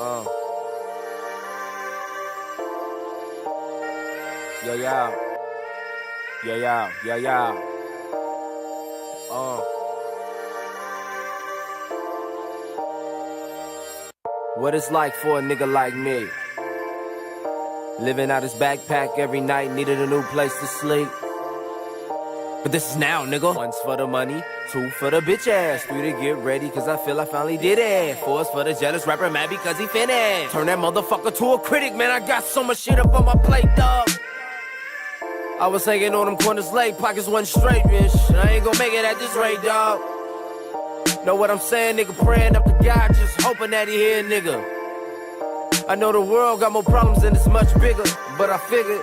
Uh. Yo, yo. Yo, yo, yo, yo. What it's like for a nigga like me. Living out his backpack every night, needed a new place to sleep. But this is now, nigga. One's for the money, two for the bitch ass, three to get ready, cause I feel I finally did it. Four's for the jealous rapper mad because he finished. Turn that motherfucker to a critic, man, I got so much shit up on my plate, dog. I was hanging on them corners late, pockets wasn't straight, bitch. I ain't gonna make it at this rate, dog. Know what I'm saying, nigga? Praying up to God, just hoping that he hear, nigga. I know the world got more problems and it's much bigger, but I figured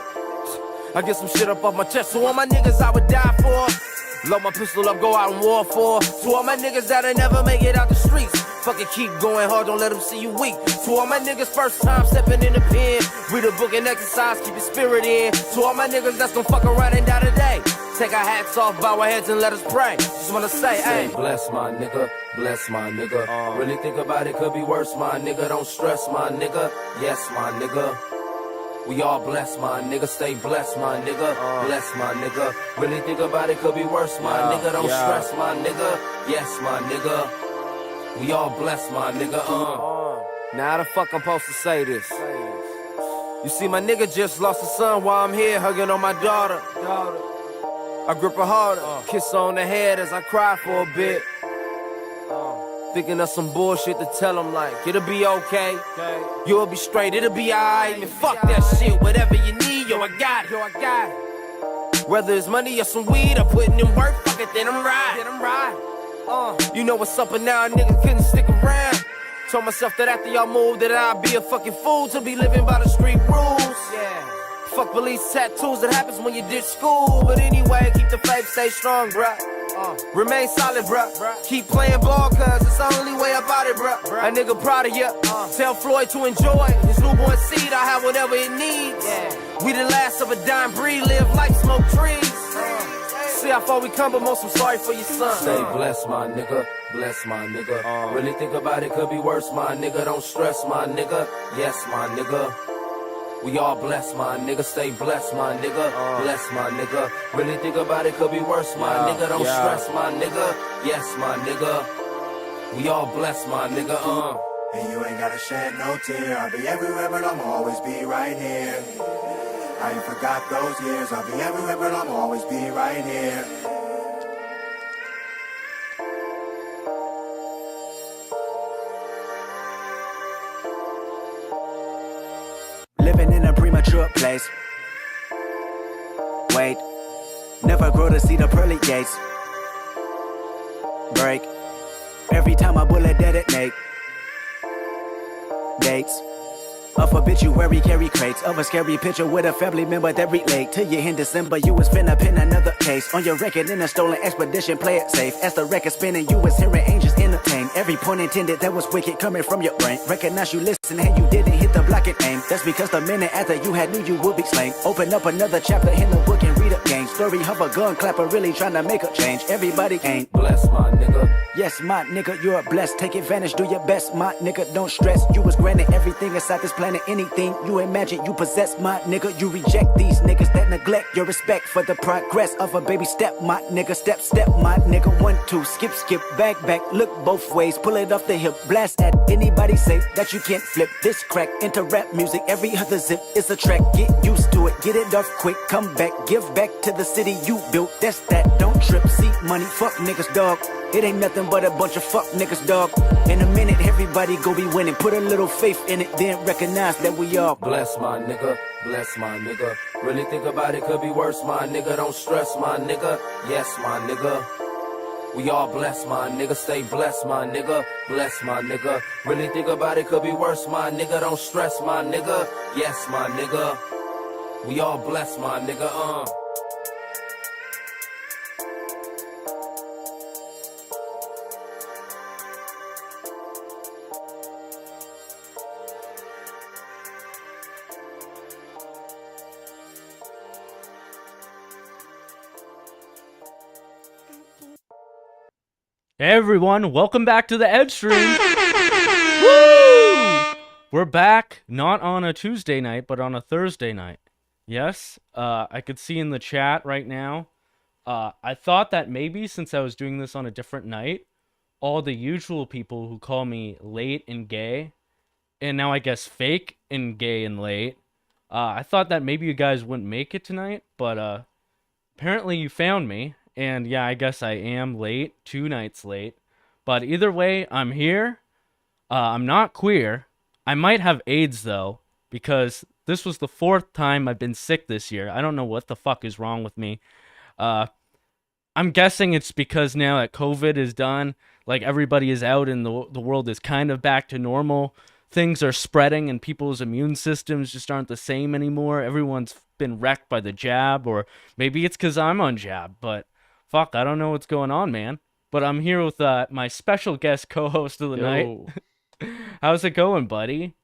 I get some shit up off my chest. So all my niggas I would die for, load my pistol up, go out and war for. To all my niggas that'll never make it out the streets, fucking keep going hard, don't let them see you weak. To all my niggas first time stepping in the pen, read a book and exercise, keep your spirit in. To all my niggas that's gonna fuck around and die today, take our hats off, bow our heads and let us pray. Just wanna say, hey, bless my nigga, bless my nigga. Really think about it, could be worse, my nigga. Don't stress, my nigga. Yes, my nigga. We all bless, my nigga. Stay blessed, my nigga. Bless, my nigga. Really think about it, could be worse, my nigga. Don't stress, my nigga. Yes, my nigga. We all bless, my nigga. Now how the fuck I'm supposed to say this? You see, my nigga just lost a son while I'm here hugging on my daughter. I grip her harder, kiss her on the head as I cry for a bit. Thinking of some bullshit to tell him like, it'll be okay, you'll be straight, it'll be alright. Man, fuck that shit, whatever you need, yo, I got it. Whether it's money or some weed or putting in work, fuck it, then I'm right. You know what's up and now a nigga couldn't stick around. Told myself that after y'all moved that I'd be a fucking fool to be living by the street rules. Fuck police tattoos, that happens when you ditch school. But anyway, keep the faith, stay strong, bruh. Remain solid, bruh. Keep playing ball, cause it's the only way about it, bruh. A nigga proud of ya. Tell Floyd to enjoy his newborn seed, I have whatever it needs. We the last of a dying breed, live life, smoke trees. See how far we come, but most I'm sorry for your son. Stay blessed, my nigga. Bless, my nigga. Really think about it, could be worse, my nigga. Don't stress, my nigga. Yes, my nigga. We all bless, my nigga. Stay blessed, my nigga. Bless, my nigga. Really think about it, could be worse, my nigga. Don't stress, my nigga. Yes, my nigga. We all bless, my nigga. And you ain't gotta shed no tear. I'll be everywhere, but I'll always be right here. I ain't forgot those years. I'll be everywhere, but I'll always be right here. Living in a premature place. Wait, never grow to see the pearly gates. Break, every time a bullet detonate. Dates of obituary carry crates of a scary picture with a family member that relate to you in December. You was finna pin another case on your record in a stolen expedition. Play it safe as the record spinning. You was hearing angels entertain. Every point intended that was wicked coming from your brain. Recognize you listen and you didn't hit the block and aim. That's because the minute after you had knew you would be slain. Open up another chapter in the book and read a game. Story of a gun clapper really trying to make a change. Everybody ain't bless, my nigga. Yes, my nigga, you're blessed. Take advantage, do your best, my nigga. Don't stress. You was granted everything inside this planet. Anything you imagine you possess, my nigga. You reject these niggas that neglect your respect for the progress of a baby step, my nigga. Step, my nigga. 1, 2, skip, back, look both ways. Pull it off the hip, blast at anybody. Say that you can't flip this crack into rap music. Every other zip is a track. Get used to it, get it off quick. Come back, give back to the city you built. That's that. Don't trip, see money, fuck niggas, dog. It ain't nothing but a bunch of fuck niggas, dog. In a minute, everybody go be winning. Put a little faith in it, then recognize that we all bless, my nigga. Bless, my nigga. Really think about it, could be worse, my nigga. Don't stress, my nigga. Yes, my nigga. We all bless, my nigga. Stay blessed, my nigga. Bless, my nigga. Really think about it, could be worse, my nigga. Don't stress, my nigga. Yes, my nigga. We all bless, my nigga. Hey everyone, welcome back to the EdgeStream. Woo! We're back, not on a Tuesday night, but on a Thursday night. Yes, I could see in the chat right now. I thought that maybe since I was doing this on a different night, all the usual people who call me late and gay, and now I guess fake and gay and late, I thought that maybe you guys wouldn't make it tonight, but apparently you found me, and yeah, I guess I am late, 2 nights late. But either way, I'm here. I'm not queer. I might have AIDS though, because this was the 4th time I've been sick this year. I don't know what the fuck is wrong with me. Uh, I'm guessing it's because now that COVID is done, like everybody is out and the world is kind of back to normal. Things are spreading and people's immune systems just aren't the same anymore. Everyone's been wrecked by the jab, or maybe it's because I'm on jab, but fuck, I don't know what's going on, man. But I'm here with my special guest co-host of the night. How's it going, buddy?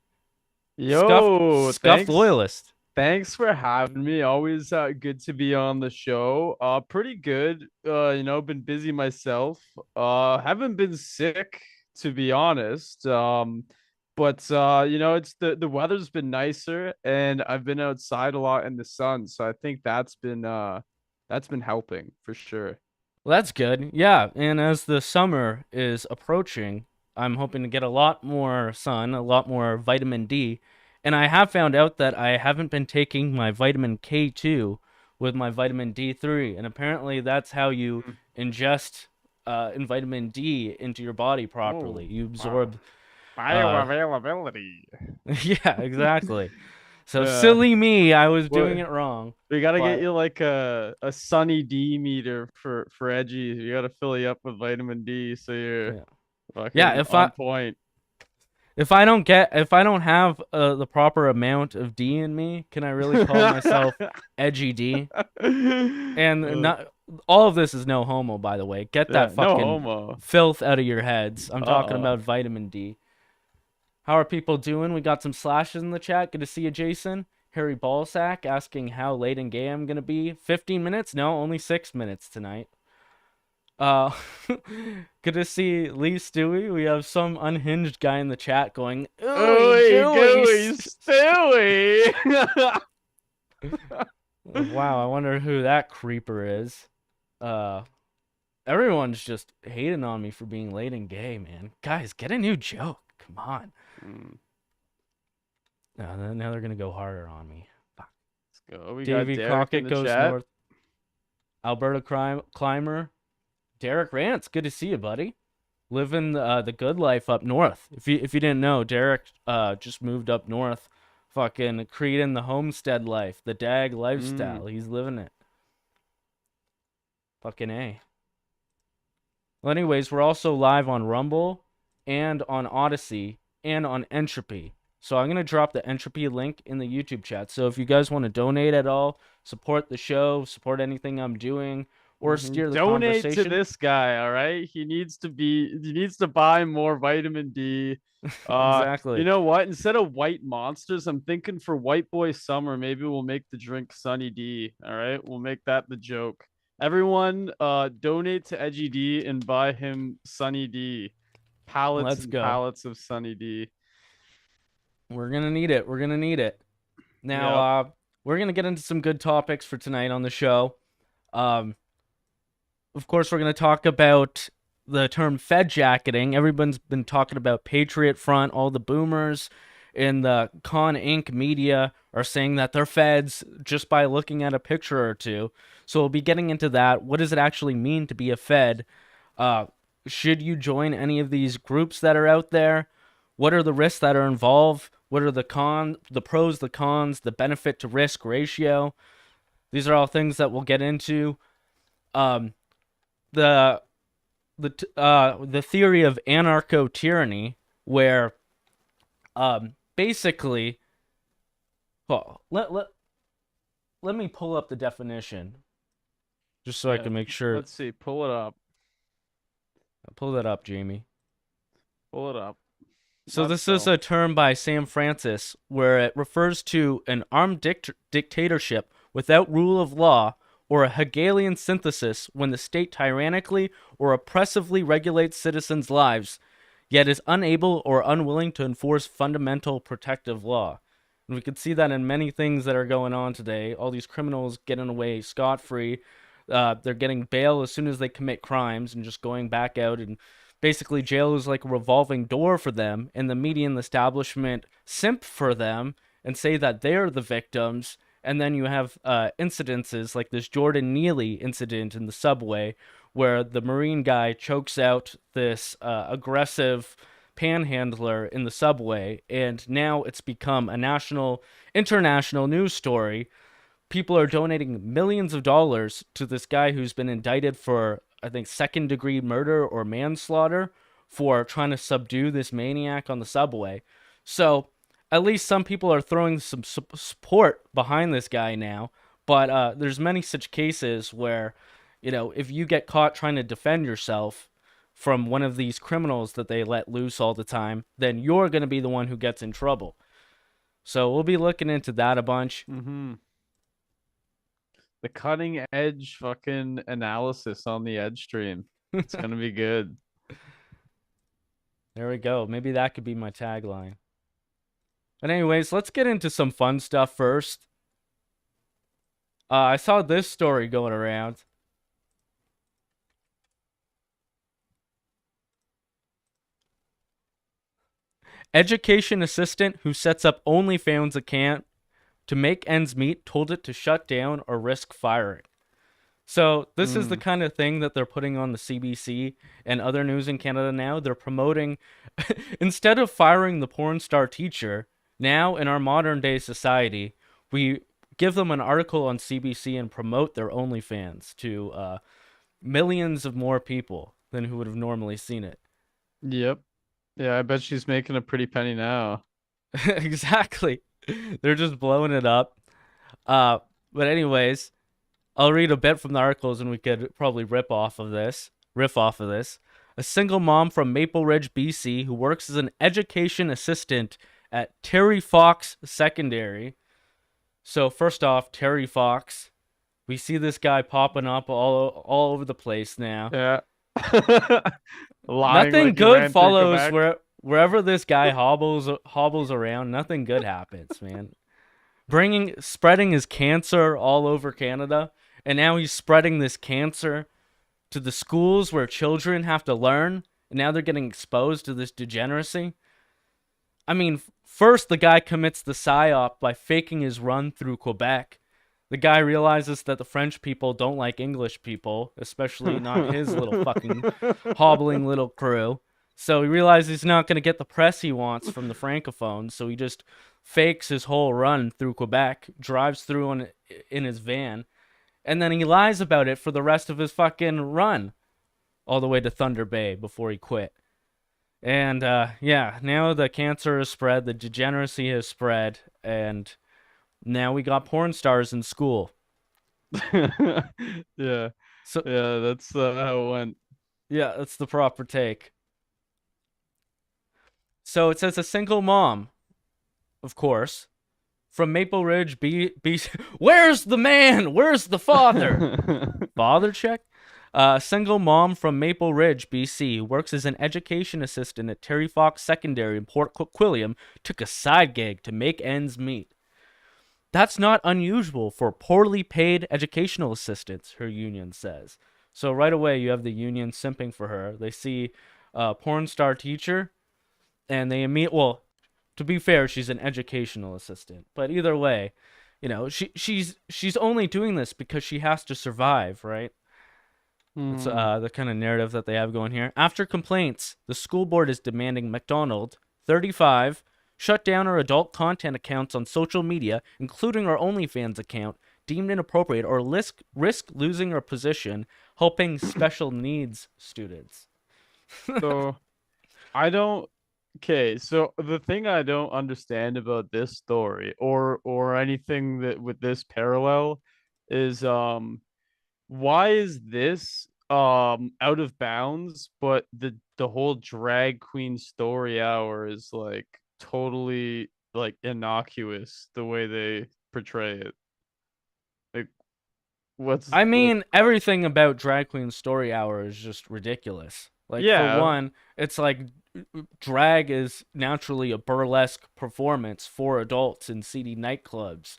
Scuffed Thanks. loyalist. Thanks for having me. Always good to be on the show. Pretty good. Been busy myself. Haven't been sick to be honest. But it's the weather's been nicer and I've been outside a lot in the sun, so I think that's been helping for sure. Well, that's good. Yeah, and as the summer is approaching, I'm hoping to get a lot more sun, a lot more vitamin D. And I have found out that I haven't been taking my vitamin K2 with my vitamin D3. And apparently that's how you ingest vitamin D into your body properly. You absorb Bioavailability. Yeah, exactly. So Yeah. silly me, I was doing it wrong. We gotta But- get you like a Sunny D meter for Edgy. You gotta fill you up with vitamin D so you're Yeah. fucking if on I- point. If I don't have the proper amount of D in me, can I really call myself Edgy D? And not all of this is no homo, by the way. Get that no fucking homo. filth out of your heads. I'm talking Uh-oh. about vitamin D. How are people doing? We got some slashes in the chat. Good to see you, Jason. Harry Ballsack asking how late and gay I'm gonna be. 15 minutes? No, only 6 minutes tonight. Good to see Lee Stewie. We have some unhinged guy in the chat going, Ooey, gooey, Stewie. Wow, I wonder who that creeper is. Everyone's just hating on me for being late and gay, man. Guys, get a new joke. Come on. Now they're gonna go harder on me. Fuck. Let's go. We Davy got Derek Crockett in the goes chat. north. Alberta Climber. Derek Rance, good to see you, buddy. Living the good life up north. If you didn't know, Derek just moved up north, fucking creating the homestead life, the dag lifestyle. He's living it. Fucking A. Well, anyways, we're also live on Rumble and on Odyssey and on Entropy. So I'm gonna drop the Entropy link in the YouTube chat. So if you guys want to donate at all, support the show, support anything I'm doing, or steer the Donate conversation. to this guy, all right? He needs to buy more vitamin D. Exactly. You know what? Instead of white monsters, I'm thinking for white boy summer, maybe we'll make the drink Sunny D. All right, we'll make that the joke. Everyone, donate to Edgy D and buy him Sunny D. Pallets Let's and go. pallets of Sunny D. We're gonna need it. We're gonna need it. Now, we're gonna get into some good topics for tonight on the show. Of course, we're gonna talk about the term Fed jacketing. Everyone's been talking about Patriot Front. All the boomers in the Con Inc. media are saying that they're feds just by looking at a picture or two. So we'll be getting into that. What does it actually mean to be a Fed? Should you join any of these groups that are out there? What are the risks that are involved? What are the pros, the cons, the benefit to risk ratio? These are all things that we'll get into. The theory of anarcho-tyranny, where basically, let me pull up the definition just so I can make sure. Let's see. Pull it up. Pull that up, Jamie. Pull it up. So this is a term by Sam Francis where it refers to an armed dictatorship without rule of law, or a Hegelian synthesis when the state tyrannically or oppressively regulates citizens' lives, yet is unable or unwilling to enforce fundamental protective law. And we could see that in many things that are going on today. All these criminals getting away scot-free. They're getting bail as soon as they commit crimes and just going back out. And basically, jail is like a revolving door for them. And the media and the establishment simp for them and say that they're the victims. And then you have incidences like this Jordan Neely incident in the subway where the Marine guy chokes out this aggressive panhandler in the subway, and now it's become a international news story. People are donating millions of dollars to this guy who's been indicted for, I think, second-degree murder or manslaughter for trying to subdue this maniac on the subway. So at least some people are throwing some support behind this guy now, but there's many such cases where, if you get caught trying to defend yourself from one of these criminals that they let loose all the time, then you're going to be the one who gets in trouble. So we'll be looking into that a bunch. Mm-hmm. The cutting edge fucking analysis on the EdgeStream. It's gonna be good. There we go. Maybe that could be my tagline. But anyways, let's get into some fun stuff first. I saw this story going around. Education assistant who sets up OnlyFans account to make ends meet told it to shut down or risk firing. So this is the kind of thing that they're putting on the CBC and other news in Canada now. They're promoting, instead of firing the porn star teacher, now in our modern day society, we give them an article on CBC and promote their OnlyFans to millions of more people than who would have normally seen it. Yep. Yeah, I bet she's making a pretty penny now. Exactly. They're just blowing it up. But anyways, I'll read a bit from the articles and we could probably riff off of this. A single mom from Maple Ridge, BC, who works as an education assistant at Terry Fox Secondary. So first off, Terry Fox. We see this guy popping up all over the place now. Yeah. Nothing good follows wherever this guy hobbles around. Nothing good happens, man. Spreading his cancer all over Canada, and now he's spreading this cancer to the schools where children have to learn, and now they're getting exposed to this degeneracy. I mean, first the guy commits the psyop by faking his run through Quebec. The guy realizes that the French people don't like English people, especially not his little fucking hobbling little crew. So he realizes he's not going to get the press he wants from the Francophones, so he just fakes his whole run through Quebec, drives through in his van, and then he lies about it for the rest of his fucking run, all the way to Thunder Bay before he quit. And yeah, now the cancer has spread, the degeneracy has spread, and now we got porn stars in school. Yeah. So yeah, that's how it went. Yeah, that's the proper take. So it says a single mom, of course, from Maple Ridge, BC. Where's the man? Where's the father? Father check? Single mom from Maple Ridge, BC, who works as an education assistant at Terry Fox Secondary in Port Coquitlam, took a side gig to make ends meet. That's not unusual for poorly paid educational assistants, her union says. So right away, you have the union simping for her. They see a porn star teacher, and they well, to be fair, she's an educational assistant. But either way, she's only doing this because she has to survive, right? That's the kind of narrative that they have going here. After complaints, the school board is demanding McDonald, 35, shut down our adult content accounts on social media, including our OnlyFans account, deemed inappropriate or risk losing our position helping special needs students. So so the thing I don't understand about this story or anything that with this parallel is why is this out of bounds, but the whole drag queen story hour is like totally like innocuous the way they portray it. Like everything about drag queen story hour is just ridiculous. Like, yeah. for one, it's like drag is naturally a burlesque performance for adults in seedy nightclubs.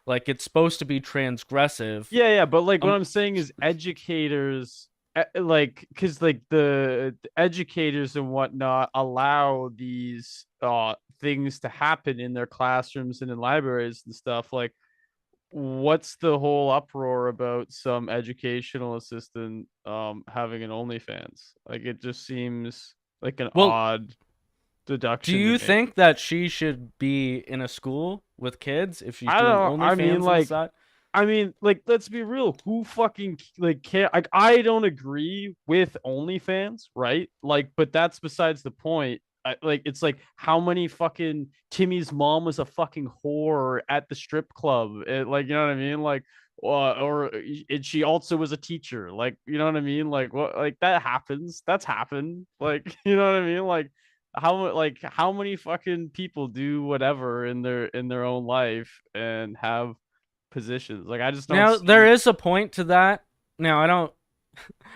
Like it's supposed to be transgressive. Yeah, but like what Um, I'm saying is educators like because like the educators and whatnot allow these things to happen in their classrooms and in libraries and stuff. Like what's the whole uproar about some educational assistant having an OnlyFans? Like it just seems like an well, odd do deduction to you make. think that she should be in a school with kids if she's I doing don't I mean OnlyFans on the side? like, let's be real. Who fucking like care? Like, I don't agree with OnlyFans, right? Like, but that's besides the point. Like, it's like how many fucking Timmy's mom was a fucking whore at the strip club. Like, you know what I mean? Like, or and she also was a teacher. Like, you know what I mean? Like, what? Like that happens. That's happened. Like, you know what I mean? How many fucking people do whatever in their own life and have positions. Like I just don't Now there see. is a point to that. Now I don't.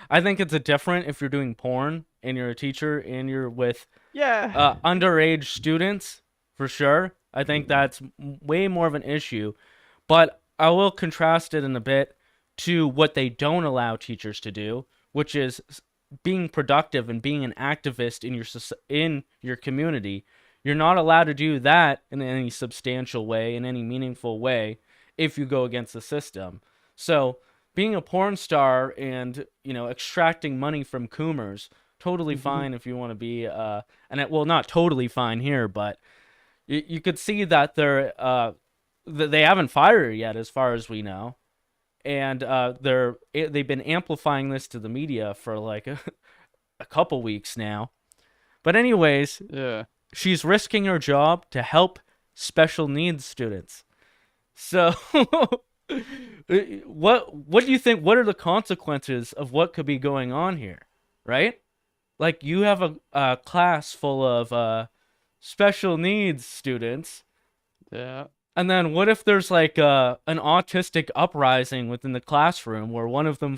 I think it's a different if you're doing porn and you're a teacher and you're with Yeah. underage students for sure. I think that's way more of an issue. But I will contrast it in a bit to what they don't allow teachers to do, which is being productive and being an activist in your community. You're not allowed to do that in any substantial way, in any meaningful way, if you go against the system. So, being a porn star and extracting money from coomers, totally Mhm. fine if you want to be well, not totally fine here, but you could see that they haven't fired her yet, as far as we know, and they've been amplifying this to the media for like a couple weeks now. But anyways, Yeah. she's risking her job to help special needs students. So, what do you think? What are the consequences of what could be going on here, right? Like you have a class full of special needs students. Yeah. And then what if there's like an autistic uprising within the classroom where one of them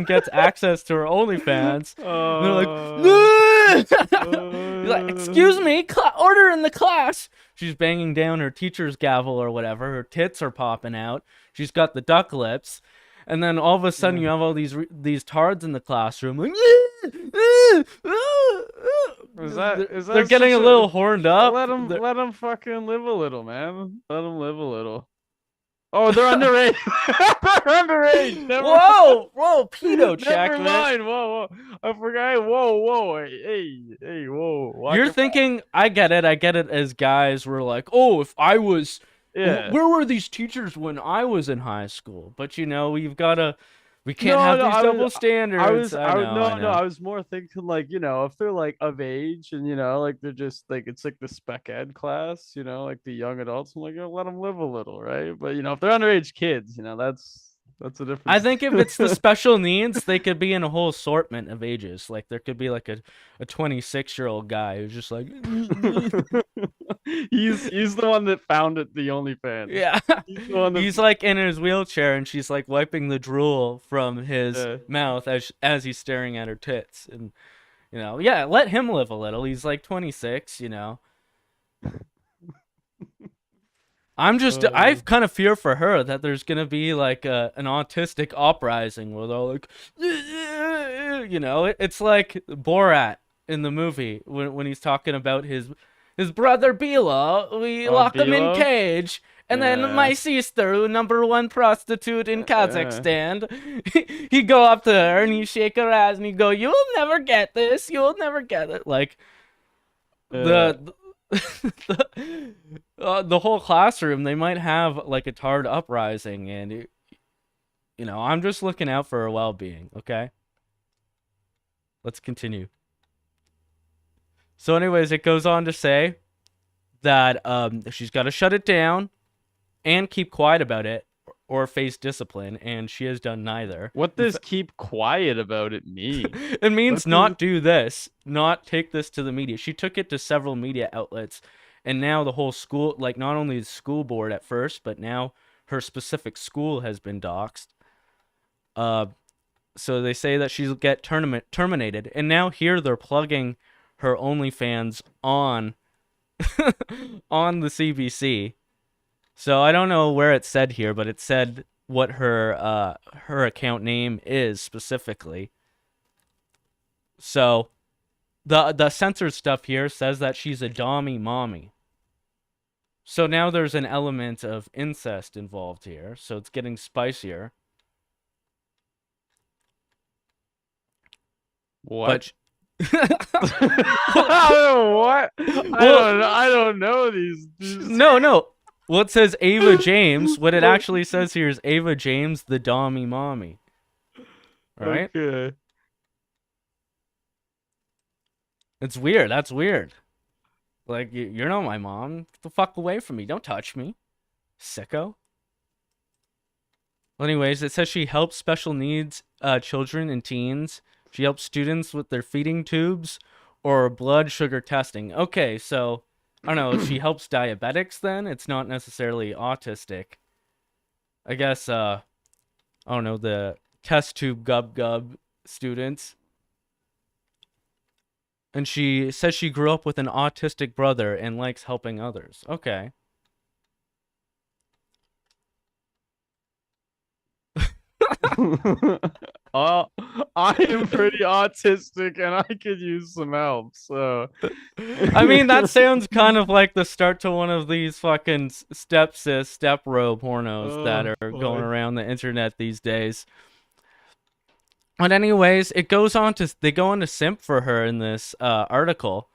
gets access to her OnlyFans, and they're like, Uh, no! You're like, uh, excuse me, order in the class. She's banging down her teacher's gavel or whatever. Her tits are popping out. She's got the duck lips, and then all of a sudden you have all these tards in the classroom like. is that They're getting such a little horned up. let them fucking live a little, man. Let them live a little. Oh, they're underage. They're underage. Whoa, pedo Never checklist. mind. Whoa. I forgot. Whoa. Hey, whoa. Watch You're your thinking, I get it. As guys were like, oh, if I was, yeah. where were these teachers when I was in high school? But we can't No, have no, these double standards. I know, I no, know. I was more thinking like, if they're like of age and like they're just like it's like the spec ed class, like the young adults. I'm like, let them live a little, right? But if they're underage kids, that's a I difference. think if it's the special needs, they could be in a whole assortment of ages. Like there could be like a 26-year-old guy who's just like, He's the one that founded the OnlyFans. yeah. He's the one that He's like in his wheelchair and she's like wiping the drool from his yeah. mouth as he's staring at her tits. And yeah, let him live a little. He's like 26. I Uh, kind of fear for her that there's gonna be like an autistic uprising where they're like, it's like Borat in the movie when he's talking about his brother Bila. We lock him in Bilo? cage, and then Yeah. my sister, number one prostitute in Yeah. Kazakhstan, he go up to her and he shake her ass and he go, "You'll never get this. You'll never get it." Like Yeah. the whole classroom, they might have like a tard uprising, and I'm just looking out for her well-being. Okay, let's continue. So anyways, it goes on to say that she's got to shut it down and keep quiet about it or face discipline, and she has done neither. What does keep quiet about it mean? It means What not does- do this, not take this to the media. She took it to several media outlets, and now the whole school, like not only the school board at first, but now her specific school has been doxxed. So they say that she'll get terminated, and now here they're plugging her OnlyFans on on the CBC. So I don't know where it said here, but it said what her account name is specifically. So the censored stuff here says that she's a dommy mommy. So now there's an element of incest involved here, so it's getting spicier. What? But what? I don't know these. no. Well, it says Ava James. What it actually says here is Ava James, the dommy mommy. Right? Okay. It's weird. That's weird. Like, you're not my mom. Get the fuck away from me. Don't touch me. Sicko. Well, anyways, it says she helps special needs children and teens. She helps students with their feeding tubes or blood sugar testing. Okay, so, I don't know, if she helps diabetics then? It's not necessarily autistic. I guess, I don't know, the test tube gub students. And she says she grew up with an autistic brother and likes helping others. Okay. I am pretty autistic and I could use some help. So, I mean, that sounds kind of like the start to one of these fucking step-sis, step-bro pornos that are going around the internet these days. But anyways, they go on to simp for her in this article.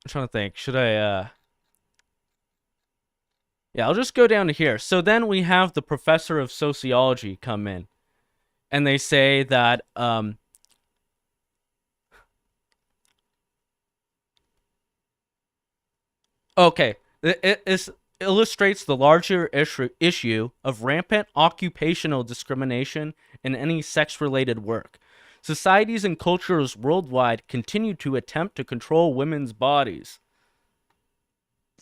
I'm trying to think. Should I Yeah, I'll just go down to here. So then we have the professor of sociology come in. And they say that okay, it illustrates the larger issue of rampant occupational discrimination in any sex-related work. Societies and cultures worldwide continue to attempt to control women's bodies.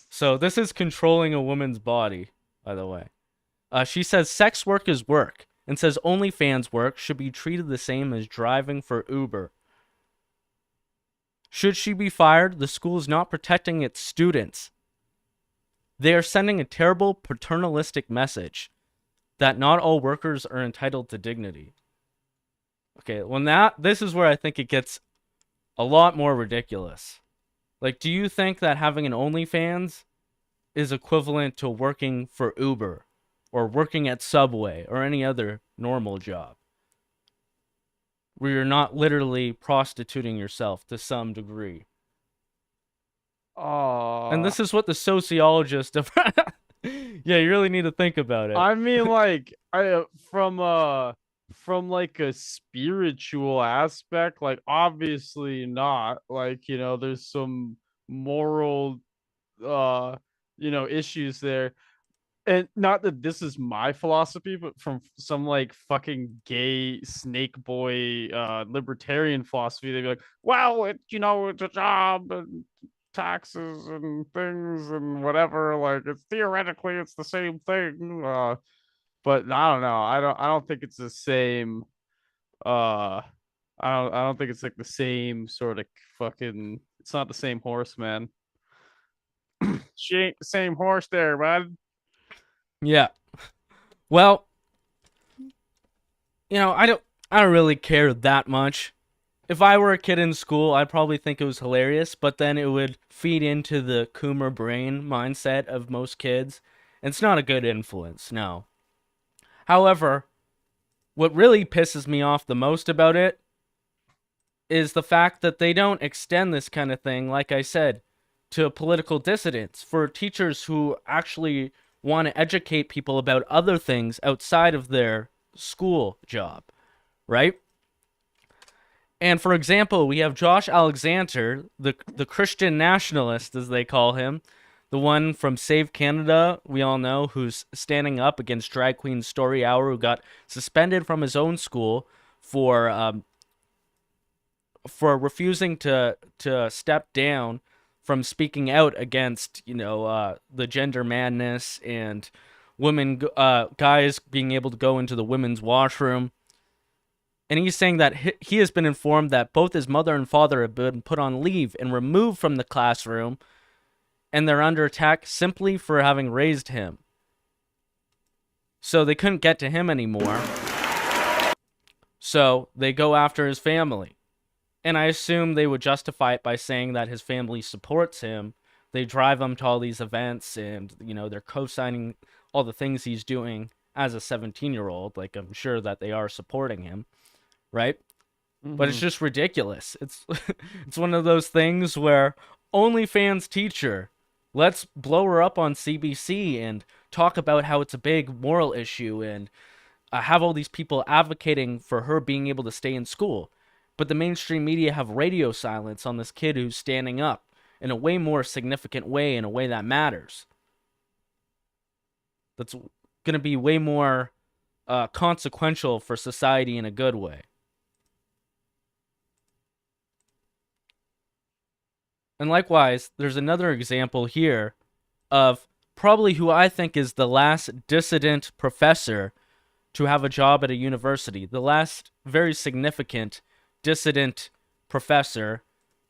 So this is controlling a woman's body, by the way. She says sex work is work, and says OnlyFans work should be treated the same as driving for Uber. Should she be fired? The school is not protecting its students. They are sending a terrible paternalistic message that not all workers are entitled to dignity. Okay, well this is where I think it gets a lot more ridiculous. Like, do you think that having an OnlyFans is equivalent to working for Uber or working at Subway or any other normal job where you're not literally prostituting yourself to some degree? And this is what the sociologist of yeah, you really need to think about it. I mean, like, from like a spiritual aspect, like, obviously not. Like, you know, there's some moral issues there. And not that this is my philosophy, but from some like fucking gay snake boy libertarian philosophy, they'd be like, well, it's a job and taxes and things and whatever, like, it's theoretically it's the same thing, but I don't know, I don't think it's the same. I don't think it's like the same sort of fucking, it's not the same horse, man. She ain't the same horse there, man. Yeah. Well, I don't really care that much. If I were a kid in school, I'd probably think it was hilarious, but then it would feed into the Coomer brain mindset of most kids. And it's not a good influence, no. However, what really pisses me off the most about it is the fact that they don't extend this kind of thing, like I said, to political dissidents, for teachers who actually want to educate people about other things outside of their school job, right? And for example, we have Josh Alexander, the Christian nationalist, as they call him, the one from Save Canada, we all know, who's standing up against Drag Queen Story Hour, who got suspended from his own school for refusing to step down from speaking out against, the gender madness and guys being able to go into the women's washroom. And he's saying that he has been informed that both his mother and father have been put on leave and removed from the classroom, and they're under attack simply for having raised him. So they couldn't get to him anymore. So they go after his family. And I assume they would justify it by saying that his family supports him. They drive him to all these events and, you know, they're co-signing all the things he's doing as a 17-year-old. Like, I'm sure that they are supporting him, right? But it's just ridiculous. It's it's one of those things where OnlyFans teacher, let's blow her up on CBC and talk about how it's a big moral issue and have all these people advocating for her being able to stay in school. But the mainstream media have radio silence on this kid who's standing up in a way more significant way, in a way that matters. That's going to be way more consequential for society in a good way. And likewise, there's another example here of probably who I think is the last dissident professor to have a job at a university. The last very significant dissident professor,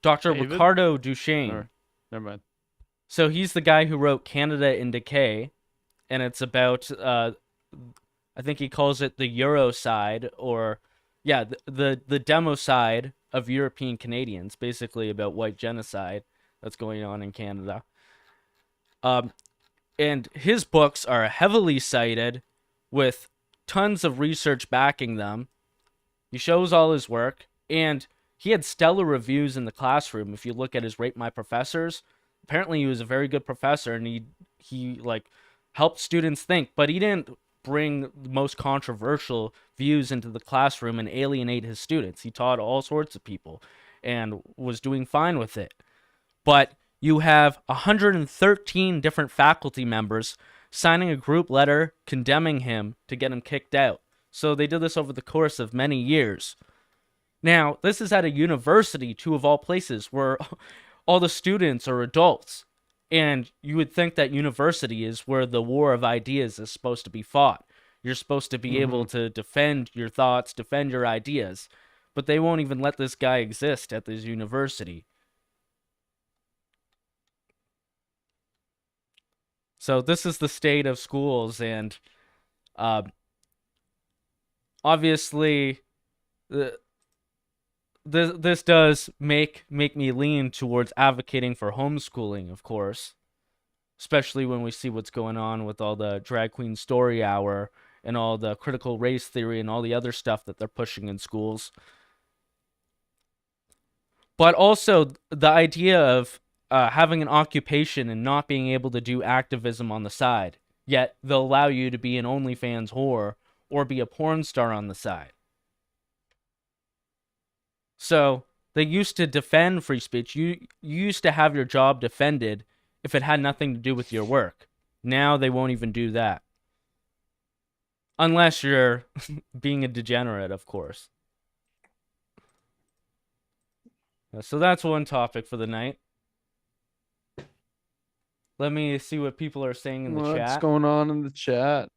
Dr. David? Ricardo Duchesne. Never mind. So he's the guy who wrote Canada in Decay, and it's about, I think he calls it the Euro side, or, yeah, the demo side of European Canadians, basically about white genocide that's going on in Canada. And his books are heavily cited with tons of research backing them. He shows all his work, and he had stellar reviews in the classroom. If you look at his Rate My Professors, apparently he was a very good professor, and he like helped students think, but he didn't bring the most controversial views into the classroom and alienate his students. He taught all sorts of people and was doing fine with it. But you have 113 different faculty members signing a group letter condemning him to get him kicked out. So they did this over the course of many years. Now, this is at a university, too, of all places, where all the students are adults. And you would think that university is where the war of ideas is supposed to be fought. You're supposed to be able to defend your thoughts, defend your ideas. But they won't even let this guy exist at this university. So this is the state of schools, and obviously this does make me lean towards advocating for homeschooling, of course, especially when we see what's going on with all the drag queen story hour and all the critical race theory and all the other stuff that they're pushing in schools. But also the idea of having an occupation and not being able to do activism on the side, yet they'll allow you to be an OnlyFans whore or be a porn star on the side. So they used to defend free speech. You used to have your job defended if it had nothing to do with your work. Now they won't even do that. Unless you're being a degenerate, of course. So that's one topic for the night. Let me see what people are saying in the chat. What's going on in the chat?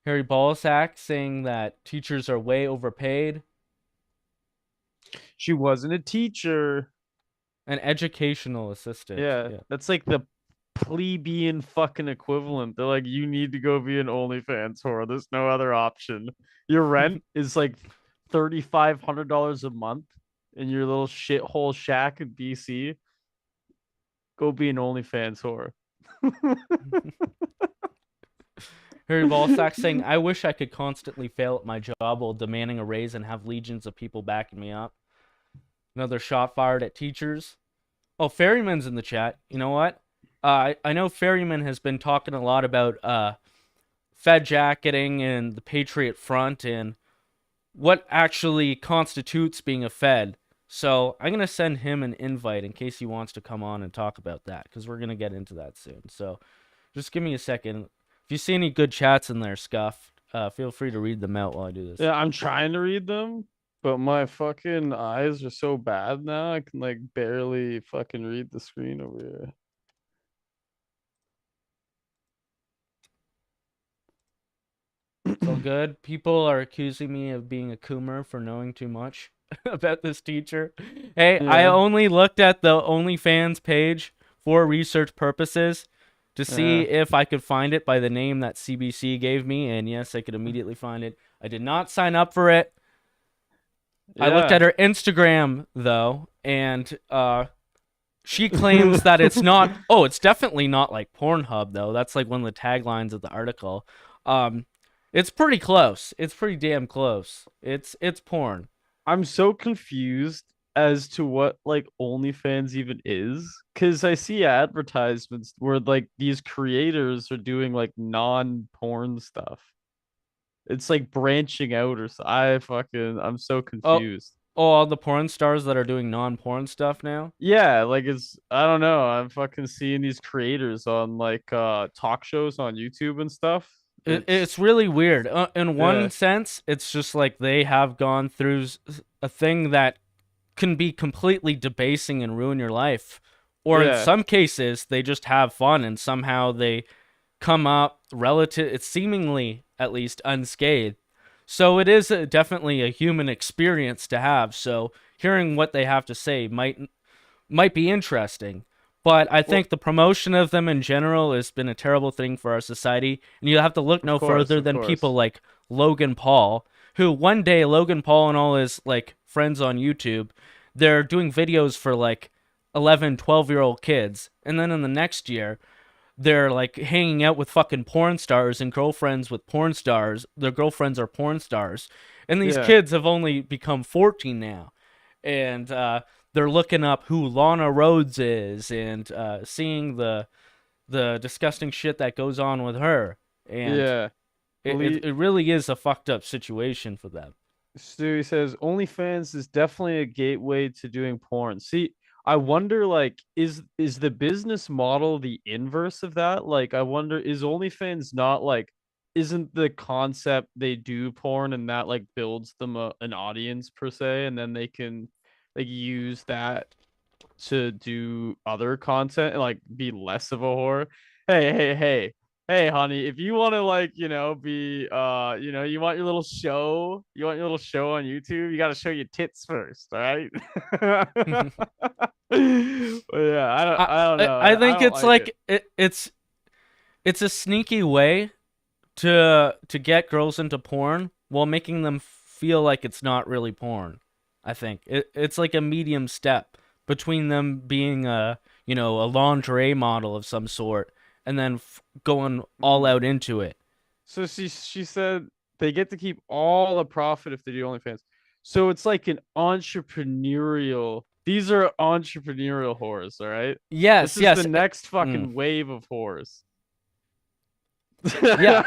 Harry Ballsack saying that teachers are way overpaid. She wasn't a teacher. An educational assistant. Yeah, that's like the plebeian fucking equivalent. They're like, you need to go be an OnlyFans whore. There's no other option. Your rent is like $3,500 a month in your little shithole shack in BC. Go be an OnlyFans whore. Harry Ballsack saying, I wish I could constantly fail at my job while demanding a raise and have legions of people backing me up. Another shot fired at teachers. Oh, Ferryman's in the chat. You know what? I know Ferryman has been talking a lot about Fed jacketing and the Patriot Front and what actually constitutes being a Fed. So I'm going to send him an invite in case he wants to come on and talk about that, because we're going to get into that soon. So just give me a second. If you see any good chats in there, Scuff, feel free to read them out while I do this. Yeah, I'm trying to read them, but my fucking eyes are so bad now. I can like barely fucking read the screen over here. It's all good. People are accusing me of being a coomer for knowing too much about this teacher. Hey, I Yeah. only looked at the OnlyFans page for research purposes to see Yeah. if I could find it by the name that CBC gave me, and yes, I could immediately find it. I did not sign up for it. I looked Yeah. at her Instagram though, and she claims that it's not. Oh, it's definitely not like Pornhub though. That's like one of the taglines of the article. Um, it's pretty close. It's pretty damn close. It's porn. I'm so confused as to what like OnlyFans even is, because I see advertisements where like these creators are doing like non-porn stuff. It's like branching out or so. I'm so Oh, confused. all the porn stars that are doing non-porn stuff now. Yeah, like I don't know. I'm fucking seeing these creators on like talk shows on YouTube and stuff. It's really weird. In Yeah, one sense, it's just like they have gone through a thing that can be completely debasing and ruin your life. Or in yeah. some cases, they just have fun and somehow they come up relative, it's seemingly at least unscathed. So it is definitely a human experience to have. So hearing what they have to say might be interesting. But I Well, think the promotion of them in general has been a terrible thing for our society. And you have to look no further of than people course. like Logan Paul, who one day Logan Paul and all his like friends on YouTube, they're doing videos for like 11, 12-year-old kids. And then in the next year, they're like hanging out with fucking porn stars and girlfriends with porn stars. Their girlfriends are porn stars. And these Yeah. kids have only become 14 now. And they're looking up who Lana Rhodes is and seeing the disgusting shit that goes on with her. And Yeah. it, Lee, it, it really is a fucked up situation for them. Stewie says OnlyFans is definitely a gateway to doing porn. See, I wonder like is the business model the inverse of that? Like I wonder is OnlyFans not like isn't the concept they do porn and that like builds them an audience per se and then they can like use that to do other content and like be less of a whore. Hey, honey, if you want to like, be you want your little show, on YouTube, you got to show your tits first, all right? But yeah, I I don't know. I I think don't it's like it. like it's a sneaky way to get girls into porn while making them feel like it's not really porn. I think it's like a medium step between them being a lingerie model of some sort and then going all Mm. out into it. So she said they get to keep all the profit if they do OnlyFans. So it's like an entrepreneurial. These are entrepreneurial whores, all right? This Yes, is the yes. next Mm, fucking wave of whores. yeah.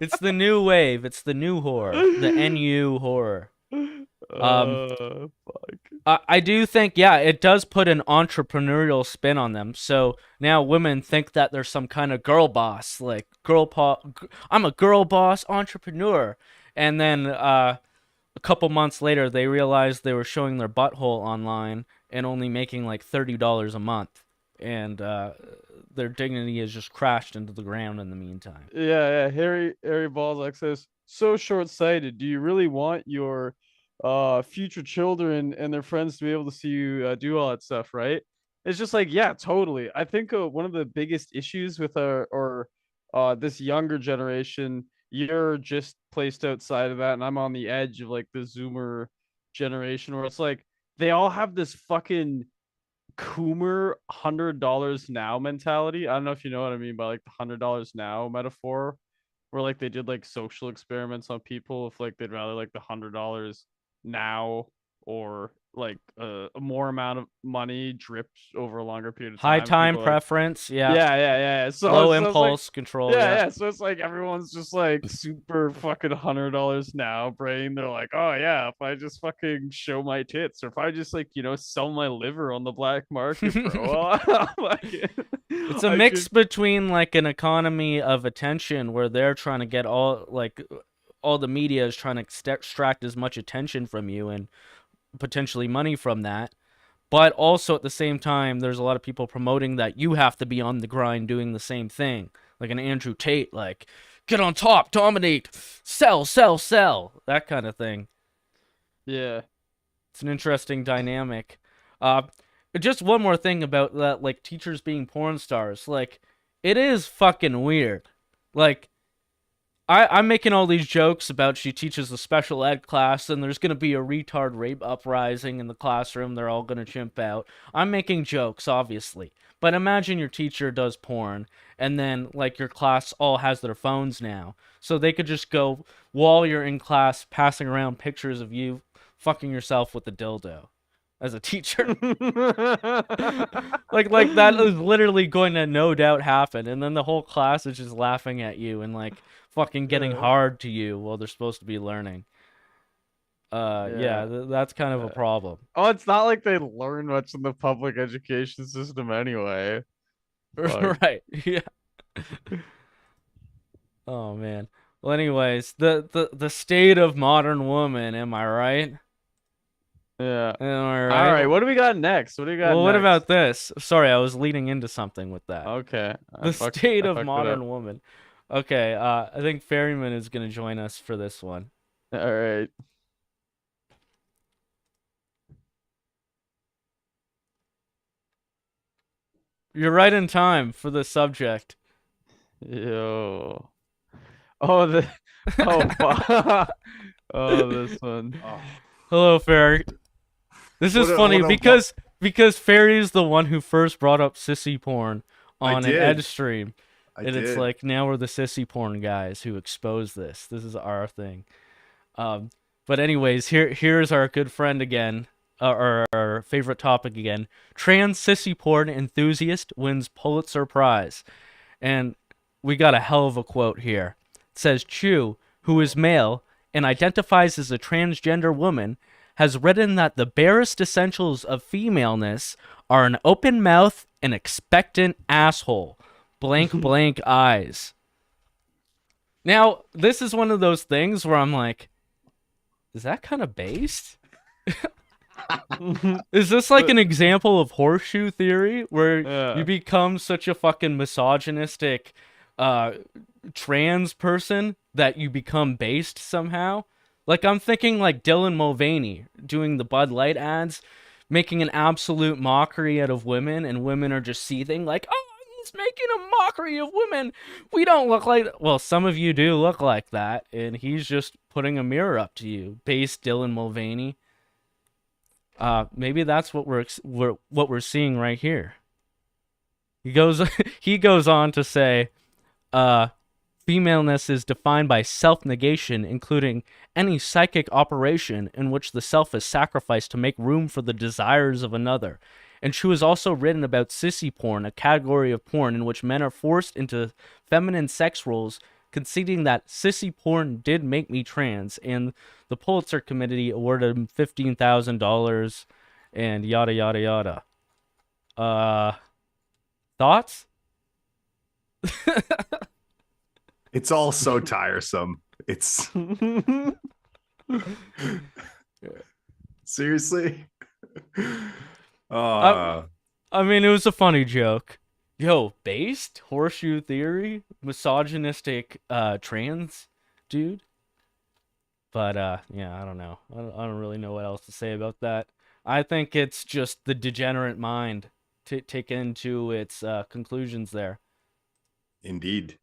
It's the new wave. It's the new horror. The NU horror. Um Fuck. I do think, yeah, it does put an entrepreneurial spin on them. So now women think that they're some kind of girl boss, like I'm a girl boss entrepreneur. And then a couple months later, they realized they were showing their butthole online and only making like $30 a month. And their dignity has just crashed into the ground in the meantime. Yeah. Harry Balzac says, so short-sighted. Do you really want your future children and their friends to be able to see you do all that stuff, right? It's just like, yeah, totally. I think one of the biggest issues with our or this younger generation, you're just placed outside of that, and I'm on the edge of like the Zoomer generation where it's like they all have this fucking Coomer $100 now mentality. I don't know if you know what I mean by like the $100 now metaphor, where like they did like social experiments on people if like they'd rather like the $100 now or like a more amount of money dripped over a longer period of High time. time People are like, preference, yeah. yeah. Low So it's like impulse control, yeah. So it's like everyone's just like super fucking $100 now brain. They're like, oh yeah, if I just fucking show my tits, or if I just like sell my liver on the black market, bro, like, It's a I mix could. between like an economy of attention where they're trying to get all the media is trying to extract as much attention from you and potentially money from that. But also at the same time, there's a lot of people promoting that you have to be on the grind doing the same thing. like an Andrew Tate, like get on top, dominate, sell, sell, sell, that kind of thing. Yeah. It's an interesting dynamic. Uh, just one more thing about that, like teachers being porn stars. Like, it is fucking weird. Like, I'm making all these jokes about she teaches a special ed class and there's gonna be a retard rape uprising in the classroom. They're all gonna chimp out. I'm making jokes, obviously. But imagine your teacher does porn and then, like, your class all has their phones now. So they could just go, while you're in class, passing around pictures of you fucking yourself with a dildo as a teacher. like that is literally going to no doubt happen, and then the whole class is just laughing at you and like fucking getting hard to you while they're supposed to be learning. That's kind of a problem. Oh, it's not like they learn much in the public education system anyway. Right. Yeah. Oh man. Well, anyways, the state of modern woman, am I right? Yeah. Am I right? All right. What do we got next? What do we got? Well, what next? about this? Sorry, I was leading into something with that. Okay. The state of modern woman. Okay, I think Ferryman is gonna join us for this one. All right. You're right in time for the subject. Yo. Oh, this one. Oh. Hello, Ferry. This is funny because Ferry is the one who first brought up sissy porn on an EdgeStream. And it's like, now we're the sissy porn guys who expose this. This is our thing. But anyways, here's our good friend again, our favorite topic again. Trans sissy porn enthusiast wins Pulitzer Prize. And we got a hell of a quote here. It says, Chu, who is male and identifies as a transgender woman, has written that the barest essentials of femaleness are an open mouth and expectant asshole. Blank, blank eyes. Now, this is one of those things where I'm like, is that kind of based? Is this like an example of horseshoe theory where you become such a fucking misogynistic trans person that you become based somehow? Like, I'm thinking like Dylan Mulvaney doing the Bud Light ads, making an absolute mockery out of women, and women are just seething like, oh, he's making a mockery of women. We don't look like... Well, some of you do look like that, and he's just putting a mirror up to you. Base Dylan Mulvaney. Maybe that's what we're seeing right here. He goes on to say, femaleness is defined by self-negation, including any psychic operation in which the self is sacrificed to make room for the desires of another. And she has also written about sissy porn, a category of porn in which men are forced into feminine sex roles, conceding that sissy porn did make me trans, and the Pulitzer Committee awarded him $15,000 and yada yada yada. Thoughts? It's all so tiresome. It's seriously. I mean, it was a funny joke. Yo, based horseshoe theory, misogynistic trans dude. But yeah, I don't know. I don't really know what else to say about that. I think it's just the degenerate mind taken into its conclusions there. Indeed.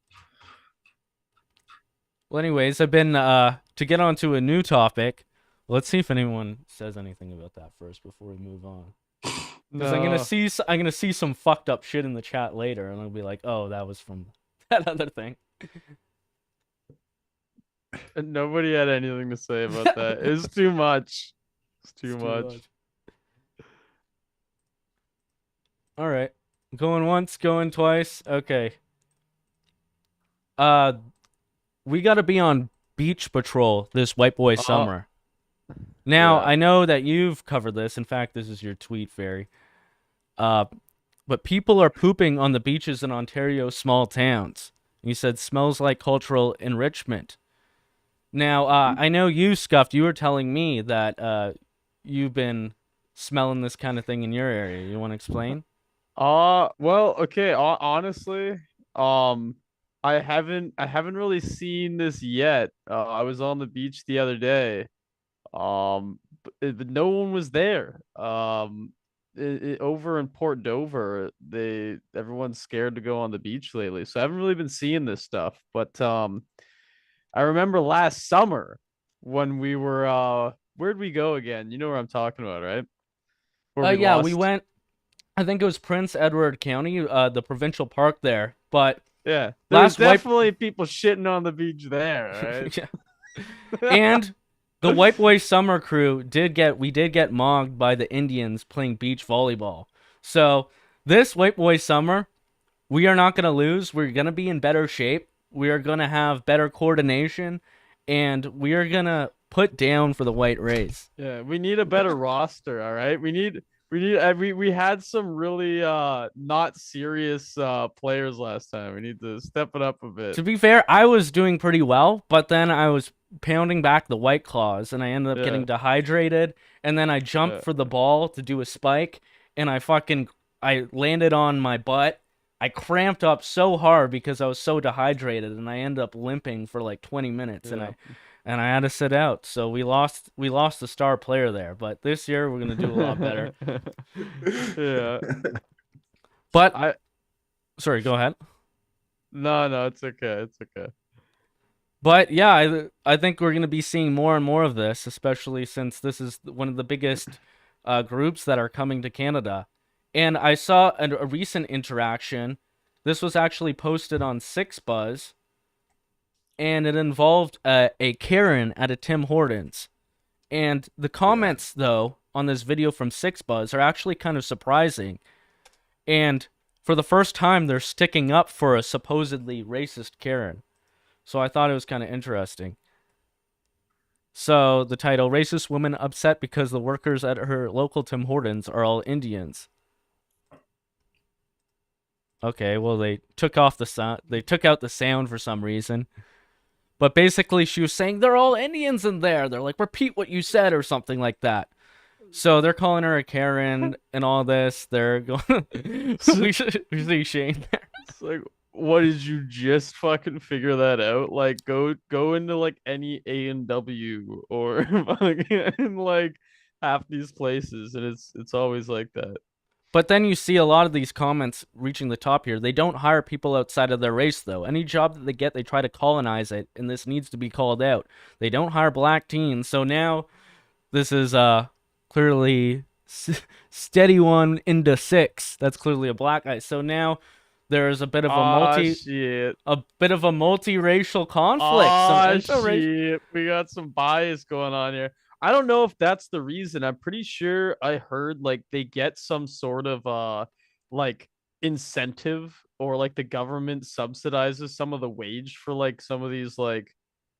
Well, anyways, I've been to get onto a new topic. Let's see if anyone says anything about that first before we move on. Because I'm gonna see some fucked up shit in the chat later, and I'll be like, oh, that was from that other thing. Nobody had anything to say about that. It's too much. It's too much. All right, going once, going twice. Okay. We gotta be on beach patrol this white boy summer. Now, I know that you've covered this. In fact, this is your tweet, Fairy. But people are pooping on the beaches in Ontario's small towns. You said smells like cultural enrichment. Now, I know you, Scuffed, you were telling me that you've been smelling this kind of thing in your area. You want to explain? Well, okay, honestly, I haven't really seen this yet. I was on the beach the other day. But no one was there. Over in Port Dover, everyone's scared to go on the beach lately. So I haven't really been seeing this stuff. But I remember last summer when we were where'd we go again? You know where I'm talking about, right? Where we Yeah, we lost. went. I think it was Prince Edward County, the provincial park there. But Yeah, there was last wipe, definitely people shitting on the beach there, yeah. right? And the White Boy Summer crew we did get mogged by the Indians playing beach volleyball. So this White Boy Summer, we are not gonna lose. We're gonna be in better shape. We are gonna have better coordination, and we are gonna put down for the White Rays. Yeah, we need a better roster, all right? We had some really not serious players last time. We need to step it up a bit. To be fair, I was doing pretty well, but then I was pounding back the White Claws, and I ended up Yeah. getting dehydrated, and then I jumped Yeah. for the ball to do a spike, and I landed on my butt. I cramped up so hard because I was so dehydrated, and I ended up limping for like 20 minutes, Yeah. and I had to sit out. So we lost the star player there, but this year we're gonna do a lot better. Yeah. But I sorry, go ahead. no, it's okay. It's okay. But yeah, I think we're going to be seeing more and more of this, especially since this is one of the biggest groups that are coming to Canada. And I saw a recent interaction. This was actually posted on SixBuzz, and it involved a Karen at a Tim Hortons. And the comments, though, on this video from SixBuzz are actually kind of surprising. And for the first time, they're sticking up for a supposedly racist Karen. So I thought it was kind of interesting. So the title, Racist Woman Upset Because the Workers at Her Local Tim Hortons Are All Indians. Okay, well they took off the sound. They took out the sound for some reason. But basically she was saying they're all Indians in there. They're like, repeat what you said or something like that. So they're calling her a Karen and all this. They're going we see Shane there. It's like, what did you just fucking figure that out? Like, go into like any A&W or in like half these places, and it's always like that. But then you see a lot of these comments reaching the top here. They don't hire people outside of their race, though. Any job that they get, they try to colonize it, and this needs to be called out. They don't hire black teens, so now this is clearly steady one into six. That's clearly a black guy. So now there's a bit of a Shit. multiracial conflict. Shit. We got some bias going on here. I don't know if that's the reason. I'm pretty sure I heard like they get some sort of like incentive, or like the government subsidizes some of the wage for like some of these like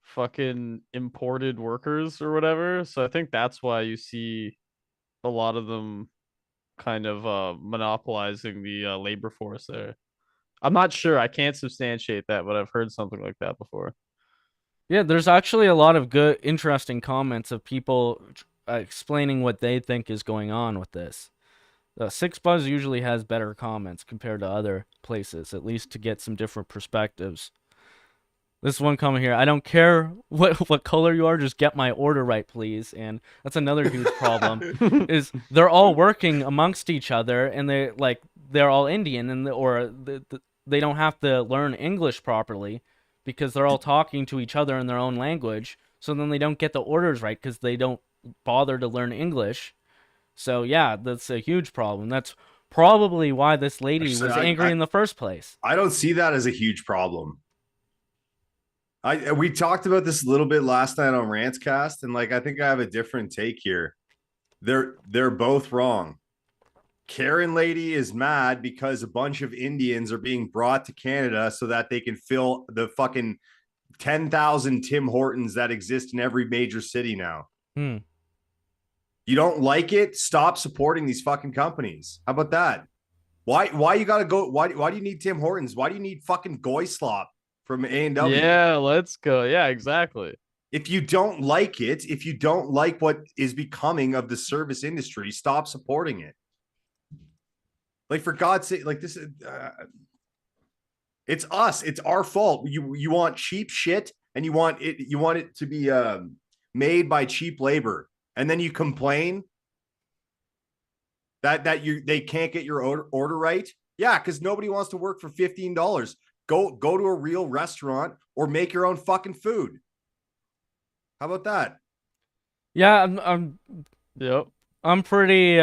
fucking imported workers or whatever. So I think that's why you see a lot of them kind of monopolizing the labor force there. I'm not sure. I can't substantiate that, but I've heard something like that before. Yeah, there's actually a lot of good, interesting comments of people explaining what they think is going on with this. SixBuzz usually has better comments compared to other places, at least to get some different perspectives. This one comment here, I don't care what color you are, just get my order right, please. And that's another huge problem, is they're all working amongst each other, and they're all Indian, and they don't have to learn English properly because they're all talking to each other in their own language. So then they don't get the orders right because they don't bother to learn English. So yeah, that's a huge problem. That's probably why this lady was angry in the first place. I don't see that as a huge problem. We talked about this a little bit last night on Rantscast, and like I think I have a different take here. They're both wrong. Karen lady is mad because a bunch of Indians are being brought to Canada so that they can fill the fucking 10,000 Tim Hortons that exist in every major city now. You don't like it? Stop supporting these fucking companies. How about that? Why you gotta go? Why do you need Tim Hortons? Why do you need fucking Goy Slop from A&W? Yeah, let's go. Yeah, exactly. If you don't like it, if you don't like what is becoming of the service industry, stop supporting it. Like, for God's sake, like this, It's us. It's our fault. You want cheap shit, and you want it to be made by cheap labor, and then you complain that they can't get your order right. Yeah, because nobody wants to work for $15. Go to a real restaurant or make your own fucking food. How about that? Yeah, Yep. I'm pretty is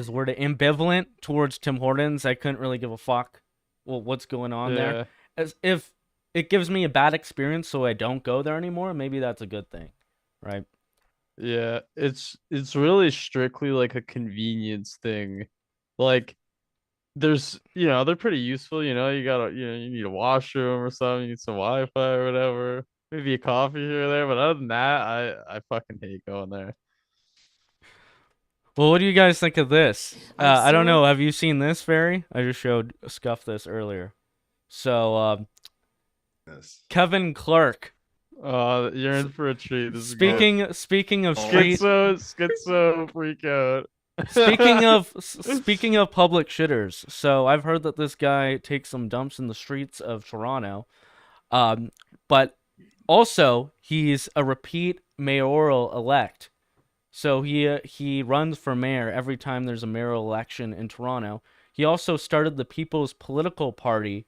the word ambivalent towards Tim Hortons. I couldn't really give a fuck what's going on there. As if it gives me a bad experience so I don't go there anymore, maybe that's a good thing, right? Yeah, it's really strictly like a convenience thing. Like there's, they're pretty useful, you need a washroom or something, you need some Wi-Fi or whatever. Maybe a coffee here or there, but other than that, I fucking hate going there. Well, what do you guys think of this? I don't know. Have you seen this, Ferry? I just showed Scuff this earlier. So, Yes. Kevin Clark. You're in for a treat. This speaking of street, schizo freak out. speaking of public shitters. So I've heard that this guy takes some dumps in the streets of Toronto, but also he's a repeat mayoral elect. So he runs for mayor every time there's a mayoral election in Toronto. He also started the People's Political Party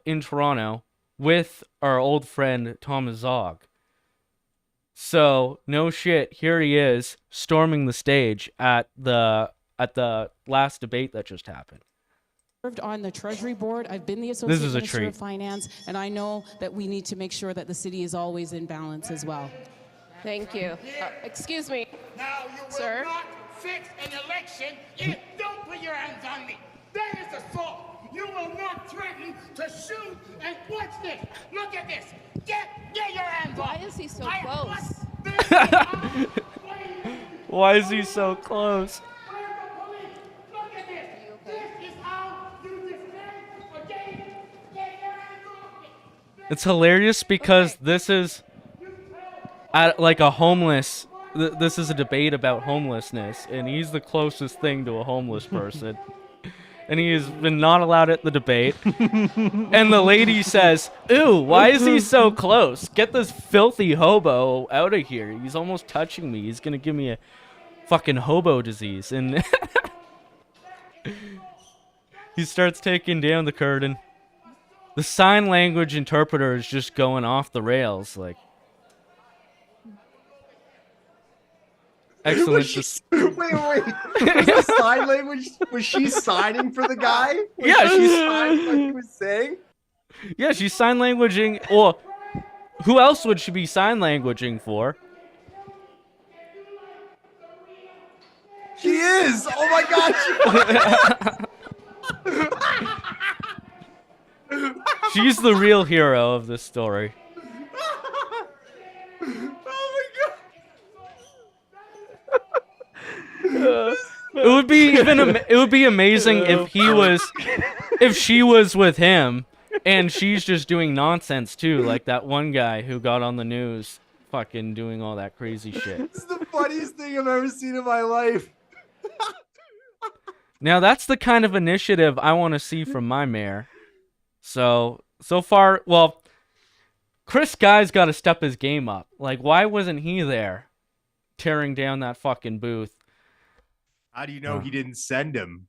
in Toronto with our old friend Thomas Zog. So no shit, here he is storming the stage at the last debate that just happened. On the Treasury Board, I've been the Associate This is a Minister treat. of Finance, and I know that we need to make sure that the city is always in balance as well. Thank you. Excuse me, Now you will sir. not fix an election if don't put your hands on me. That is assault. You will not threaten to shoot and watch this. Look at this. Get your hands on. Why is he so close? Why is he so close? Look at this. This is how you defend against. Get your hands off me. It's hilarious because this is at like a homeless. This is a debate about homelessness, and he's the closest thing to a homeless person. And he has been not allowed at the debate. And the lady says, "Ooh, why is he so close? Get this filthy hobo out of here. He's almost touching me. He's gonna give me a fucking hobo disease." And he starts taking down the curtain. The sign language interpreter is just going off the rails, like. Excellent. Wait. Was the sign language? Was she signing for the guy? Yeah, she's signing what he was saying. Yeah, she's sign languaging. Well, who else would she be sign languaging for? She is. Oh my god. She's the real hero of this story. It would be amazing if she was with him and she's just doing nonsense too, like that one guy who got on the news fucking doing all that crazy shit. This is the funniest thing I've ever seen in my life. Now that's the kind of initiative I want to see from my mayor. So far, well, Chris Guy's got to step his game up. Like, why wasn't he there tearing down that fucking booth? How do you know he didn't send him?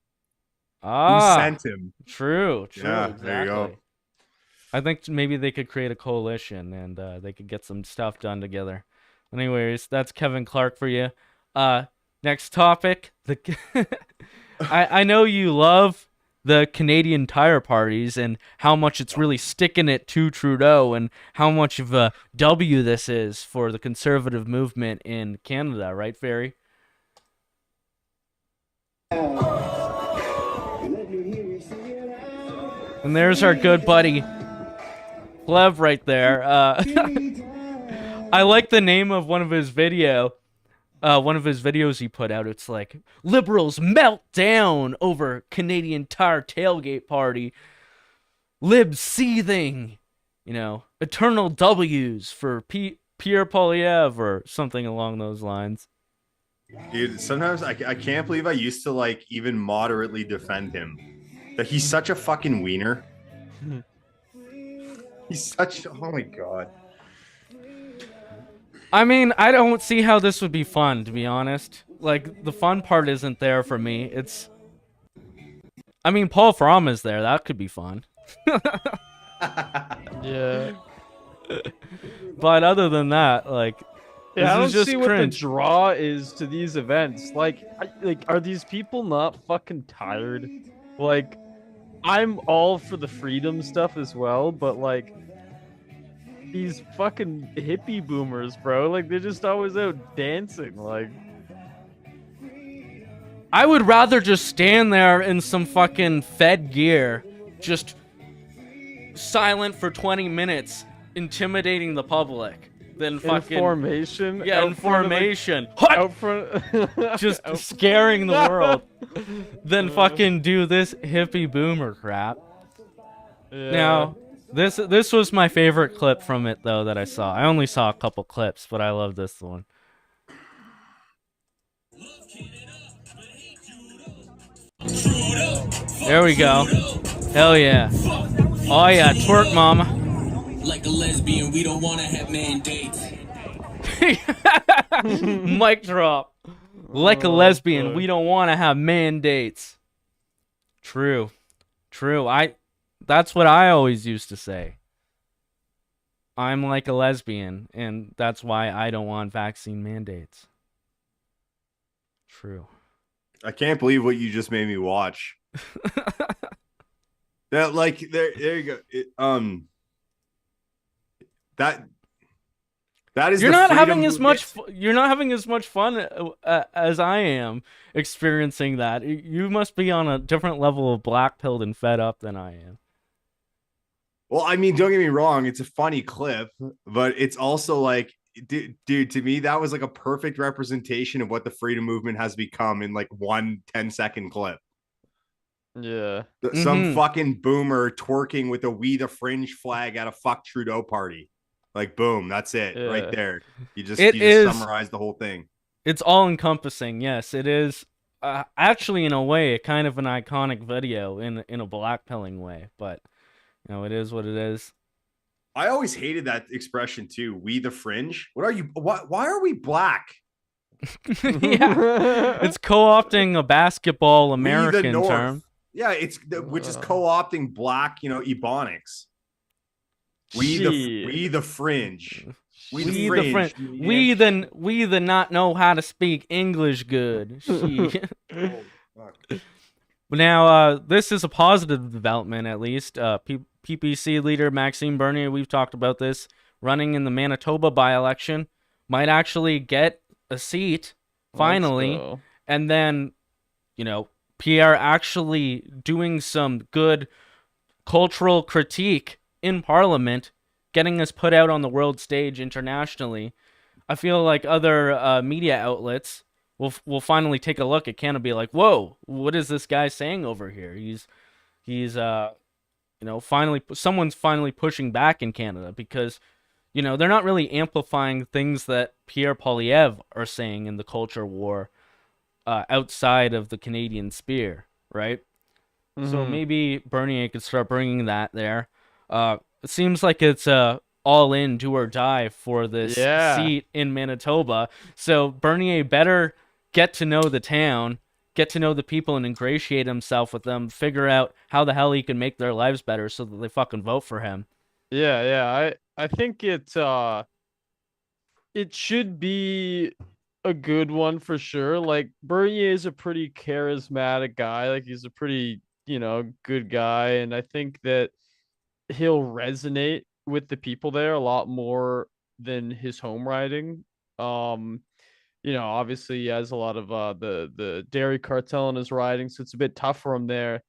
Who sent him? True. Yeah, Exactly. there you go. I think maybe they could create a coalition and they could get some stuff done together. Anyways, that's Kevin Clark for you. Next topic. I know you love the Canadian Tire parties and how much it's really sticking it to Trudeau and how much of a W this is for the conservative movement in Canada, right, Ferry? And there's our good buddy Flev right there. I like the name of one of his videos he put out. It's like, liberals melt down over Canadian Tire tailgate party. Libs seething. Eternal W's for Pierre Poilievre or something along those lines. Dude, sometimes I can't believe I used to like even moderately defend him. That he's such a fucking wiener. He's such. Oh my god. I mean, I don't see how this would be fun, to be honest. Like, the fun part isn't there for me. It's... I mean, Paul Fromm is there. That could be fun. Yeah. But other than that, like... Yeah, I don't this is just see what the cringe. draw is to these events. Like, are these people not fucking tired? Like, I'm all for the freedom stuff as well, but like, these fucking hippie boomers, bro, like they're just always out dancing. Like, I would rather just stand there in some fucking Fed gear, just silent for 20 minutes, intimidating the public, than fucking... formation. Yeah, in formation. Out front. Just scaring the world. Than fucking do this hippie boomer crap. Yeah. Now, this was my favorite clip from it, though, that I saw. I only saw a couple clips, but I love this one. There we go. Hell yeah. Oh yeah, twerk mama. Like a lesbian, we don't want to have mandates. Mic drop. Like a lesbian, we don't want to have mandates. True. That's what I always used to say. I'm like a lesbian, and that's why I don't want vaccine mandates. True. I can't believe what you just made me watch. That like there you go. That is. You're the not freedom having as much. movement. You're not having as much fun as I am experiencing that. You must be on a different level of black pilled and fed up than I am. Well, I mean, don't get me wrong. It's a funny clip, but it's also like, dude, to me, that was like a perfect representation of what the freedom movement has become in like 1 10-second clip. Yeah. Some fucking boomer twerking with a We the Fringe flag at a fuck Trudeau party. Like, boom, that's it right there. You just summarize the whole thing. It's all encompassing. Yes, it is. Actually, in a way, kind of an iconic video in a blackpilling way, but you know, it is what it is. I always hated that expression too. We the Fringe. What are you? Why are we black? Yeah, it's co-opting a basketball American term. Yeah, which is co-opting black, Ebonics. We the Fringe. We the Fringe. We the not know how to speak English good. Now, this is a positive development, at least. PPC leader Maxime Bernier, we've talked about this, running in the Manitoba by-election, might actually get a seat, finally. And then, Pierre actually doing some good cultural critique in Parliament, getting us put out on the world stage internationally. I feel like other media outlets will finally take a look at Canada and be like, whoa, what is this guy saying over here? He's someone's finally pushing back in Canada, because they're not really amplifying things that Pierre Poilievre are saying in the culture war outside of the Canadian sphere, right? So maybe Bernier could start bringing that there. It seems like it's all in, do or die for this seat in Manitoba. So Bernier better get to know the town, get to know the people, and ingratiate himself with them, figure out how the hell he can make their lives better so that they fucking vote for him. Yeah. I think it should be a good one for sure. Like, Bernier is a pretty charismatic guy. Like, he's a pretty, good guy. And I think that he'll resonate with the people there a lot more than his home riding. Obviously he has a lot of the dairy cartel in his riding, so it's a bit tough for him there.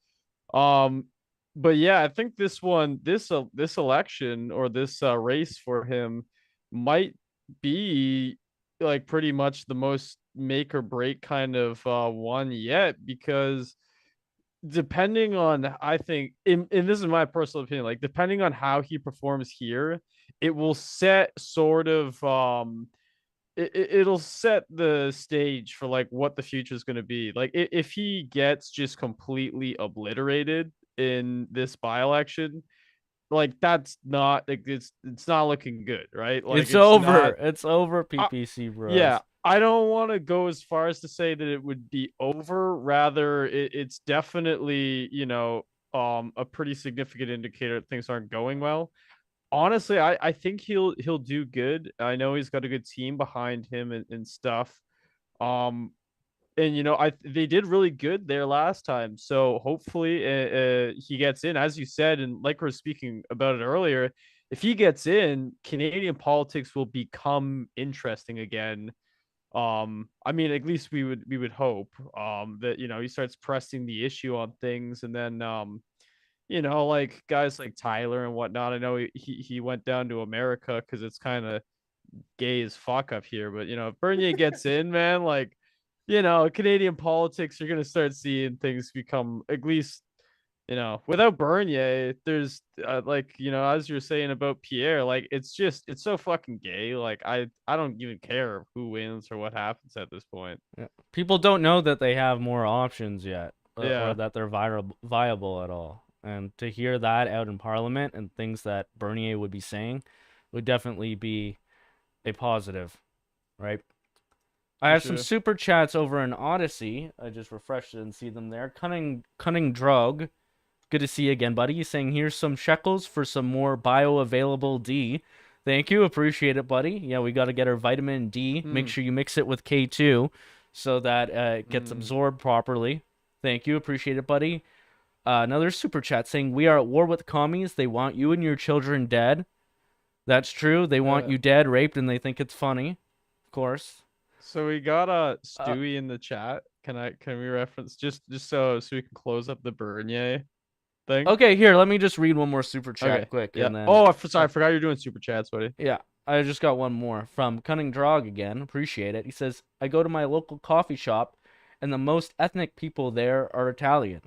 But yeah, I think this election, or this race for him, might be like pretty much the most make or break kind of one yet, because depending on, I think, and this is my personal opinion, like, depending on how he performs here, it will set sort of it'll set the stage for like what the future is going to be. Like if he gets just completely obliterated in this by-election, like that's not like it's not looking good, right? Like It's it's over. not. It's over, I, PPC bros. yeah, I don't want to go as far as to say that it would be over. Rather, it's definitely a pretty significant indicator that things aren't going well. Honestly, I think he'll do good. I know he's got a good team behind him and stuff. Um, and I they did really good there last time. So hopefully, he gets in, as you said, and like we were speaking about it earlier. If he gets in, Canadian politics will become interesting again. I mean, at least we would hope that he starts pressing the issue on things, and then like guys like Tyler and whatnot. I know he went down to America because it's kind of gay as fuck up here. But if Bernier gets in, man, like Canadian politics, you're gonna start seeing things become at least without Bernier, there's like as you're saying about Pierre, like it's so fucking gay. Like I don't even care who wins or what happens at this point. Yeah. People don't know that they have more options yet, or Yeah, that they're viable at all. And to hear that out in Parliament and things that Bernier would be saying would definitely be a positive, right? I for have some sure. super chats over in Odyssey. I just refreshed it and see them there. Cunning Drug. Good to see you again, buddy. He's saying here's some shekels for some more bioavailable D. Thank you. Appreciate it, buddy. Yeah, we got to get our vitamin D. Make sure you mix it with K2 so that it gets absorbed properly. Thank you. Appreciate it, buddy. Another super chat saying we are at war with commies. They want you and your children dead. That's true. They want you dead, raped, and they think it's funny. Of course. So we got Stewie in the chat. Can we reference just so we can close up the Bernier thing? Okay, here, let me just read one more super chat Okay. quick. Yeah. And then... Oh, sorry, I forgot you're doing super chats, buddy. Yeah, I just got one more from Cunning Drog again. Appreciate it. He says, I go to my local coffee shop, and the most ethnic people there are Italian.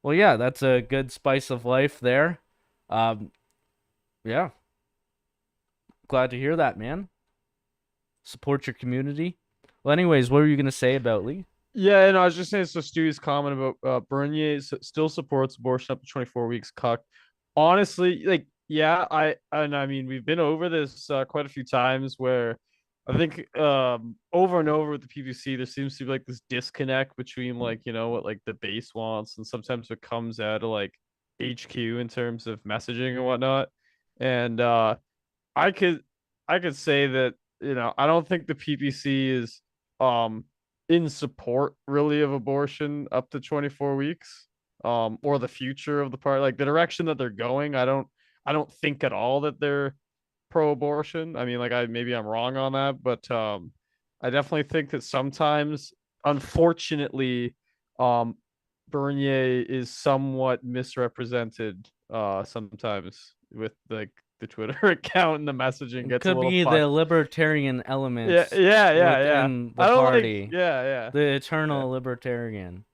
Well, yeah, that's a good spice of life there. Yeah. Glad to hear that, man. Support your community. Well, anyways, what were you going to say about Lee? Yeah, and I was just saying, so Stewie's comment about Bernier still supports abortion up to 24 weeks. Cuck. Honestly, like, yeah, I mean, we've been over this quite a few times where I think over and over with the PVC, there seems to be like this disconnect between like what like the base wants, and sometimes what comes out of like HQ in terms of messaging and whatnot. And I could say that I don't think the PPC is in support really of abortion up to 24 weeks or the future of the party, like the direction that they're going. I don't think at all that they're pro-abortion. I mean, like maybe I'm wrong on that, but I definitely think that sometimes, unfortunately, Bernier is somewhat misrepresented sometimes with like the Twitter account, and the messaging It gets a could little be fucked. the libertarian Yeah, elements yeah. within the I don't party. like, yeah. The eternal libertarian.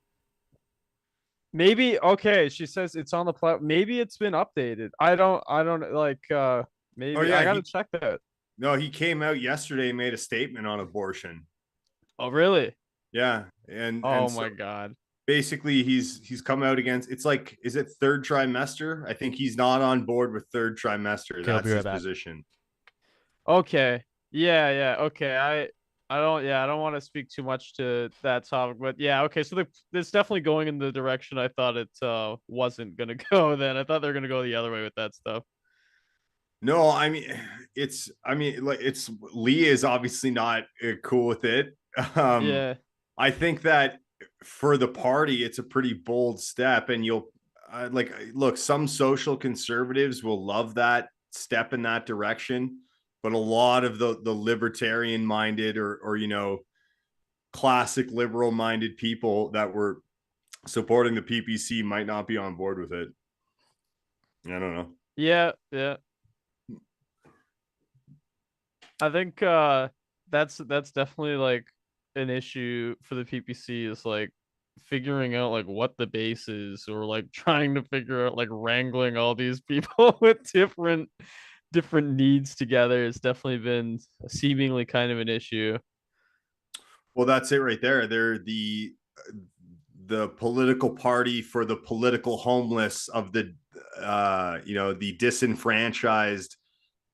Maybe okay. She says it's on the platform. Maybe it's been updated. I don't like. Maybe Oh, yeah, I gotta check that. No, he came out yesterday and made a statement on abortion. Oh, really? Yeah, and Oh so my god. basically he's come out against. It's like, is it third trimester? I think he's not on board with third trimester. Okay, I'll That's be right his back. position. Okay. Yeah. Okay. I don't want to speak too much to that topic, but yeah. Okay. So it's definitely going in the direction I thought it wasn't gonna go. Then I thought they were gonna go the other way with that stuff. No, I mean, like Lee is obviously not cool with it. Um, Yeah. I think that for the party, it's a pretty bold step, and you'll like look. Some social conservatives will love that step in that direction, but a lot of the libertarian minded or classic liberal minded people that were supporting the PPC might not be on board with it. I don't know. Yeah. I think that's definitely like an issue for the PPC, is like figuring out like what the base is, or like trying to figure out like wrangling all these people with different different needs together has definitely been seemingly kind of an issue. Well, that's it right there. They're the political party for the political homeless of the the disenfranchised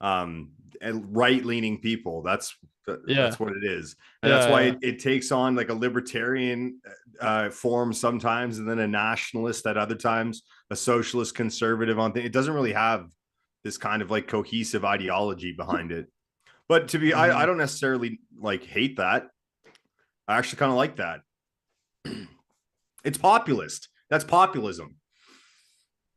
and right-leaning people. That's what it is, and that's why it takes on like a libertarian form sometimes, and then a nationalist at other times, a socialist conservative on things. It doesn't really have this kind of like cohesive ideology behind it. But to be, I don't necessarily like hate that. I actually kind of like that. It's populist. That's populism.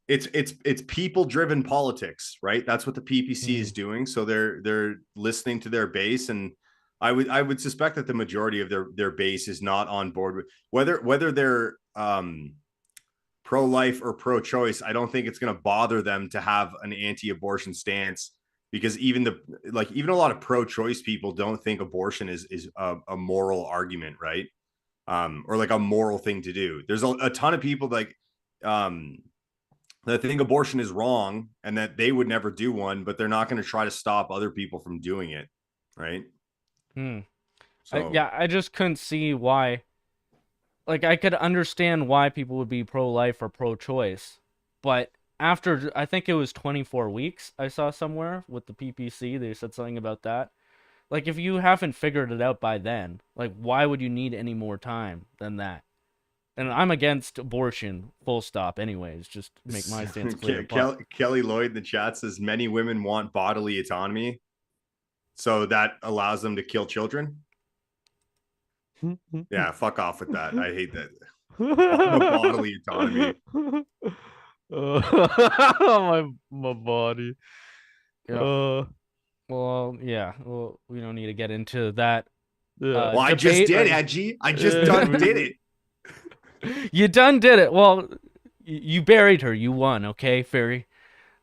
It's people driven politics, right? That's what the PPC is doing. So they're listening to their base, and I would suspect that the majority of their base is not on board with whether they're pro-life or pro-choice. I don't think it's going to bother them to have an anti-abortion stance, because even a lot of pro-choice people don't think abortion is a moral argument, right? Or like a moral thing to do. There's a ton of people like that think abortion is wrong and that they would never do one, but they're not going to try to stop other people from doing it, right? So, I just couldn't see why. Like, I could understand why people would be pro-life or pro-choice, but after, I think it was 24 weeks, I saw somewhere with the PPC, they said something about that. Like, if you haven't figured it out by then, like, why would you need any more time than that? And I'm against abortion, full stop, anyways, just to make my stance clear. Kelly Lloyd in the chat says many women want bodily autonomy, so that allows them to kill children. Yeah, fuck off with that. I hate that. Bodily autonomy. My body. Yeah. Well, yeah. Well, we don't need to get into that. Well, I just did, Edgy. I just did it. You done did it. Well, you buried her. You won, okay, Fairy?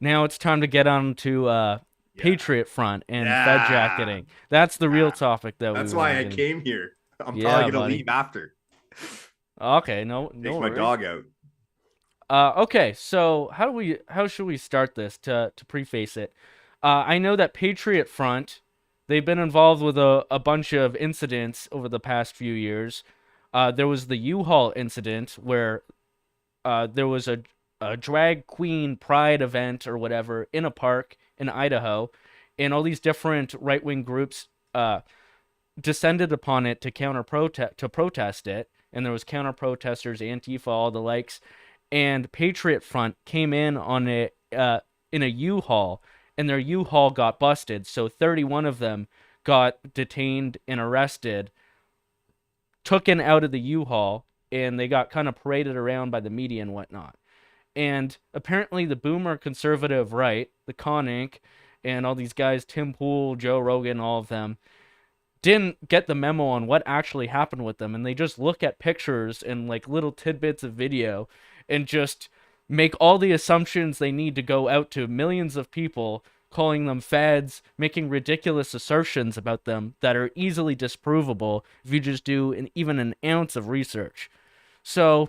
Now it's time to get on to Patriot Front and Fed jacketing. That's the real topic that That's why I came here. I'm probably going to leave after. Okay, no Take my worries. dog out. Okay, so how should we start this to preface it? I know that Patriot Front, they've been involved with a bunch of incidents over the past few years. There was the U-Haul incident where there was a drag queen pride event or whatever in a park in Idaho, and all these different right-wing groups descended upon it to protest it, and there was counter-protesters, Antifa, all the likes, and Patriot Front came in on in a U-Haul, and their U-Haul got busted, so 31 of them got detained and arrested, taken out of the U-Haul, and they got kind of paraded around by the media and whatnot. And apparently the boomer conservative right, the Con Inc., and all these guys, Tim Pool, Joe Rogan, all of them, didn't get the memo on what actually happened with them, and they just look at pictures and like little tidbits of video and just make all the assumptions they need to go out to millions of people, calling them feds, making ridiculous assertions about them that are easily disprovable if you just do even an ounce of research. So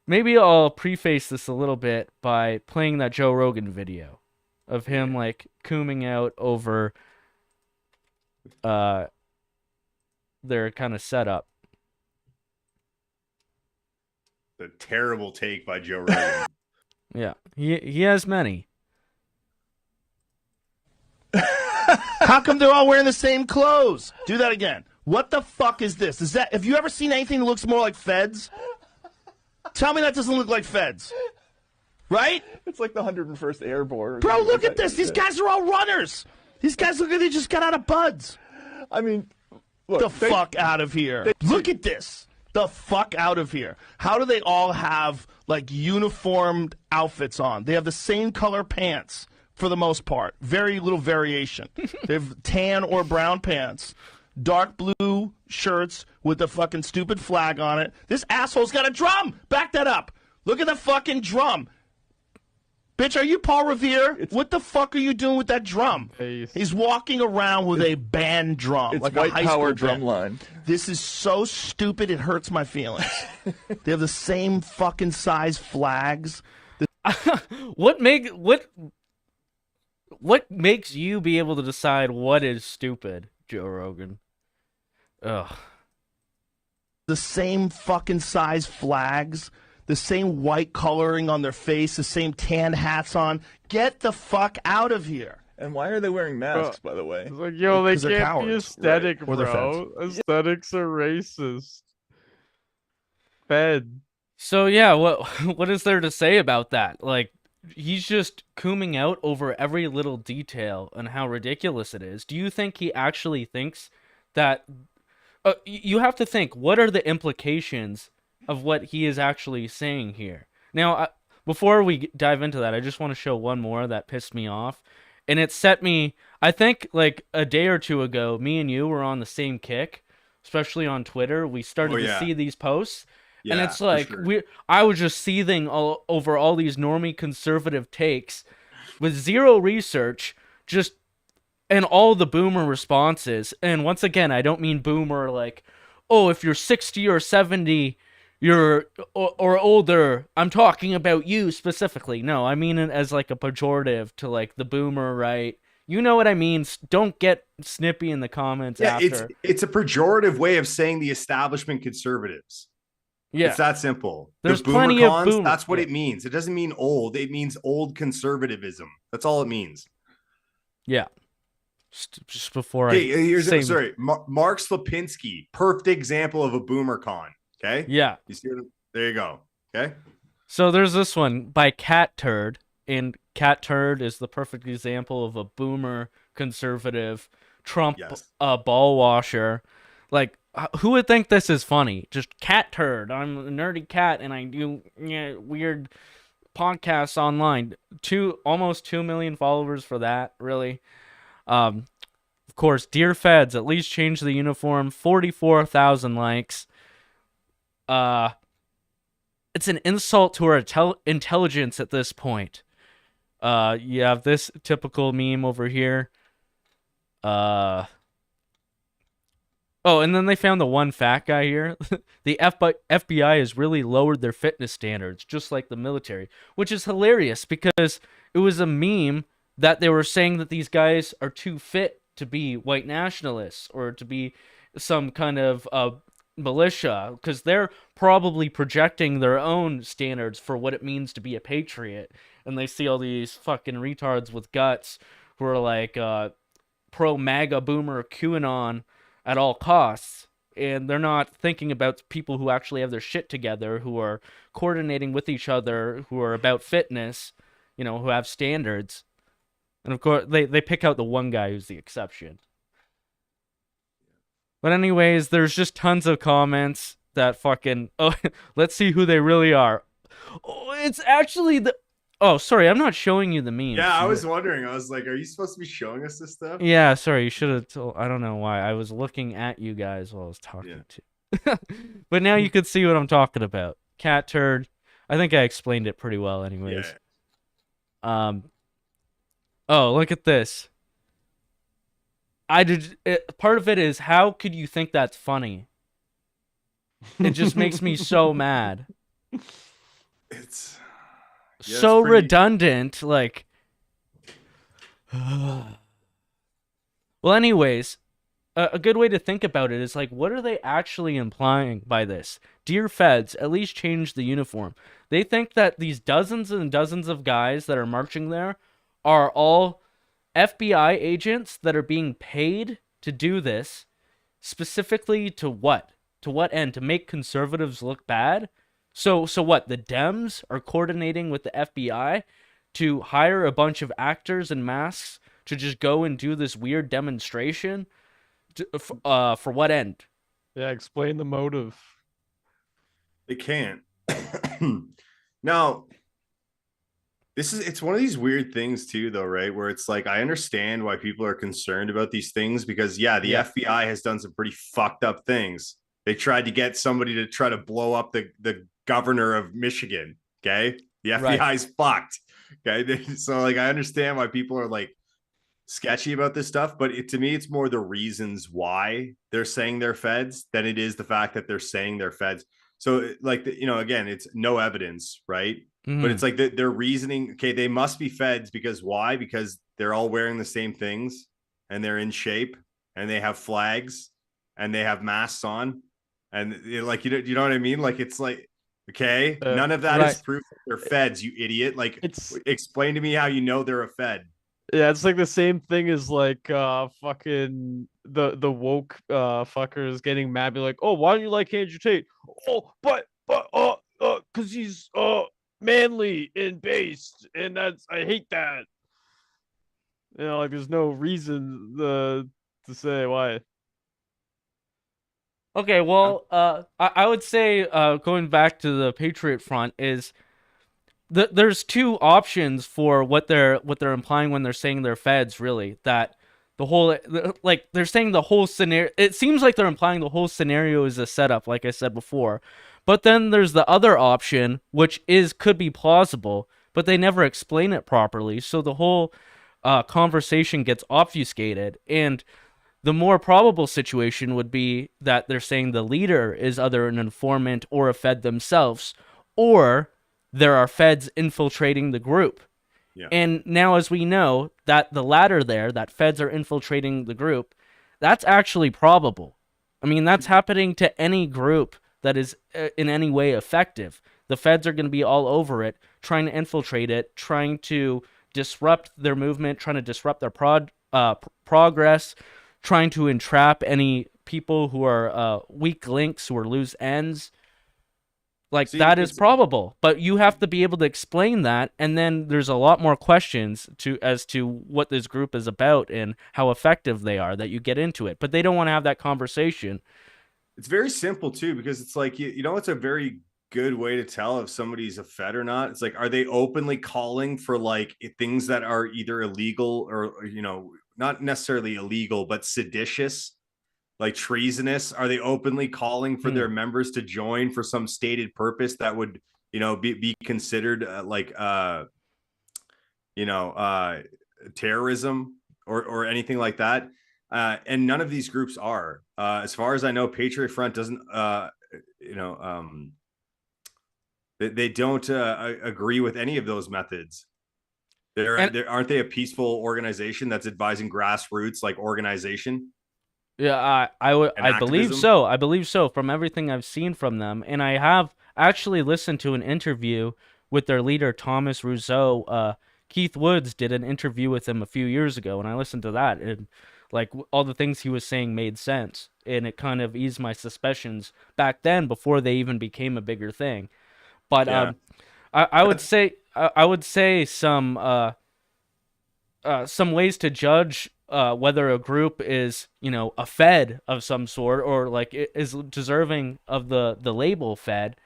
maybe I'll preface this a little bit by playing that Joe Rogan video of him like cooming out over their kind of setup. The terrible take by Joe Rogan. Yeah, he has many. How come they're all wearing the same clothes? Do that again. What the fuck is this? Have you ever seen anything that looks more like feds? Tell me that doesn't look like feds. Right? It's like the 101st Airborne. Bro, look at this. These guys are all runners. These guys look like they just got out of buds. I mean, look, fuck out of here. Look at this. The fuck out of here. How do they all have like uniformed outfits on? They have the same color pants for the most part. Very little variation. They have tan or brown pants, dark blue shirts with the fucking stupid flag on it. This asshole's got a drum. Back that up. Look at the fucking drum. Bitch, are you Paul Revere? What the fuck are you doing with that drum? He's walking around with a band drum. It's like white a high power school drum band. line. This is so stupid it hurts my feelings. They have the same fucking size flags. What makes you be able to decide what is stupid, Joe Rogan? Ugh. The same fucking size flags, the same white coloring on their face, the same tan hats on. Get the fuck out of here. And why are they wearing masks, by the way? It's like, yo, they 'Cause they're can't be cowards. aesthetic, Right. Or they're bro. Aesthetics are racist. Fed. So yeah, what is there to say about that? Like, he's just cooming out over every little detail and how ridiculous it is. Do you think he actually thinks that? You have to think, what are the implications of what he is actually saying here? Now, before we dive into that, I just want to show one more that pissed me off, and it set me. I think like a day or two ago, me and you were on the same kick, especially on Twitter. We started to see these posts. And it's like I was just seething over all these normie conservative takes with zero research, and all the boomer responses. And once again, I don't mean boomer like, oh, if you're 60 or 70, or older, I'm talking about you specifically. No, I mean it as like a pejorative to like the boomer, right? You know what I mean? Don't get snippy in the comments after. It's a pejorative way of saying the establishment conservatives. Yeah. It's that simple. There's the plenty of boomers. That's what it means. It doesn't mean old. It means old conservatism. That's all it means. Yeah. Just before Mark Slapinski, perfect example of a boomer con. Okay? Yeah. You see there you go. Okay? So there's this one by Cat Turd, and Cat Turd is the perfect example of a boomer conservative Trump ball washer. Like, who would think this is funny? Just Cat Turd. I'm a nerdy cat, and I do weird podcasts online. Almost 2 million followers for that, really. Of course, Dear Feds, at least change the uniform. 44,000 likes. It's an insult to our intelligence at this point. You have this typical meme over here. Oh, and then they found the one fat guy here. The FBI has really lowered their fitness standards, just like the military, which is hilarious because it was a meme that they were saying that these guys are too fit to be white nationalists or to be some kind of militia, because they're probably projecting their own standards for what it means to be a patriot. And they see all these fucking retards with guts who are like pro-MAGA boomer QAnon at all costs, and they're not thinking about people who actually have their shit together, who are coordinating with each other, who are about fitness, who have standards. And of course, they pick out the one guy who's the exception. But anyways, there's just tons of comments that fucking, let's see who they really are. Oh, it's actually oh, sorry, I'm not showing you the memes. Yeah, I was wondering. I was like, are you supposed to be showing us this stuff? Yeah, sorry, you should have told. I don't know why. I was looking at you guys while I was talking to. But now you can see what I'm talking about. Cat Turd. I think I explained it pretty well anyways. Yeah. Oh, look at this. Part of it is, how could you think that's funny? It just makes me so mad. It's so redundant, like. Well, anyways, a good way to think about it is like, what are they actually implying by this? Dear Feds, at least change the uniform. They think that these dozens and dozens of guys that are marching there are all FBI agents that are being paid to do this, specifically to what? To what end? To make conservatives look bad? So what? The Dems are coordinating with the FBI to hire a bunch of actors in masks to just go and do this weird demonstration? For what end? Yeah, explain the motive. They can't. Now, it's one of these weird things too, though, right? Where it's like, I understand why people are concerned about these things because, the FBI has done some pretty fucked up things. They tried to get somebody to try to blow up the governor of Michigan. Okay. The FBI's fucked. Okay. So like, I understand why people are like sketchy about this stuff, but to me, it's more the reasons why they're saying they're feds than it is the fact that they're saying they're feds. So like, again, it's no evidence, right? But it's like they're reasoning. Okay, they must be feds because why? Because they're all wearing the same things and they're in shape and they have flags and they have masks on and like you know what I mean? Like it's like okay, none of that is proof that they're feds, you idiot. Like explain to me how you know they're a fed. Yeah, it's like the same thing as like fucking the woke fuckers getting mad, be like, oh, why don't you like Andrew Tate? Oh, but cause he's manly and based, and that's I hate that. You know, like there's no reason to say why. Okay, well, I would say going back to the Patriot Front is there's two options for what they're implying when they're saying they're feds. Really, that the whole like they're saying the whole scenario. It seems like they're implying the whole scenario is a setup, like I said before. But then there's the other option, which could be plausible, but they never explain it properly. So the whole conversation gets obfuscated. And the more probable situation would be that they're saying the leader is either an informant or a fed themselves, or there are feds infiltrating the group. Yeah. And now, as we know, that the latter there, that feds are infiltrating the group, that's actually probable. I mean, that's happening to any group that is in any way effective. The feds are going to be all over it, trying to infiltrate it, trying to disrupt their movement, trying to disrupt their progress, trying to entrap any people who are weak links, who are loose ends. Like, that is probable, but you have to be able to explain that, and then there's a lot more questions as to what this group is about and how effective they are that you get into it. But they don't want to have that conversation. It's very simple too, because it's like you know it's a very good way to tell if somebody's a fed or not. It's like, are they openly calling for like things that are either illegal or you know not necessarily illegal but seditious, like treasonous? Are they openly calling for their members to join for some stated purpose that would, you know, be considered terrorism or anything like that? And none of these groups are. As far as I know, Patriot Front doesn't, they don't agree with any of those methods. Aren't they a peaceful organization that's advising grassroots like organization? Yeah, I believe so. I believe so from everything I've seen from them. And I have actually listened to an interview with their leader, Thomas Rousseau. Keith Woods did an interview with him a few years ago, and I listened to that. And like all the things he was saying made sense. And it kind of eased my suspicions back then before they even became a bigger thing. But yeah. I would say some ways to judge whether a group is, you know, a fed of some sort or like is deserving of the label fed.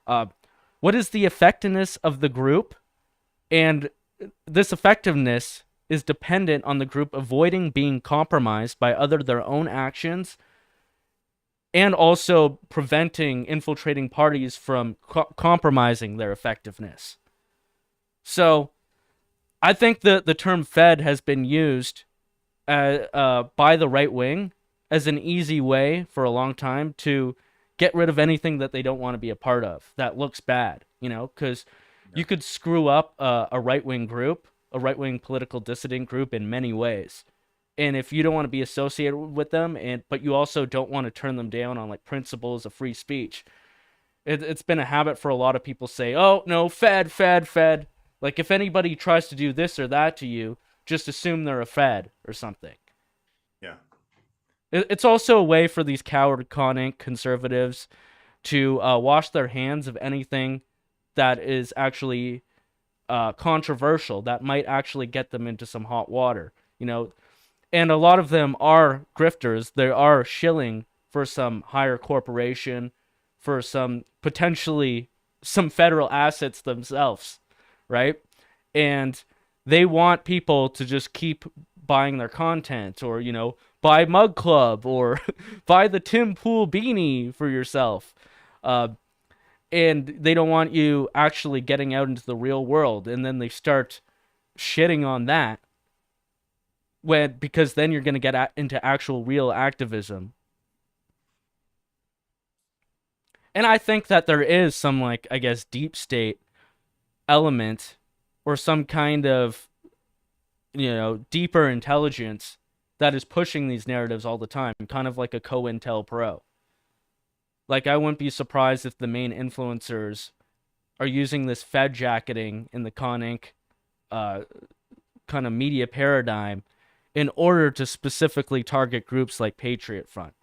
What is the effectiveness of the group? And this effectiveness is dependent on the group avoiding being compromised by their own actions, and also preventing infiltrating parties from compromising their effectiveness. So I think the term fed has been used by the right wing as an easy way for a long time to get rid of anything that they don't want to be a part of that looks bad, you know, because you could screw up a right-wing group, a right-wing political dissident group in many ways. And if you don't want to be associated with them, but you also don't want to turn them down on like principles of free speech, it's been a habit for a lot of people say, oh, no, fed. Like if anybody tries to do this or that to you, just assume they're a fed or something. Yeah. It's also a way for these coward Con Inc. conservatives to wash their hands of anything that is actually controversial, that might actually get them into some hot water, you know. And a lot of them are grifters. They are shilling for some higher corporation, for some potentially some federal assets themselves, right? And they want people to just keep buying their content, or, you know, buy Mug Club or buy the Tim Pool beanie for yourself. And they don't want you actually getting out into the real world. And then they start shitting on that because then you're going to get into actual real activism. And I think that there is some, like, I guess, deep state element or some kind of, deeper intelligence that is pushing these narratives all the time, kind of like a COINTELPRO. Like, I wouldn't be surprised if the main influencers are using this Fed jacketing in the Con Inc. Kind of media paradigm in order to specifically target groups like Patriot Front.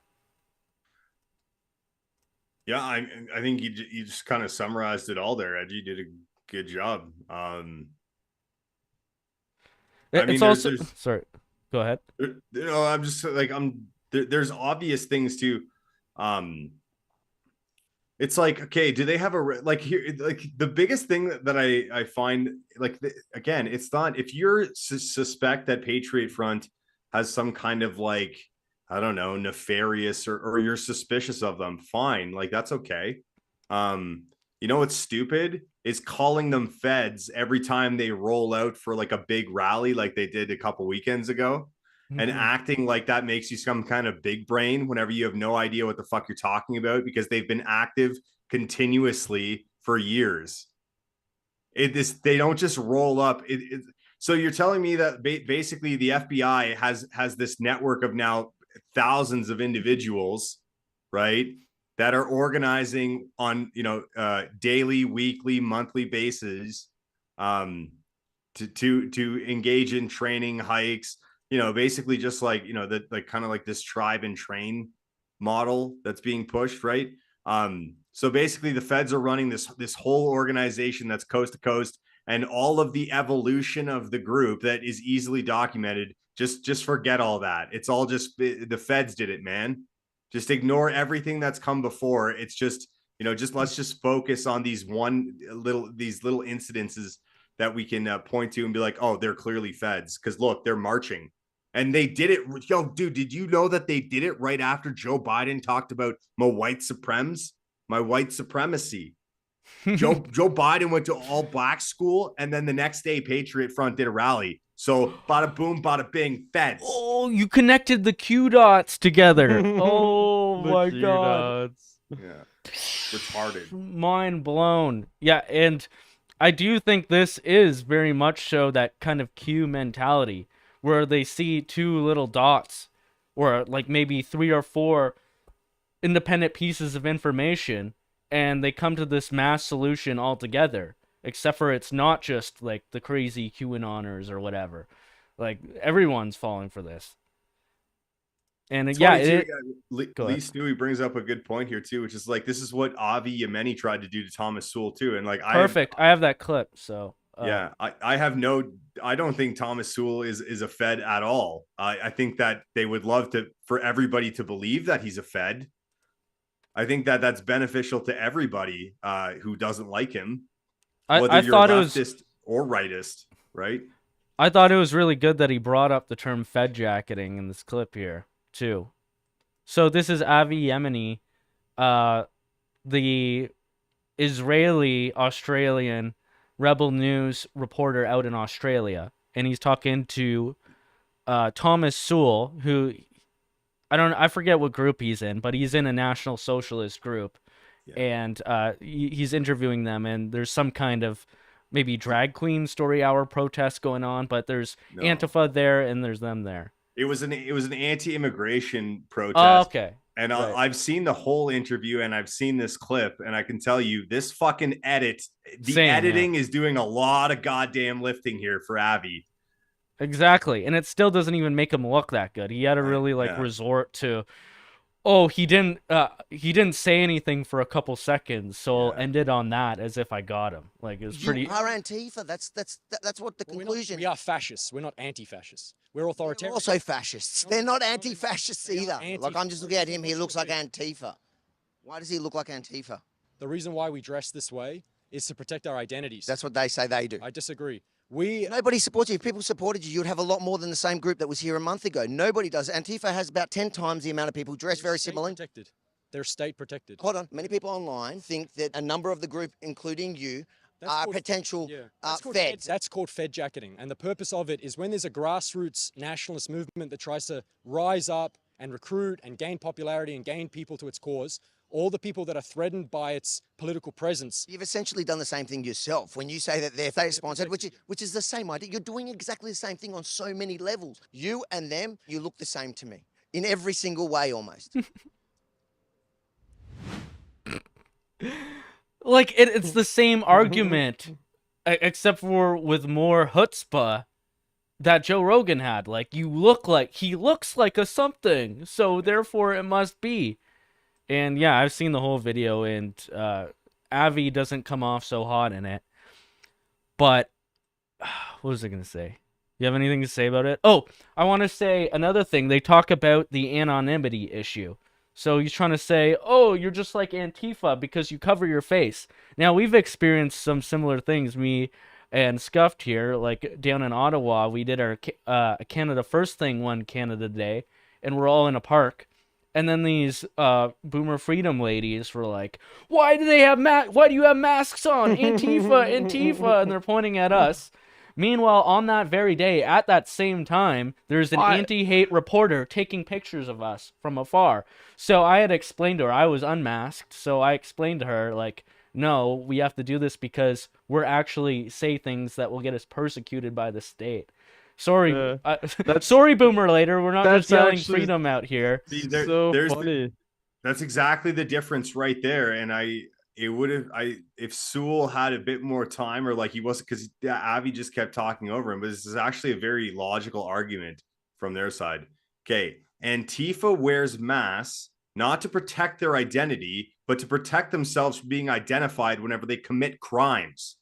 Yeah, I think you just kind of summarized it all there, Edgy. You did a good job. It's also sorry. Go ahead. I'm just like there's obvious things too. It's like, okay, do they have the biggest thing that I find, again, it's not, if you're suspect that Patriot Front has some kind of I don't know, nefarious or you're suspicious of them, fine, that's okay. What's stupid is calling them feds every time they roll out for a big rally like they did a couple weekends ago. And acting like that makes you some kind of big brain whenever you have no idea what the fuck you're talking about, because they've been active continuously for years. They don't just roll up. So you're telling me that basically the FBI has this network of now thousands of individuals, right, that are organizing on daily, weekly, monthly basis to engage in training hikes. Basically just kind of this tribe and train model that's being pushed, right? So basically the feds are running this whole organization that's coast to coast, and all of the evolution of the group that is easily documented. Just forget all that. It's all just the feds did it, man. Just ignore everything that's come before. It's just, let's just focus on these little incidences that we can point to and be like, oh, they're clearly feds. Because look, they're marching. And they did it. Yo, dude, did you know that they did it right after Joe Biden talked about my white supremacy? Joe Biden went to all black school, and then the next day Patriot Front did a rally. So bada boom, bada bing, feds. Oh, you connected the Q dots together. Oh my God. Yeah. Retarded. Mind blown. Yeah, and I do think this is very much so that kind of Q mentality, where they see two little dots or maybe 3 or 4 independent pieces of information, and they come to this mass solution altogether, except for it's not just the crazy QAnoners or whatever. Everyone's falling for this. And Lee Stewie brings up a good point here too, which is this is what Avi Yemeni tried to do to Thomas Sewell too. And perfect. I have that clip. So yeah, I don't think Thomas Sewell is a Fed at all. I think that they would love for everybody to believe that he's a Fed. I think that that's beneficial to everybody who doesn't like him, whether you're leftist or rightist, right? I thought it was really good that he brought up the term Fed jacketing in this clip here too. So this is Avi Yemeni, the Israeli-Australian Rebel News reporter out in Australia, and he's talking to Thomas Sewell, who I forget what group he's in, but he's in a National Socialist group, and he's interviewing them, and there's some kind of maybe drag queen story hour protest going on, but there's Antifa there and there's them there. It was an anti-immigration protest. Oh, okay. And right. I've seen the whole interview and I've seen this clip, and I can tell you this fucking editing is doing a lot of goddamn lifting here for Avi. Exactly. And it still doesn't even make him look that good. He had to really resort to, he didn't say anything for a couple seconds, so I'll end it on that as if I got him. It was pretty. You are Antifa. That's what the conclusion. We are fascists. We're not anti-fascists. We're authoritarian. They're also fascists. They're not anti-fascists either. I'm just looking at him. He looks like Antifa. Why does he look like Antifa? The reason why we dress this way is to protect our identities. That's what they say they do. I disagree. Nobody supports you. If people supported you, you'd have a lot more than the same group that was here a month ago. Nobody does. Antifa has about 10 times the amount of people dressed very similarly. They're state protected. Hold on. Many people online think that a number of the group, including you, are potential feds. That's called Fed jacketing. And the purpose of it is when there's a grassroots nationalist movement that tries to rise up and recruit and gain popularity and gain people to its cause, all the people that are threatened by its political presence. You've essentially done the same thing yourself when you say that they're sponsored, which is the same idea. You're doing exactly the same thing on so many levels. You and them, you look the same to me in every single way almost. Like it's the same argument, except for with more chutzpah that Joe Rogan had. Like he looks like a something, so therefore it must be. And yeah, I've seen the whole video, and Avi doesn't come off so hot in it. But what was I gonna say? You have anything to say about it? Oh, I want to say another thing. They talk about the anonymity issue. So he's trying to say, oh, you're just like Antifa because you cover your face. Now, we've experienced some similar things, me and Scuffed here, like down in Ottawa. We did our Canada First thing one Canada Day, and we're all in a park. And then these boomer freedom ladies were like, why do you have masks on? Antifa, Antifa. And they're pointing at us. Meanwhile, on that very day, at that same time, there's an anti-hate reporter taking pictures of us from afar. So I had explained to her, I was unmasked, so I explained to her, like, no, we have to do this because we're actually say things that will get us persecuted by the state. Sorry, sorry, boomer later, we're not just yelling freedom out here. Funny. That's exactly the difference right there, and if Sewell had a bit more time, or like he wasn't, because Avi just kept talking over him, but this is actually a very logical argument from their side. Okay, Antifa wears masks not to protect their identity, but to protect themselves from being identified whenever they commit crimes.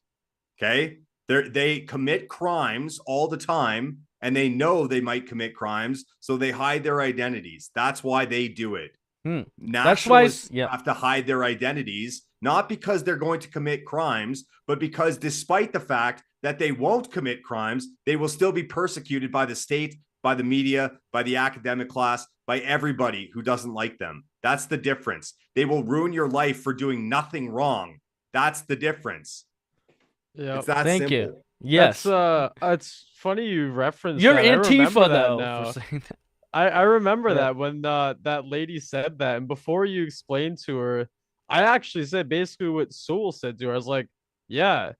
Okay, they commit crimes all the time, and they know they might commit crimes, so they hide their identities. That's why they do it. Nationalists have to hide their identities, not because they're going to commit crimes, but because despite the fact that they won't commit crimes, they will still be persecuted by the state, by the media, by the academic class, by everybody who doesn't like them. That's the difference. They will ruin your life for doing nothing That's the difference. Yeah, it's that Thank simple. you. Yes, it's funny you referenced. You're that. Antifa though. Now. For saying that. I remember that when that lady said that, and before you explained to her, I actually said basically what Sewell said to her. I was like, yeah,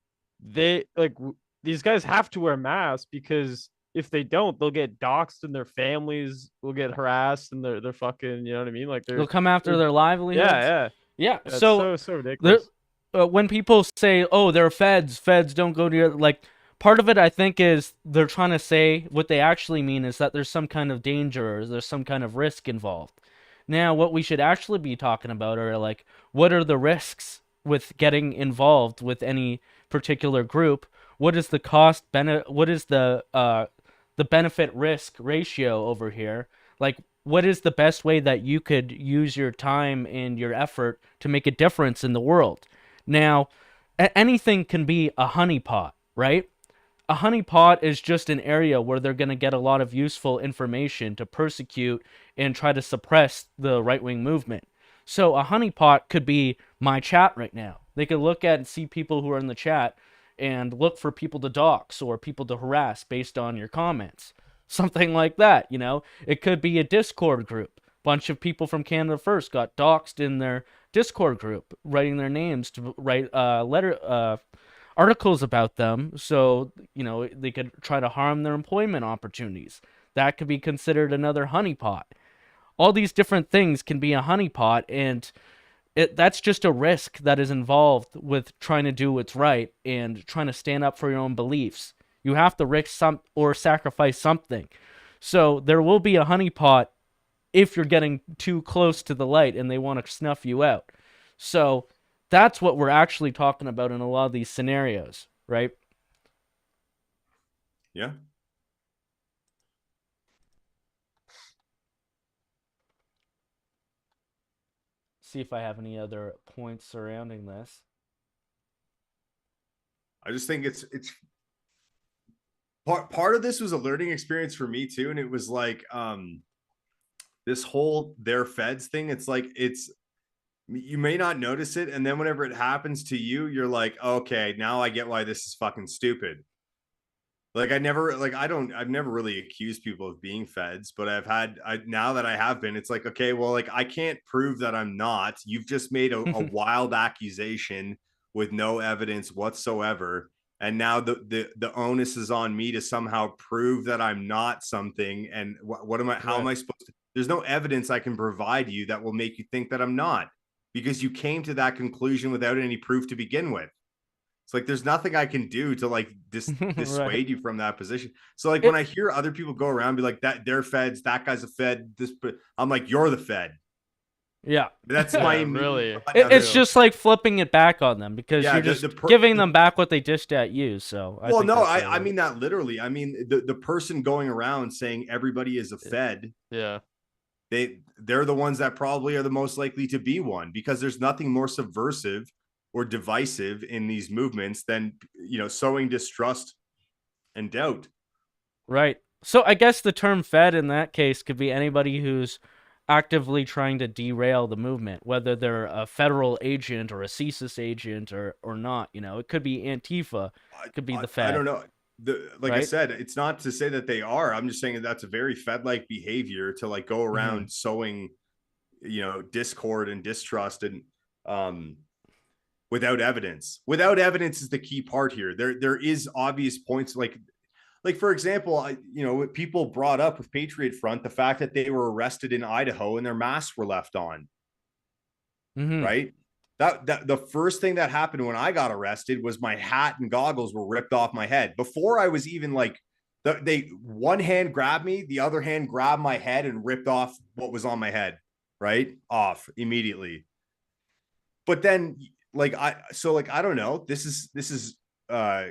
these guys have to wear masks because if they don't, they'll get doxxed and their families will get harassed and they're fucking, you know what I mean? Like they'll come after their livelihoods. Yeah. It's so ridiculous. When people say, "Oh, they're feds don't go to your," like, part of it I think is they're trying to say what they actually mean is that there's some kind of danger or there's some kind of risk involved. Now, what we should actually be talking about are like, what are the risks with getting involved with any particular group? What is the what is the benefit risk ratio over here? Like, what is the best way that you could use your time and your effort to make a difference in the world? Now, anything can be a honeypot, right? A honeypot is just an area where they're going to get a lot of useful information to persecute and try to suppress the right-wing movement. So a honeypot could be my chat right now. They could look at and see people who are in the chat and look for people to dox or people to harass based on your comments. Something like that, you know? It could be a Discord group. Bunch of people from Canada First got doxed in their Discord group, writing their names to write articles about them, so you know they could try to harm their employment opportunities. That could be considered another honeypot. All these different things can be a honeypot, and that's just a risk that is involved with trying to do what's right and trying to stand up for your own beliefs. You have to risk some or sacrifice something. So there will be a honeypot if you're getting too close to the light and they want to snuff you out. So that's what we're actually talking about in a lot of these scenarios, right? Yeah. See if I have any other points surrounding this. I just think it's part of this was a learning experience for me too, and it was like this whole their feds thing. It's like you may not notice it, and then whenever it happens to you, you're like, okay, now I get why this is fucking stupid. Like I've never really accused people of being feds, but now that I have been, it's like, okay, well, like I can't prove that I'm not. You've just made a wild accusation with no evidence whatsoever. And now the onus is on me to somehow prove that I'm not something. And what am I, how am I supposed to, there's no evidence I can provide you that will make you think that I'm not, because you came to that conclusion without any proof to begin with. It's like there's nothing I can do to like dissuade you from that position. So like when I hear other people go around and be like that they're feds, that guy's a fed, I'm like, you're the fed. Yeah, that's my really. It's just like flipping it back on them, because you're just giving them back what they dished at you. So I mean that literally. I mean the person going around saying everybody is a fed. Yeah. They're the ones that probably are the most likely to be one, because there's nothing more subversive or divisive in these movements than, sowing distrust and doubt. Right. So I guess the term fed in that case could be anybody who's actively trying to derail the movement, whether they're a federal agent or a CSIS agent or not. It could be Antifa. It could be the Fed. I don't know. I said, it's not to say that they are. I'm just saying that's a very Fed-like behavior to like go around sowing, discord and distrust and without evidence. Without evidence is the key part here. There is obvious points like for example, people brought up with Patriot Front the fact that they were arrested in Idaho and their masks were left on. Right? That the first thing that happened when I got arrested was my hat and goggles were ripped off my head. Before I was even like, one hand grabbed me, the other hand grabbed my head and ripped off what was on my head, right? Off immediately. But then I don't know. This is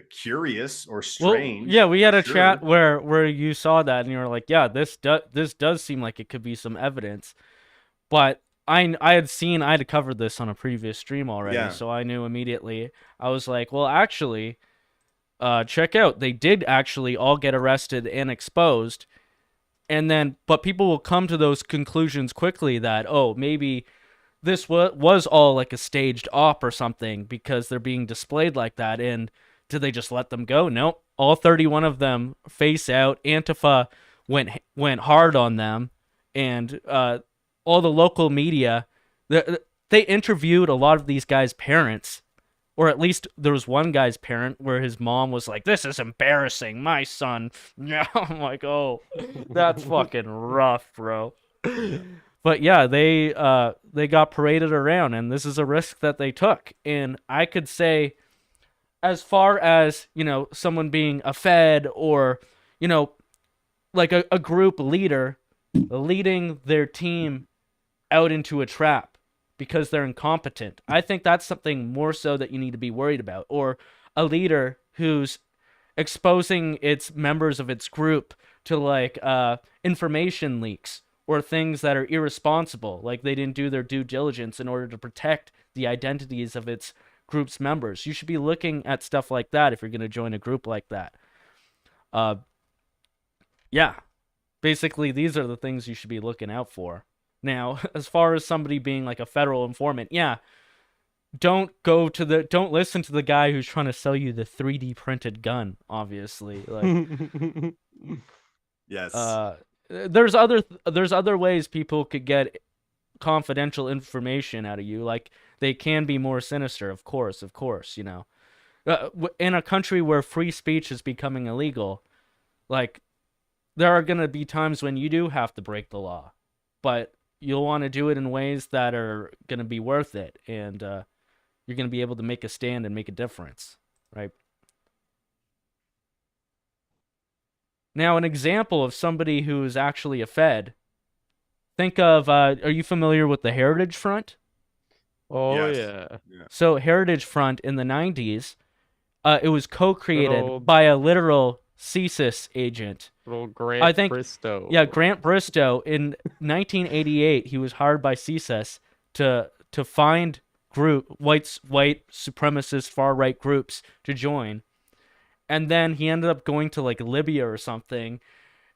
curious or strange. Well, yeah, we had a chat where you saw that and you were like, yeah, this does seem like it could be some evidence. But I had covered this on a previous stream already, so I knew immediately. I was like, well, actually, check out. They did actually all get arrested and exposed. But people will come to those conclusions quickly that, oh, maybe this was all like a staged op or something because they're being displayed like that. And did they just let them go? Nope. All 31 of them face out. Antifa went hard on them, and all the local media, they interviewed a lot of these guys' parents, or at least there was one guy's parent where his mom was like, "This is embarrassing, my son." Yeah, I'm like, oh, that's fucking rough, bro. But yeah, they got paraded around, and this is a risk that they took. And I could say, as far as, someone being a Fed or, like a group leader leading their team out into a trap because they're incompetent, I think that's something more so that you need to be worried about. Or a leader who's exposing its members of its group to like information leaks or things that are irresponsible, like they didn't do their due diligence in order to protect the identities of its group's members. You should be looking at stuff like that if you're going to join a group like that. Yeah, basically these are the things you should be looking out for. Now, as far as somebody being like a federal informant, yeah, don't listen to the guy who's trying to sell you the 3D printed gun, obviously. Like, yes. There's other ways people could get confidential information out of you. Like, they can be more sinister, of course, in a country where free speech is becoming illegal, like, there are going to be times when you do have to break the law, but you'll want to do it in ways that are going to be worth it, and you're going to be able to make a stand and make a difference, right? Now, an example of somebody who is actually a Fed, think of, are you familiar with the Heritage Front? Oh, yes. Yeah. So, Heritage Front in the 90s, it was co-created by a literal CSIS agent. Little Grant Bristow. Yeah, Grant Bristow. In 1988, he was hired by CSIS to find white supremacist far-right groups to join. And then he ended up going to like Libya or something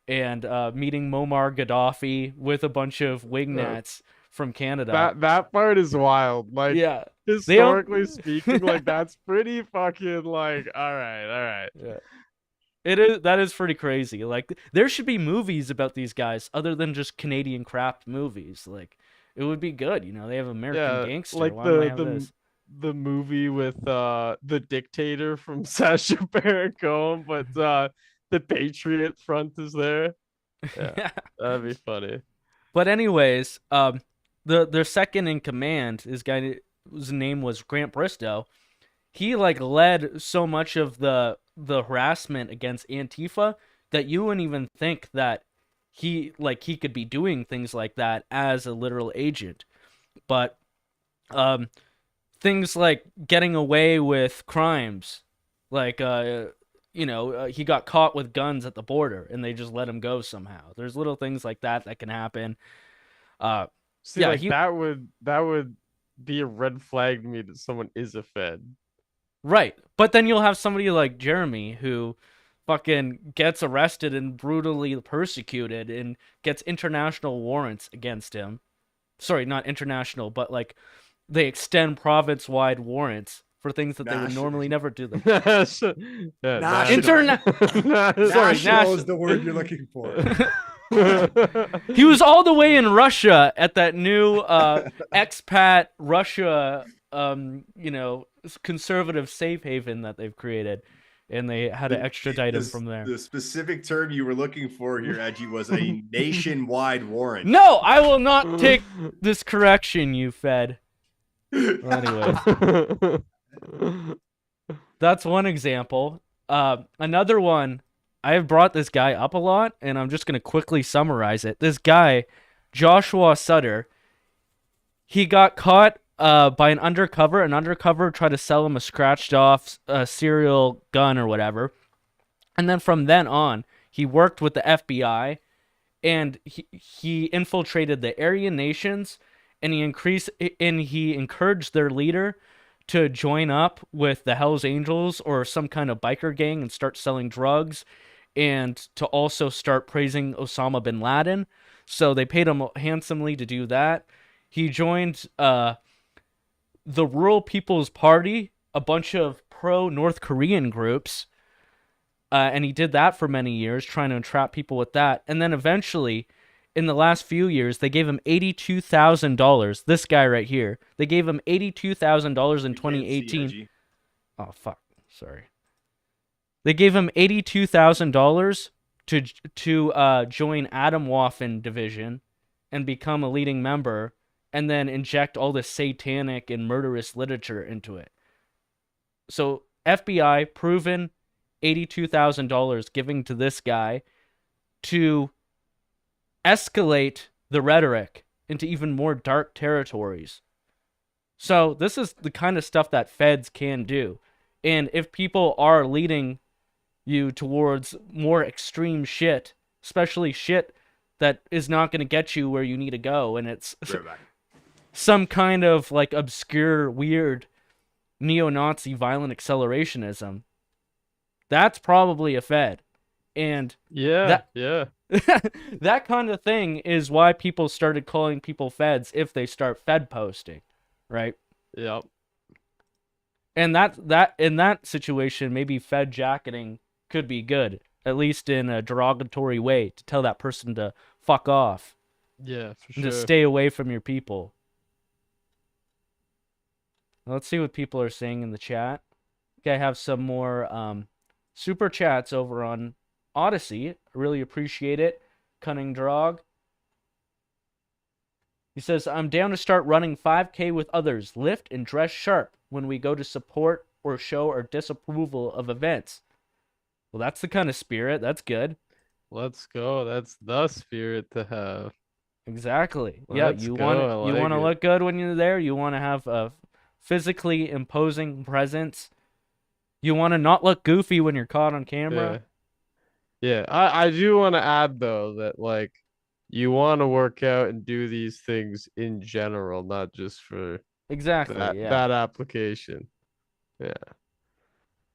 and meeting Muammar Gaddafi with a bunch of wingnats from Canada. That part is wild. Like, yeah, historically speaking, like that's pretty fucking like, all right. Yeah. That is pretty crazy. Like there should be movies about these guys other than just Canadian craft movies. Like it would be good, you know. They have American Gangster. like Why don't they have this? the movie with the dictator from Sacha Baron Cohen, but the Patriot Front is there. Yeah, that'd be funny. But anyways, their second in command, this guy whose name was Grant Bristow, he like led so much of the harassment against Antifa that you wouldn't even think that he could be doing things like that as a literal agent. But things like getting away with crimes, like he got caught with guns at the border and they just let him go somehow. There's little things like that can happen. See, yeah, that would be a red flag to me that someone is a Fed. Right. But then you'll have somebody like Jeremy who fucking gets arrested and brutally persecuted and gets international warrants against him. Sorry, not international, but like they extend province-wide warrants for things that they would normally never do. Them. National. National is the word you're looking for. He was all the way in Russia at that new expat Russia, conservative safe haven that they've created, and they had to extradite him from there. The specific term you were looking for here, Edgy, was a nationwide warrant. No, I will not take this correction, you Fed. Well, anyways, that's one example. Another one. I have brought this guy up a lot, and I'm just going to quickly summarize it. This guy, Joshua Sutter, he got caught by an undercover. An undercover tried to sell him a scratched-off serial gun or whatever. And then from then on, he worked with the FBI, and he infiltrated the Aryan nations, and he encouraged their leader to join up with the Hells Angels or some kind of biker gang and start selling drugs, and to also start praising Osama bin Laden. So they paid him handsomely to do that. He joined the Rural People's Party, a bunch of pro-North Korean groups, and he did that for many years, trying to entrap people with that. And then eventually, in the last few years, they gave him $82,000. This guy right here. They gave him $82,000 in 2018. Oh, fuck. Sorry. They gave him $82,000 to join Adam Waffen division and become a leading member, and then inject all this satanic and murderous literature into it. So FBI proven $82,000 giving to this guy to escalate the rhetoric into even more dark territories. So this is the kind of stuff that feds can do. And if people are leading you towards more extreme shit, especially shit that is not going to get you where you need to go, and it's some kind of like obscure, weird neo-Nazi violent accelerationism, that's probably a Fed. And that kind of thing is why people started calling people Feds if they start Fed posting, right? Yep. And that in that situation, maybe Fed jacketing could be good, at least in a derogatory way, to tell that person to fuck off. Yeah, for and sure. to stay away from your people. Let's see what people are saying in the chat. Okay, I have some more super chats over on Odyssey. I really appreciate it. Cunning Drog. He says, I'm down to start running 5K with others. Lift and dress sharp when we go to support or show our disapproval of events. Well, that's the kind of spirit. That's good. Let's go. That's the spirit to have. Exactly. Let's you go. want to look good when you're there. You want to have a physically imposing presence. You want to not look goofy when you're caught on camera. Yeah. I do want to add though that like you want to work out and do these things in general, not just for that application. Yeah.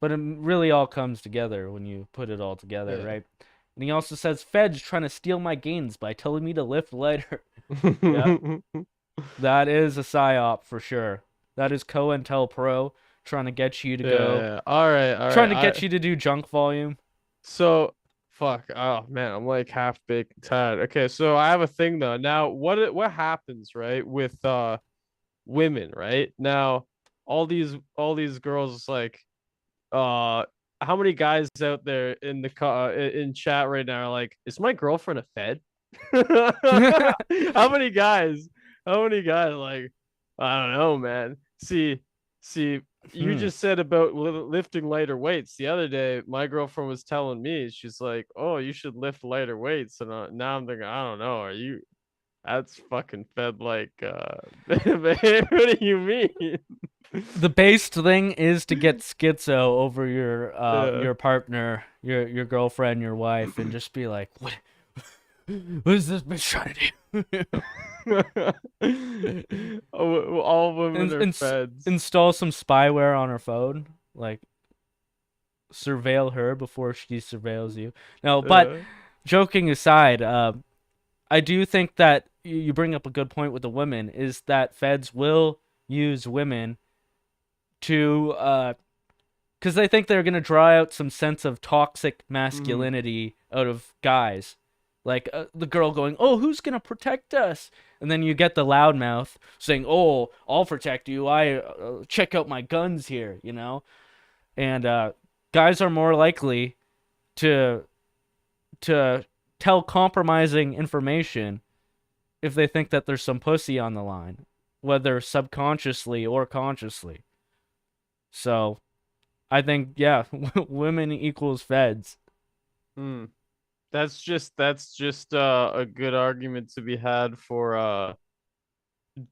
But it really all comes together when you put it all together, right? And he also says, Feds trying to steal my gains by telling me to lift lighter. That is a psyop for sure. That is COINTELPRO trying to get you to go. All right. Trying to get you to do junk volume. So fuck. Oh man, I'm like half baked and tired. Okay, so I have a thing though. Now, what happens, right, with women, right? Now, all these girls like uh how many guys out there in the in chat right now are like, is my girlfriend a fed? How many guys? How many guys like, I don't know, man. See, you just said about lifting lighter weights. The other day, my girlfriend was telling me, she's like, "Oh, you should lift lighter weights." And now I'm thinking, I don't know. Are you? That's fucking fed like. What do you mean? The base thing is to get schizo over Yeah. your partner, your girlfriend, your wife, and just be like, what is this bitch trying to do? All women are feds. Install some spyware on her phone, like surveil her before she surveils you. No, but joking aside, I do think that you bring up a good point with the women, is that feds will use women to because they think they're gonna draw out some sense of toxic masculinity out of guys, like the girl going, "Oh, who's gonna protect us?" And then you get the loudmouth saying, "Oh, I'll protect you. I check out my guns here," you know. And guys are more likely to tell compromising information if they think that there's some pussy on the line, whether subconsciously or consciously. So, I think, yeah, women equals feds. That's just a good argument to be had for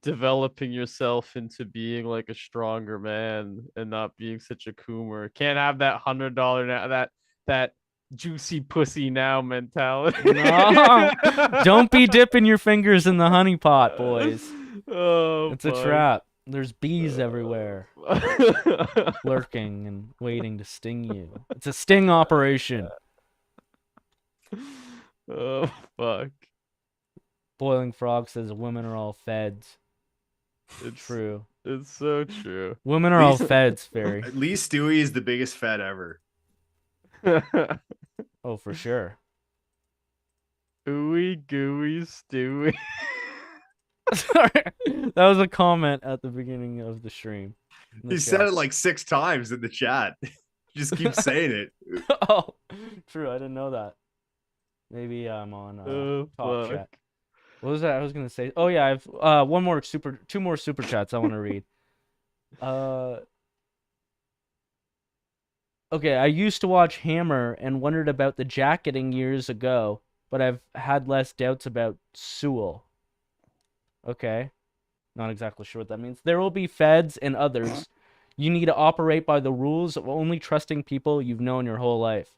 developing yourself into being like a stronger man and not being such a coomer. Can't have that $100 that juicy pussy now mentality. No, don't be dipping your fingers in the honey pot, boys. Oh, it's a trap. There's bees everywhere, lurking and waiting to sting you. It's a sting operation. Oh, fuck. Boiling Frog says women are all feds. It's true. It's so true. Women are all feds, Fairy. At least Stewie is the biggest fed ever. Oh, for sure. Ooey gooey Stewie. Sorry, that was a comment at the beginning of the stream. He said it like 6 times in the chat. Just keep saying it. Oh, true. I didn't know that. Maybe I'm on top chat. What was that I was gonna say? Oh yeah, I've two more super chats I want to read. Okay, I used to watch Hammer and wondered about the jacketing years ago, but I've had less doubts about Sewell. Okay, not exactly sure what that means. There will be feds and others. You need to operate by the rules of only trusting people you've known your whole life.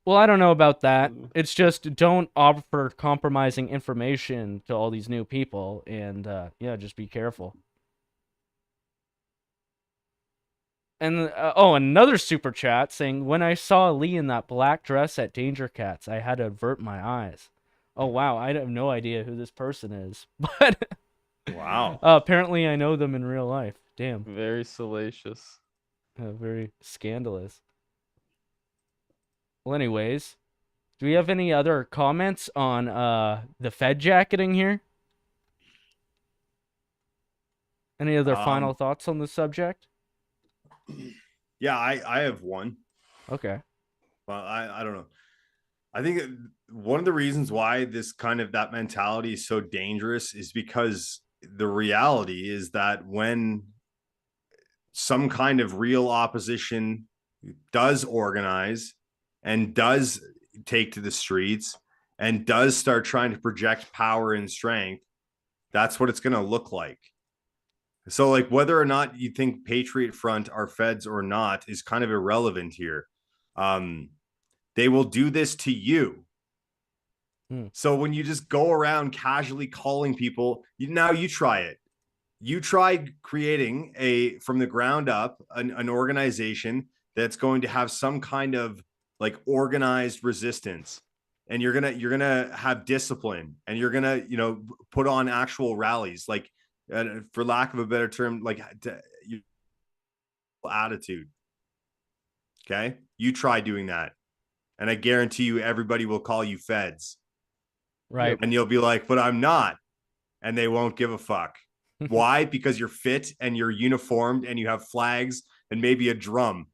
Well, I don't know about that. It's just don't offer compromising information to all these new people, and yeah, just be careful. And another super chat saying, when I saw Lee in that black dress at Danger Cats, I had to avert my eyes. Oh wow, I have no idea who this person is, but wow. Apparently I know them in real life. Damn. Very salacious. Very scandalous. Well, anyways, do we have any other comments on the Fed jacketing here? Any other final thoughts on the subject? Yeah, I have one. Okay. Well, I don't know. I think one of the reasons why this kind of that mentality is so dangerous is because the reality is that when some kind of real opposition does organize and does take to the streets and does start trying to project power and strength, that's what it's going to look like. So like whether or not you think Patriot Front are feds or not is kind of irrelevant here. They will do this to you. So when you just go around casually calling people, now you try it. You try creating from the ground up an organization that's going to have some kind of like organized resistance, and you're gonna have discipline, and you're gonna put on actual rallies, like for lack of a better term, like attitude. Okay, you try doing that. And I guarantee you everybody will call you feds. Right. And you'll be like, but I'm not. And they won't give a fuck. Why? Because you're fit and you're uniformed and you have flags and maybe a drum.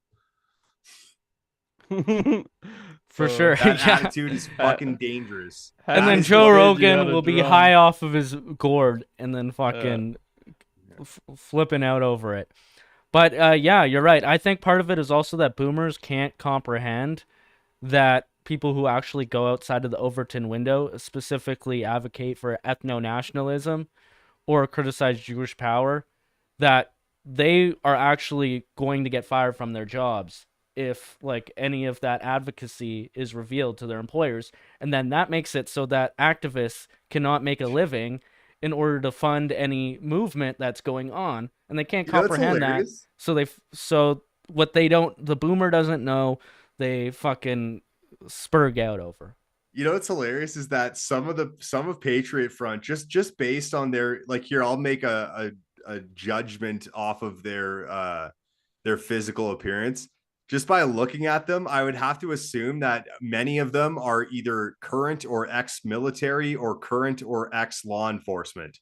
For sure. That Yeah. attitude is fucking dangerous. And then Joe Rogan will be high off of his gourd and then fucking flipping out over it. But yeah, you're right. I think part of it is also that boomers can't comprehend that people who actually go outside of the Overton window specifically advocate for ethno-nationalism or criticize Jewish power, that they are actually going to get fired from their jobs if like any of that advocacy is revealed to their employers. And then that makes it so that activists cannot make a living in order to fund any movement that's going on, and they can't comprehend that. So what the boomer doesn't know, they fucking spurg out over. You know what's hilarious is that some of Patriot Front just based on their, like, here, I'll make a judgment off of their physical appearance. Just by looking at them, I would have to assume that many of them are either current or ex-military or current or ex-law enforcement.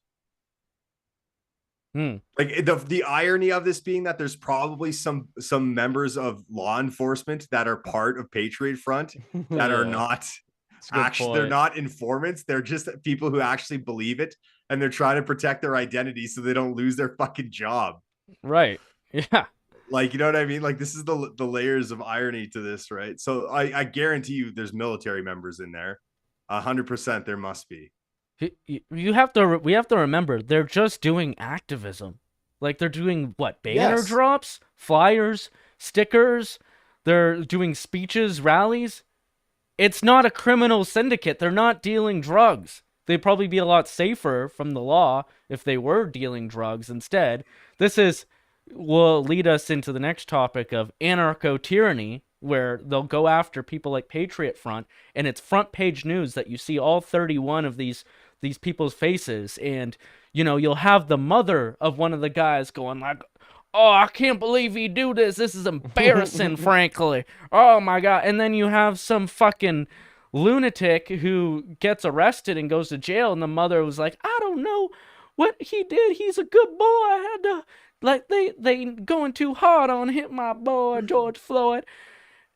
Like the irony of this being that there's probably some members of law enforcement that are part of Patriot Front that are not actually, they're not informants. They're just people who actually believe it, and they're trying to protect their identity so they don't lose their fucking job. Right. Yeah. Like, you know what I mean? Like, this is the layers of irony to this, right? So I guarantee you there's military members in there. 100% there must be. We have to remember, they're just doing activism. Like, they're doing what? Banner drops, flyers, stickers. They're doing speeches, rallies. It's not a criminal syndicate. They're not dealing drugs. They'd probably be a lot safer from the law if they were dealing drugs instead. This will lead us into the next topic of Anarcho-Tyranny, where they'll go after people like Patriot Front, and it's front page news that you see all 31 of these people's faces, and you'll have the mother of one of the guys going like, "Oh, I can't believe he do this. This is embarrassing, frankly. Oh my God." And then you have some fucking lunatic who gets arrested and goes to jail, and the mother was like, "I don't know what he did. He's a good boy. I had to, like, they going too hard on him, my boy, George Floyd."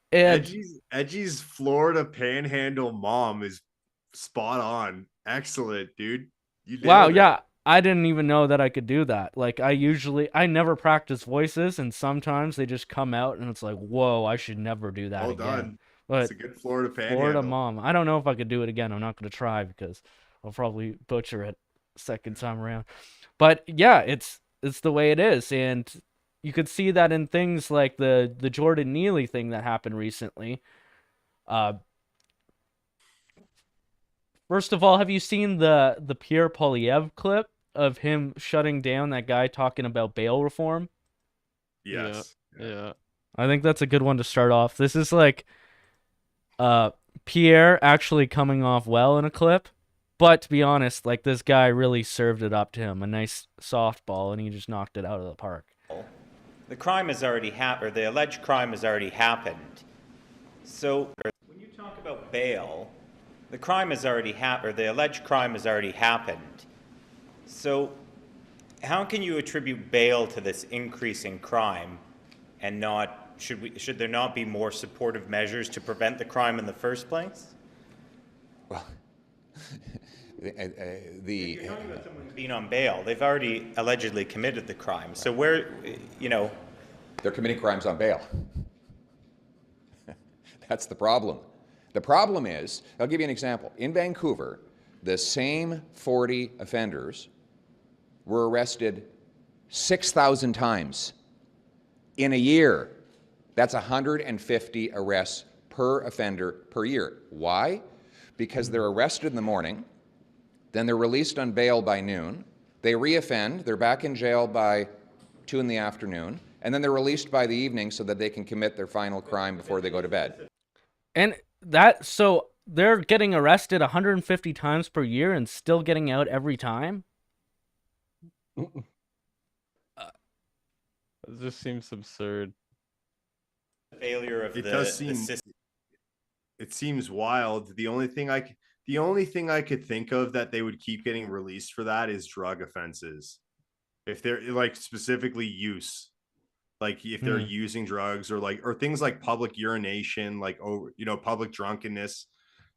And Edgy's Florida Panhandle mom is spot on. Excellent, dude. Wow, yeah. I didn't even know that I could do that. Like, I never practice voices, and sometimes they just come out, and it's like, whoa, I should never do that again. Done. But it's a good Florida Panhandle. Florida mom. I don't know if I could do it again. I'm not going to try because I'll probably butcher it second time around. But yeah, it's the way it is, and you could see that in things like the Jordan Neely thing that happened recently. First of all, have you seen the Pierre Polyev clip of him shutting down that guy talking about bail reform? Yes. Yeah. I think that's a good one to start off. This is like Pierre actually coming off well in a clip, but to be honest, like, this guy really served it up to him, a nice softball, and he just knocked it out of the park. The crime has already happened, or the alleged crime has already happened. So when you talk about bail, the crime has already happened, or the alleged crime has already happened. So how can you attribute bail to this increase in crime, and should there not be more supportive measures to prevent the crime in the first place? Well, If you're talking about someone being on bail, they've already allegedly committed the crime. So where, they're committing crimes on bail. That's the problem. The problem is, I'll give you an example. In Vancouver, the same 40 offenders were arrested 6,000 times in a year. That's 150 arrests per offender per year. Why? Because they're arrested in the morning, then they're released on bail by noon, they reoffend, they're back in jail by 2 in the afternoon, and then they're released by the evening so that they can commit their final crime before they go to bed. And so they're getting arrested 150 times per year and still getting out every time? It just seems absurd. Failure of the system. it seems wild. The only thing I could think of that they would keep getting released for that is drug offenses. If they're like specifically use, like if they're using drugs or things like public urination, like public drunkenness,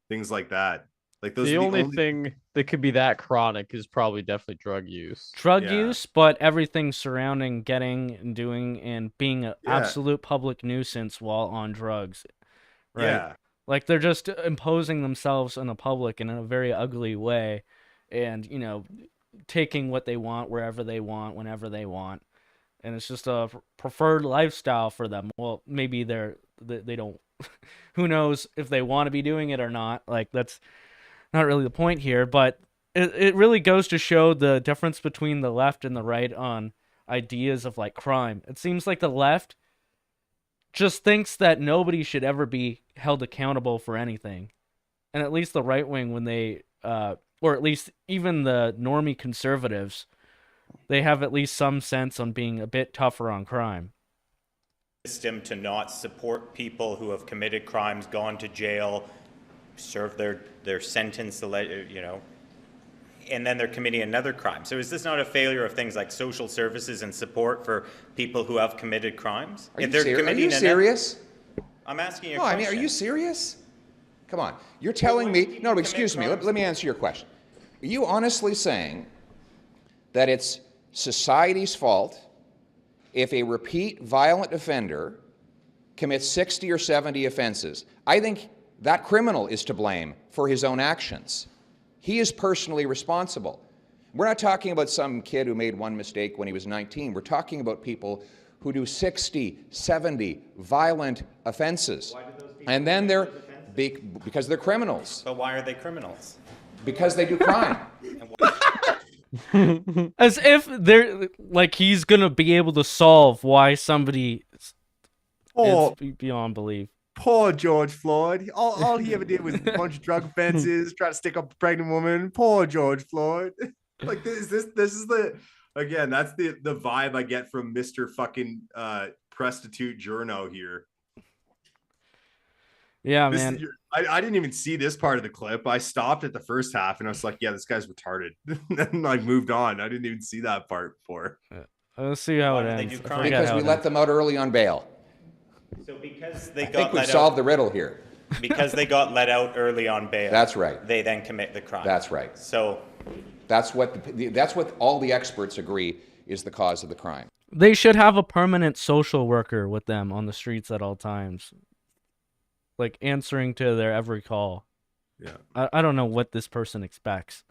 things like that. Like those The are the only only thing that could be that chronic is probably definitely drug use. Drug use, but everything surrounding getting and doing and being an absolute public nuisance while on drugs. Right? Yeah. Like they're just imposing themselves on the public in a very ugly way, and taking what they want wherever they want, whenever they want, and it's just a preferred lifestyle for them. Well, maybe they don't. Who knows if they want to be doing it or not? Like that's not really the point here, but it really goes to show the difference between the left and the right on ideas of like crime. It seems like the left just thinks that nobody should ever be held accountable for anything. And at least the right wing, when they, or at least even the normie conservatives, they have at least some sense on being a bit tougher on crime. System to not support people who have committed crimes, gone to jail, served their sentence, and then they're committing another crime. So is this not a failure of things like social services and support for people who have committed crimes? Are you serious? I'm asking you a no, question. I mean, are you serious? Come on. You're telling me... No, excuse me. Let me answer your question. Are you honestly saying that it's society's fault if a repeat violent offender commits 60 or 70 offenses? I think that criminal is to blame for his own actions. He is personally responsible. We're not talking about some kid who made one mistake when he was 19. We're talking about people who do 60, 70 violent offenses. Why do those people and then they're because they're criminals. But why are they criminals? Because they do crime. As if they're like he's gonna be able to solve why somebody is beyond belief. Poor George Floyd. All he ever did was a bunch of drug offenses, try to stick up a pregnant woman. Poor George Floyd. Like this is the again, that's the vibe I get from Mr. fucking prostitute journo here. Yeah, man. I didn't even see this part of the clip. I stopped at the first half and I was like, yeah, this guy's retarded. Then I moved on. I didn't even see that part before. Let's see how it ends. Because we let them out early on bail. So because they I think we've solved the riddle here. Because they got let out early on bail. That's right. They then commit the crime. That's right. So that's what all the experts agree is the cause of the crime. They should have a permanent social worker with them on the streets at all times, like answering to their every call. Yeah. I don't know what this person expects.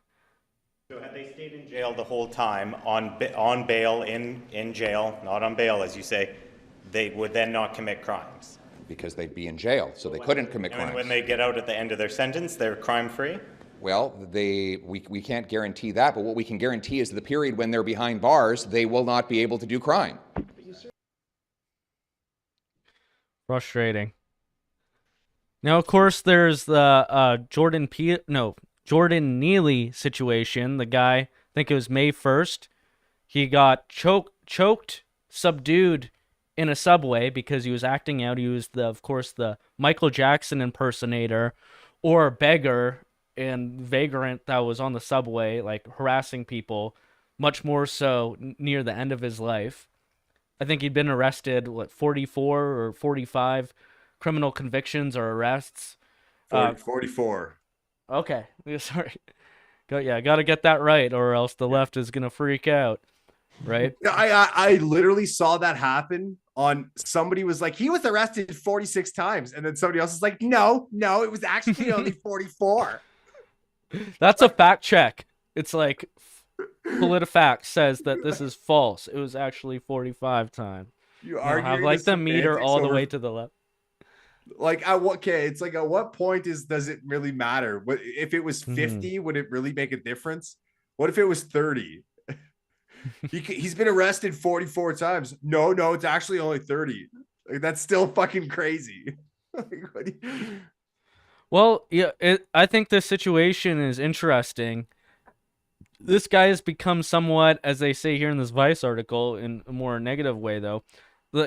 So had they stayed in jail the whole time on bail in jail, not on bail as you say, they would then not commit crimes. Because they'd be in jail, so they couldn't commit crimes. And when they get out at the end of their sentence, they're crime-free? Well, we can't guarantee that, but what we can guarantee is the period when they're behind bars, they will not be able to do crime. Frustrating. Now, of course, there's the Jordan Neely situation. The guy, I think it was May 1st, he got choked, subdued in a subway because he was acting out. He was, of course, the Michael Jackson impersonator or beggar and vagrant that was on the subway, like harassing people, much more so near the end of his life. I think he'd been arrested, 44 or 45 criminal convictions or arrests. 44. Okay, sorry. Got to get that right, or else the left is gonna freak out, right? I literally saw that happen. On somebody was like, he was arrested 46 times, and then somebody else is like, no, it was actually only 44. That's a fact check. It's like PolitiFact says that this is false. It was actually 45 times. You have like the meter all the way to the left. Like it's like at what point does it really matter? What if it was 50? Would it really make a difference? What if it was 30? He's been arrested 44 times. No, it's actually only 30. Like, that's still fucking crazy. Well, yeah, I think this situation is interesting. This guy has become somewhat, as they say here in this Vice article, in a more negative way, though,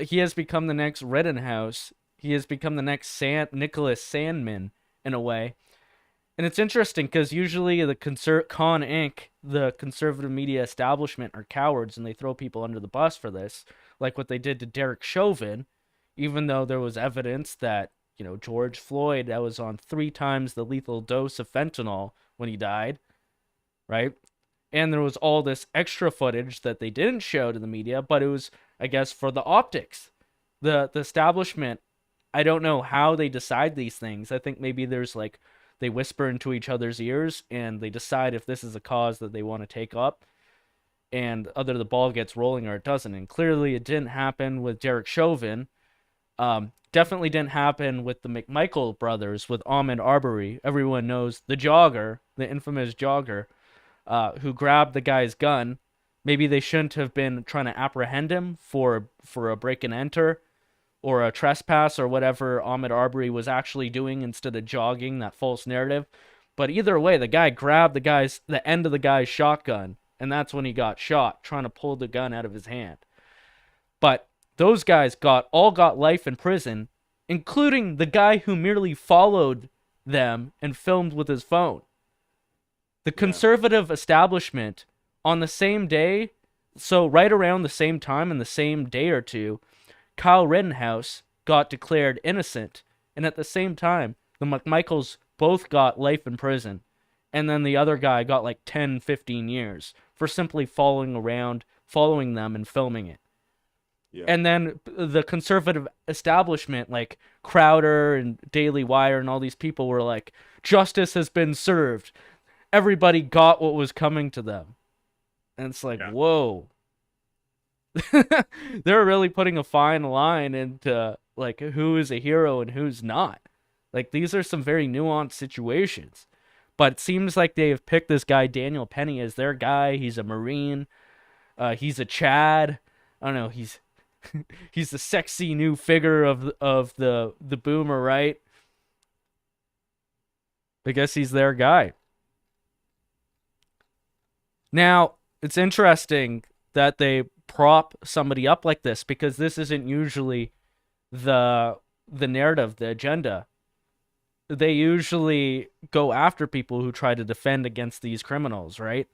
he has become the next Rittenhouse. He has become the next Nicholas Sandman in a way. And it's interesting because usually the Con Inc., the conservative media establishment, are cowards and they throw people under the bus for this, like what they did to Derek Chauvin, even though there was evidence that, you know, George Floyd, that was on 3 times the lethal dose of fentanyl when he died, right? And there was all this extra footage that they didn't show to the media, but it was, I guess, for the optics. The establishment, I don't know how they decide these things. I think maybe there's like, they whisper into each other's ears and they decide if this is a cause that they want to take up, and either the ball gets rolling or it doesn't. And clearly it didn't happen with Derek Chauvin. Definitely didn't happen with the McMichael brothers, with Ahmaud Arbery. Everyone knows the jogger, the infamous jogger, who grabbed the guy's gun. Maybe they shouldn't have been trying to apprehend him for a break and enter or a trespass or whatever Ahmaud Arbery was actually doing instead of jogging, that false narrative. But either way, the guy grabbed the end of the guy's shotgun, and that's when he got shot, trying to pull the gun out of his hand. But those guys all got life in prison, including the guy who merely followed them and filmed with his phone. The conservative establishment, on the same day, so right around the same time, in the same day or two, Kyle Rittenhouse got declared innocent, and at the same time, the McMichaels both got life in prison, and then the other guy got like 10, 15 years for simply following them and filming it. Yeah. And then the conservative establishment, like Crowder and Daily Wire and all these people, were like, justice has been served. Everybody got what was coming to them. And it's like, whoa. They're really putting a fine line into like who is a hero and who's not. Like, these are some very nuanced situations. But it seems like they have picked this guy Daniel Penny as their guy. He's a Marine. He's a Chad. I don't know. He's the sexy new figure of the boomer, right? I guess he's their guy. Now, it's interesting that they prop somebody up like this, because this isn't usually the narrative, the agenda. They usually go after people who try to defend against these criminals, right?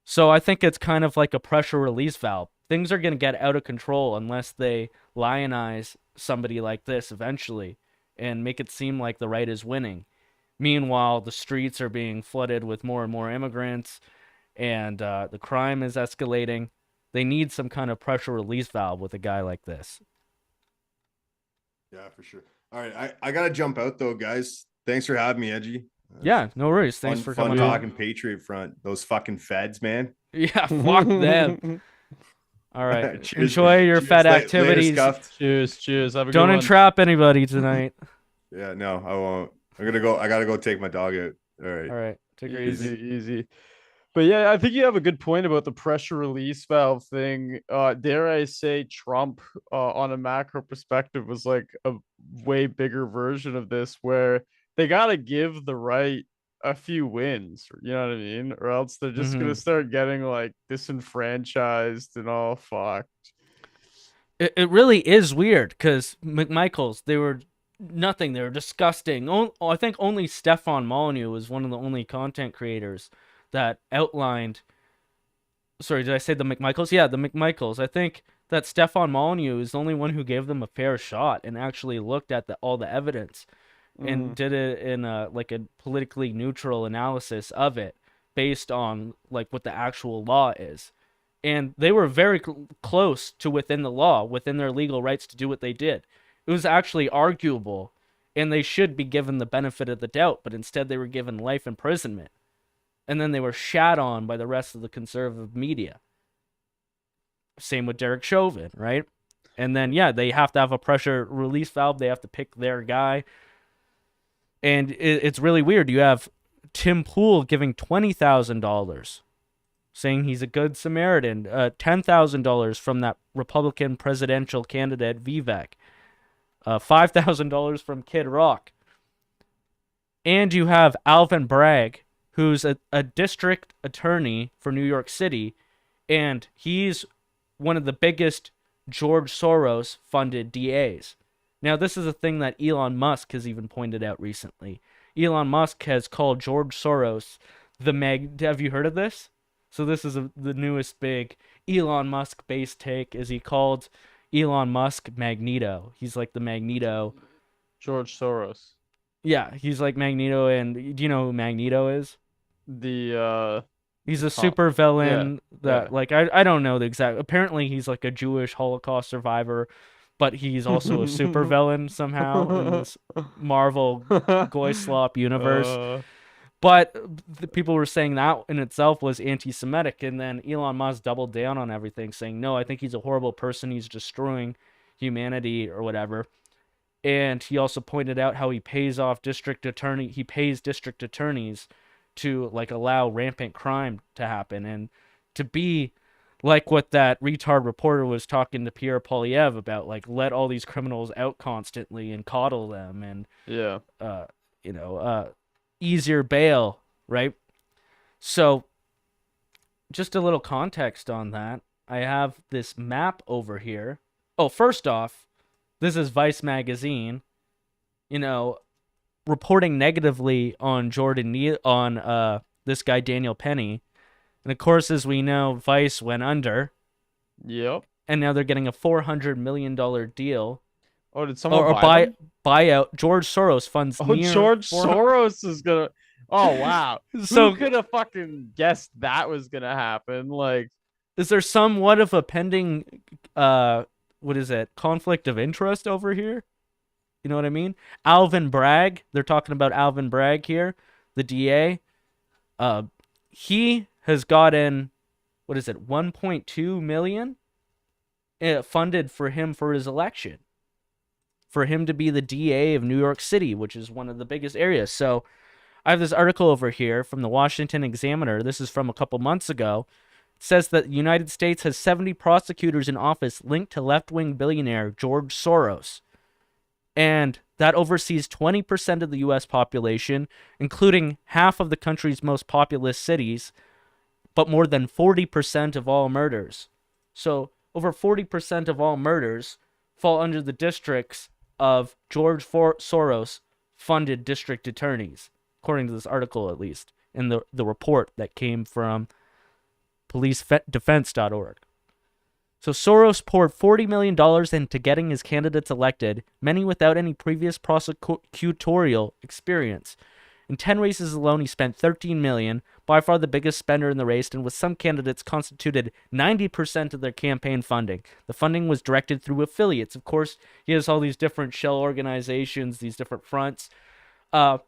So I think it's kind of like a pressure release valve. Things are going to get out of control unless they lionize somebody like this eventually and make it seem like the right is winning. Meanwhile, the streets are being flooded with more and more immigrants, and the crime is escalating. They need some kind of pressure release valve with a guy like this. Yeah, for sure. All right, I gotta jump out though, guys. Thanks for having me, Edgy. Yeah, no worries. Thanks for coming on. Talking Patriot Front. Those fucking feds, man. Yeah, fuck them. All right, enjoy your Fed activities. Cheers. Have a Don't good one. entrap anybody tonight. Yeah, no, I won't. I gotta go take my dog out. All right. Take it Easy. But yeah, I think you have a good point about the pressure release valve thing. Dare I say, Trump, on a macro perspective, was like a way bigger version of this, where they gotta give the right a few wins, you know what I mean? Or else they're just gonna start getting like disenfranchised and all fucked. It really is weird, because McMichaels, they were nothing. They were disgusting. I think only Stefan Molyneux was one of the only content creators that outlined. Sorry, did I say the McMichaels? Yeah, the McMichaels. I think that Stefan Molyneux is the only one who gave them a fair shot and actually looked at all the evidence and did it in a politically neutral analysis of it based on like what the actual law is. And they were very close to within the law, within their legal rights to do what they did. It was actually arguable, and they should be given the benefit of the doubt, but instead they were given life imprisonment. And then they were shat on by the rest of the conservative media. Same with Derek Chauvin, right? And then, yeah, they have to have a pressure release valve. They have to pick their guy. And it's really weird. You have Tim Pool giving $20,000, saying he's a good Samaritan. $10,000 from that Republican presidential candidate, Vivek. $5,000 from Kid Rock. And you have Alvin Bragg, who's a district attorney for New York City, and he's one of the biggest George Soros-funded DAs. Now, this is a thing that Elon Musk has even pointed out recently. Elon Musk has called George Soros Have you heard of this? So this is the newest big Elon Musk based take. Is he called Elon Musk Magneto? He's like the Magneto. George Soros. Yeah, he's like Magneto, and do you know who Magneto is? He's a super villain that like I don't know the exact. Apparently, he's like a Jewish Holocaust survivor, but he's also a super villain somehow in this Marvel Goyslop universe. But the people were saying that in itself was anti-Semitic, and then Elon Musk doubled down on everything, saying, no, I think he's a horrible person. He's destroying humanity or whatever. And he also pointed out how he pays district attorneys to like allow rampant crime to happen and to be like what that retard reporter was talking to Pierre Polyev about, like let all these criminals out constantly and coddle them and easier bail, right? So just a little context on that. I have this map over here. Oh, first off, this is Vice magazine, reporting negatively on this guy Daniel Penny. And of course, as we know, Vice went under. Yep. And now they're getting a $400 million deal. Oh, did someone buy out? George Soros funds. Oh, George Soros is gonna. Oh wow! So who could have fucking guessed that was gonna happen? Like, is there somewhat of a pending, conflict of interest over here? You know what I mean? Alvin Bragg. They're talking about Alvin Bragg here, the DA. He has gotten, 1.2 million funded for him for his election. For him to be the DA of New York City, which is one of the biggest areas. So I have this article over here from the Washington Examiner. This is from a couple months ago. It says that the United States has 70 prosecutors in office linked to left-wing billionaire George Soros. And that oversees 20% of the U.S. population, including half of the country's most populous cities, but more than 40% of all murders. So over 40% of all murders fall under the districts of George Soros funded district attorneys, according to this article at least, in the report that came from policedefense.org. So Soros poured $40 million into getting his candidates elected, many without any previous prosecutorial experience. In 10 races alone, he spent $13 million, by far the biggest spender in the race, and with some candidates constituted 90% of their campaign funding. The funding was directed through affiliates. Of course, he has all these different shell organizations, these different fronts. The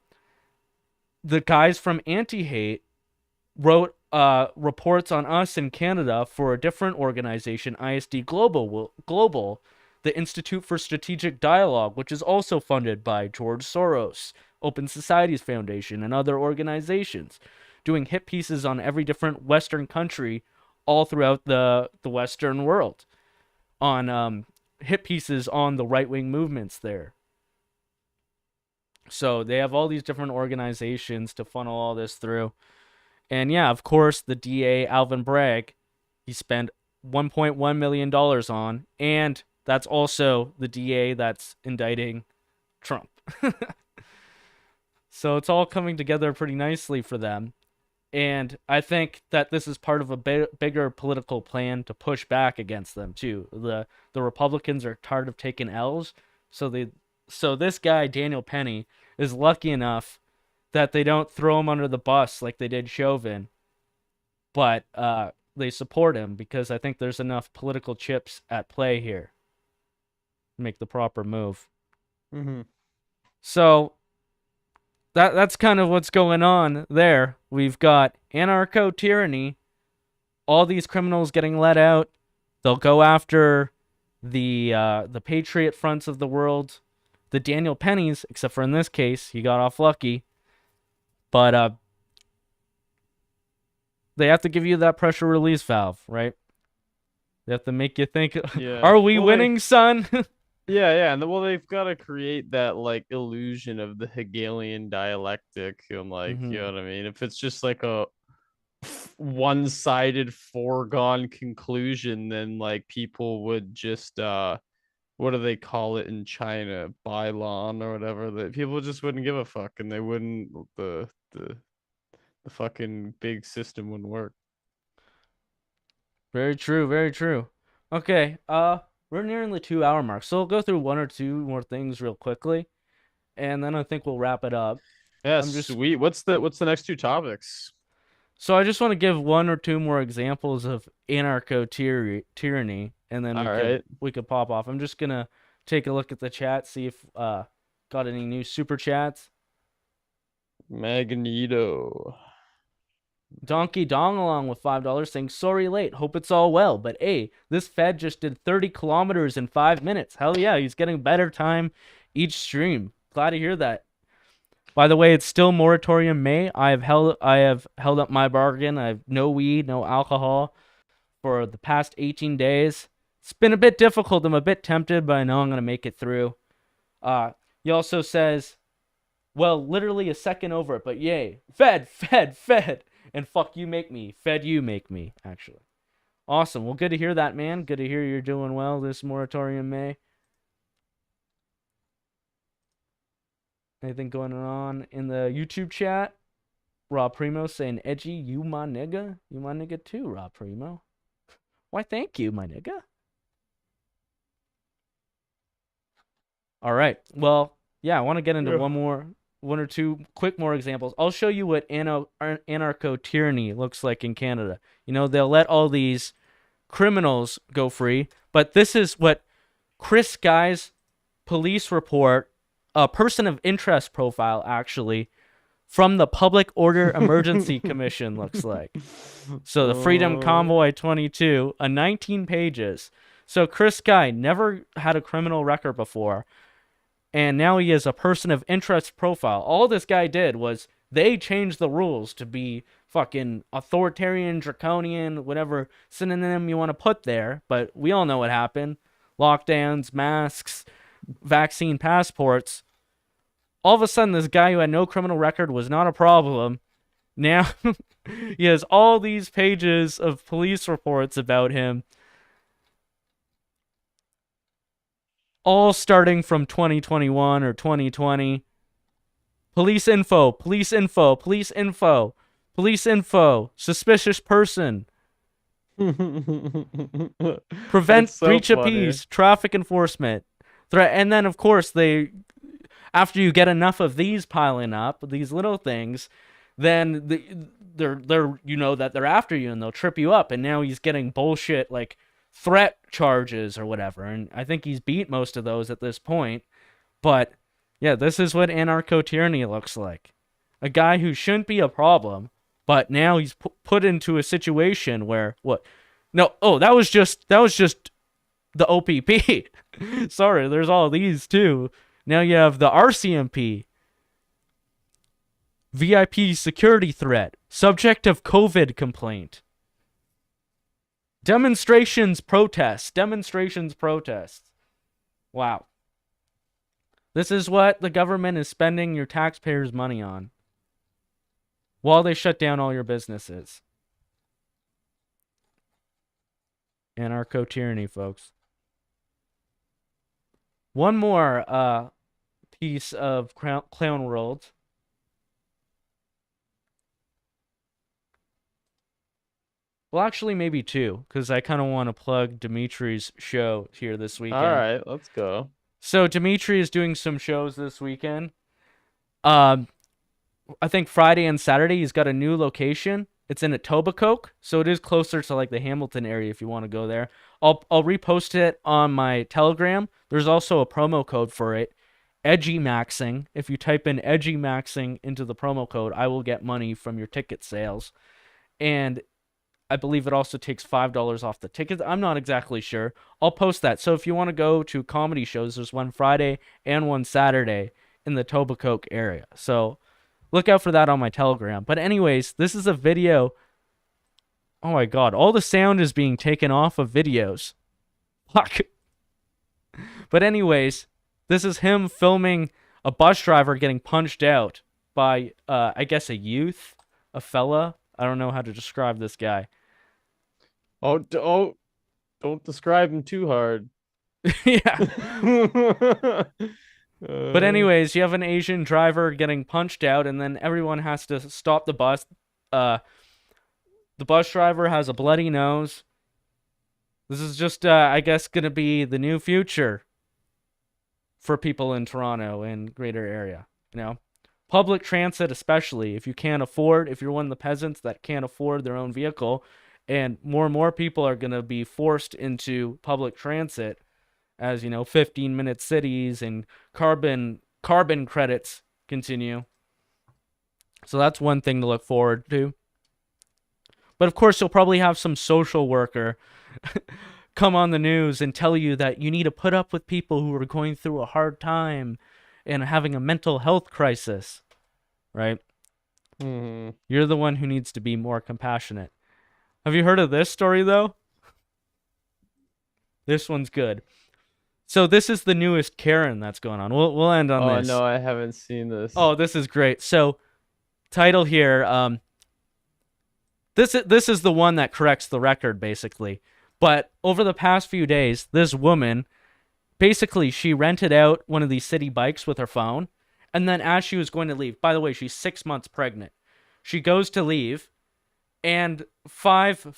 guys from Anti-Hate wrote reports on us in Canada for a different organization, ISD Global, the Institute for Strategic Dialogue, which is also funded by George Soros, Open Societies Foundation, and other organizations, doing hit pieces on every different Western country all throughout the Western world, on hit pieces on the right-wing movements there. So they have all these different organizations to funnel all this through. And yeah, of course, the DA, Alvin Bragg, he spent $1.1 million on, and that's also the DA that's indicting Trump. So it's all coming together pretty nicely for them. And I think that this is part of a bigger political plan to push back against them, too. The Republicans are tired of taking L's, so this guy, Daniel Penny, is lucky enough that they don't throw him under the bus like they did Chauvin, but they support him because I think there's enough political chips at play here to make the proper move. Mm-hmm. So that's kind of what's going on there. We've got Anarcho-Tyranny, all these criminals getting let out. They'll go after the Patriot Fronts of the world, the Daniel Pennies, except for in this case, he got off lucky. But they have to give you that pressure release valve, right? They have to make you think, are we winning, son? Yeah. And they've got to create that like illusion of the Hegelian dialectic. And like, you know what I mean? If it's just like a one-sided foregone conclusion, then like people would just what do they call it in China? Bylon or whatever. That people just wouldn't give a fuck, and they wouldn't the fucking big system wouldn't work. Very true, very true. Okay, we're nearing the 2 hour mark, so we'll go through one or two more things real quickly, and then I think we'll wrap it up. Yeah, I'm just sweet. What's the next two topics? So I just want to give one or two more examples of anarcho-tyranny, and then we could pop off. I'm just gonna take a look at the chat, see if got any new super chats. Magneto. Donkey Dong along with $5 saying, sorry late, hope it's all well. But hey, this Fed just did 30 kilometers in 5 minutes. Hell yeah, he's getting better time each stream. Glad to hear that. By the way, it's still moratorium May. I have held up my bargain. I have no weed, no alcohol for the past 18 days. It's been a bit difficult. I'm a bit tempted, but I know I'm gonna make it through. He also says, well, literally a second over it, but yay. Fed. And fuck you make me. Fed you make me, actually. Awesome. Well, good to hear that, man. Good to hear you're doing well this moratorium May. Anything going on in the YouTube chat? Rob Primo saying, Edgy, you my nigga? You my nigga too, Rob Primo. Why, thank you, my nigga. All right. Well, yeah, I want to get into one or two quick more examples. I'll show you what anarcho-tyranny looks like in Canada. You know, they'll let all these criminals go free, but this is what Chris Guy's police report, a person of interest profile, actually, from the Public Order Emergency Commission looks like. So the Freedom Convoy 22, 19 pages. So Chris Guy never had a criminal record before, and now he is a person of interest profile. All this guy did was they changed the rules to be fucking authoritarian, draconian, whatever synonym you want to put there, but we all know what happened. Lockdowns, masks, vaccine passports. All of a sudden, this guy who had no criminal record was not a problem. Now, he has all these pages of police reports about him, all starting from 2021 or 2020. Police info, police info, police info, police info, suspicious person. Prevent breach of peace, traffic enforcement, threat. And then, of course, after you get enough of these piling up, these little things, then they're you know that they're after you and they'll trip you up. And now he's getting bullshit like threat charges or whatever. And I think he's beat most of those at this point. But yeah, this is what anarcho-tyranny looks like. A guy who shouldn't be a problem, but now he's put into a situation where that was just the OPP. Sorry, there's all these too. Now you have the RCMP, VIP security threat, subject of COVID complaint. Demonstrations, protests. Wow. This is what the government is spending your taxpayers' money on while they shut down all your businesses. Anarcho-tyranny, folks. One more piece of Clown World. Well, actually, maybe two, because I kind of want to plug Dimitri's show here this weekend. All right, let's go. So Dimitri is doing some shows this weekend. I think Friday and Saturday he's got a new location. It's in Etobicoke, so it is closer to like the Hamilton area if you want to go there. I'll repost it on my Telegram. There's also a promo code for it, Edgy Maxing. If you type in Edgy Maxing into the promo code, I will get money from your ticket sales. And I believe it also takes $5 off the ticket. I'm not exactly sure. I'll post that. So if you want to go to comedy shows, there's one Friday and one Saturday in the Etobicoke area. So look out for that on my Telegram. But anyways, this is a video. Oh my God. All the sound is being taken off of videos. Fuck. But anyways, this is him filming a bus driver getting punched out by, I guess, a fella. I don't know how to describe this guy. Oh, don't describe him too hard. Yeah. But anyways, you have an Asian driver getting punched out, and then everyone has to stop the bus. The bus driver has a bloody nose. This is just, I guess, going to be the new future for people in Toronto and greater area. You know, public transit, especially if you can't afford, if you're one of the peasants that can't afford their own vehicle, and more people are going to be forced into public transit as, you know, 15-minute cities and carbon credits continue. So that's one thing to look forward to. But of course, you'll probably have some social worker come on the news and tell you that you need to put up with people who are going through a hard time and having a mental health crisis, right? Mm-hmm. You're the one who needs to be more compassionate. Have you heard of this story, though? This one's good. So this is the newest Karen that's going on. We'll end on this. Oh, no, I haven't seen this. Oh, this is great. So, title here, this is the one that corrects the record, basically. But over the past few days, this woman, basically, she rented out one of these city bikes with her phone, and then as she was going to leave, by the way, she's 6 months pregnant. She goes to leave, and 5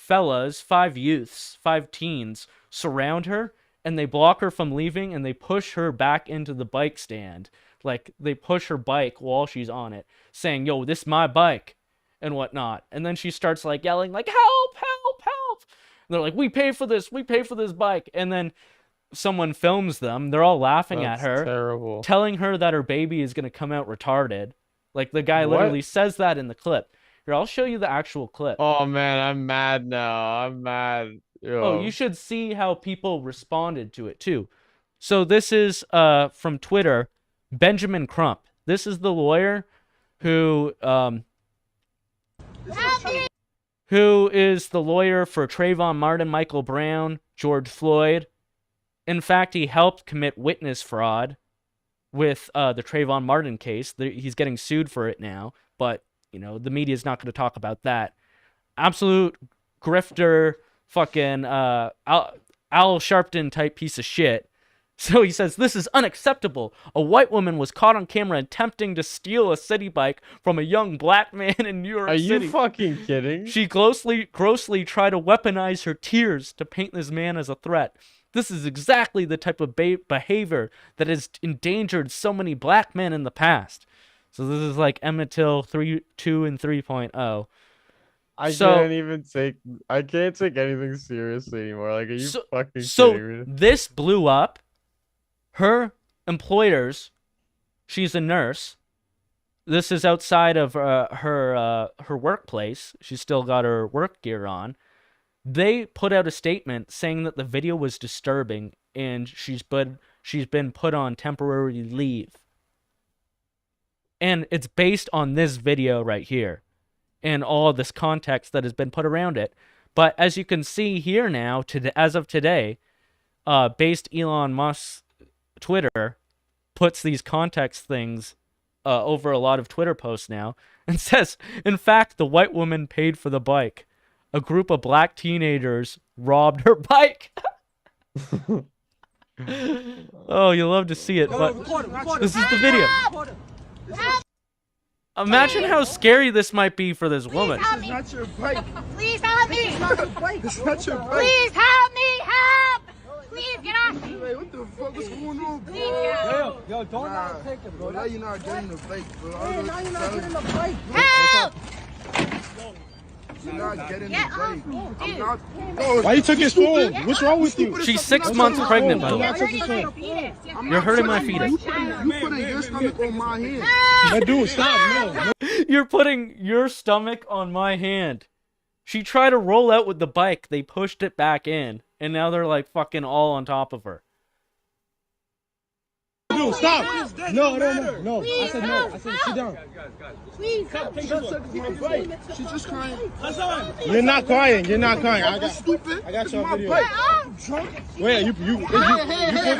youths, 5 teens, surround her, and they block her from leaving, and they push her back into the bike stand. Like, they push her bike while she's on it, saying, yo, this is my bike, and whatnot. And then she starts, like, yelling, like, help, help, help. And they're like, we pay for this bike. And then someone films them. They're all laughing at her. Terrible. Telling her that her baby is going to come out retarded. Like, the guy literally says that in the clip. Here, I'll show you the actual clip. Oh, man, I'm mad now. I'm mad. Yo. Oh, you should see how people responded to it, too. So this is from Twitter, Benjamin Crump. This is the lawyer who is the lawyer for Trayvon Martin, Michael Brown, George Floyd. In fact, he helped commit witness fraud with the Trayvon Martin case. He's getting sued for it now, but, you know, the media is not going to talk about that. Absolute grifter, fucking Al Sharpton type piece of shit. So he says, this is unacceptable. A white woman was caught on camera attempting to steal a city bike from a young black man in New York City. Are you fucking kidding? She grossly tried to weaponize her tears to paint this man as a threat. This is exactly the type of behavior that has endangered so many black men in the past. So this is like Emmett Till 2 and 3.0. I can't take anything seriously anymore. Like, are you fucking kidding me? So this blew up. Her employers, she's a nurse. This is outside of her workplace. She's still got her work gear on. They put out a statement saying that the video was disturbing and she's been put on temporary leave. And it's based on this video right here and all this context that has been put around it. But as you can see here now, as of today, based Elon Musk's Twitter puts these context things over a lot of Twitter posts now and says, in fact, the white woman paid for the bike. A group of black teenagers robbed her bike. Oh, you love to see it, but this is the video. Imagine how scary this might be for this woman. This is not your bike. Please help me. This is not your bike. This is not your bike. Please help me. Help. Please get off me. Wait, what the fuck? What's going on, bro? Yo, don't not take it, bro. Now you're not getting the bike, bro. Yeah, now you're not getting the bike. Help. You're not getting the bike. I'm not. Why you took his phone? What's wrong with you? She's 6 months pregnant, by the way. You're hurting my fetus. You putting your stomach on my hand. That dude, stop. No. You're putting your stomach on my hand. She tried to roll out with the bike. They pushed it back in. And now they're like fucking all on top of her. Dude, stop. No. I said no. I said sit down. Please help. She's just crying. You're not crying. I got stupid. I got you on video. I'm drunk. Wait, you pulled it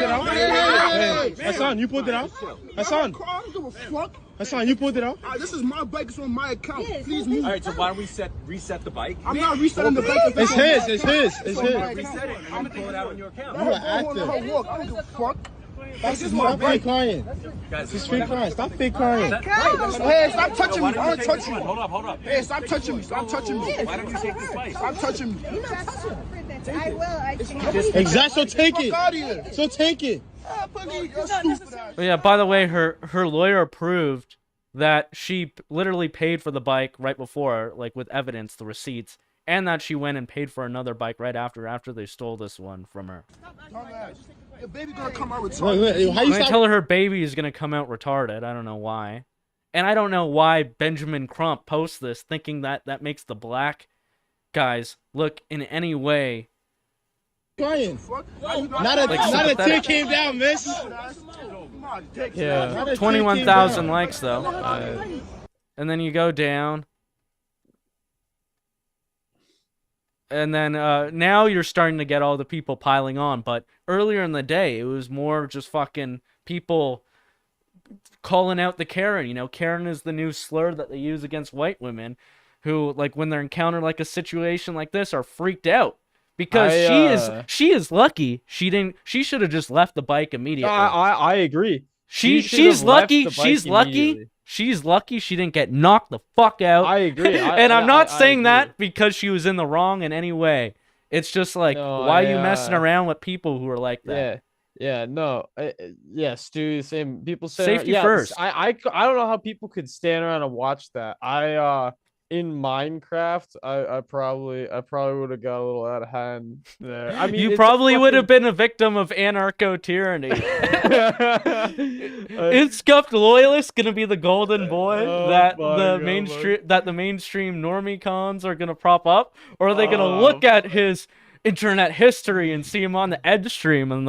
out? Hey. Hassan, you pulled it out? Hassan. I don't give a fuck. Hassan, you pulled it out? This is my bike. It's on my account. Please move. All right, so why don't we reset the bike? I'm not resetting the bike. It's his. It's his. It's his. Reset it and then pull it out on your account. You an actor. I don't give a fuck. That's just my fake crying. This is fake crying. Stop fake crying. Hey, stop touching me. Don't touch me. Hold up. Hey, stop touching me. Stop touching me. Why don't you take this bike? Stop touching me. I will. Exactly. So take it. So take it. But yeah, by the way, her lawyer proved that she literally paid for the bike right before, like with evidence, the receipts, and that she went and paid for another bike right after they stole this one from her. Your baby gonna come out retarded. How you I tell her baby is gonna come out retarded. I don't know why, and I don't know why Benjamin Crump posts this, thinking that makes the black guys look in any way. Crying. Not a tear came down, miss. Yeah, 21,000 likes though, and then you go down. And then now you're starting to get all the people piling on. But earlier in the day, it was more just fucking people calling out the Karen. You know, Karen is the new slur that they use against white women who, like, when they're encountered like a situation like this, are freaked out. Because she is lucky she should have just left the bike immediately. I agree. She's lucky. She's lucky she didn't get knocked the fuck out. I agree. And I'm not saying that because she was in the wrong in any way. It's just like, why are you messing around with people who are like that? Stu, same people say safety first. I don't know how people could stand around and watch that. In Minecraft, I probably would have got a little out of hand there. I mean, you probably would have been a victim of Anarcho-Tyranny. Is Scuffed Loyalist gonna be the golden boy that the mainstream normie cons are gonna prop up, or are they gonna look at his internet history and see him on the EdgeStream and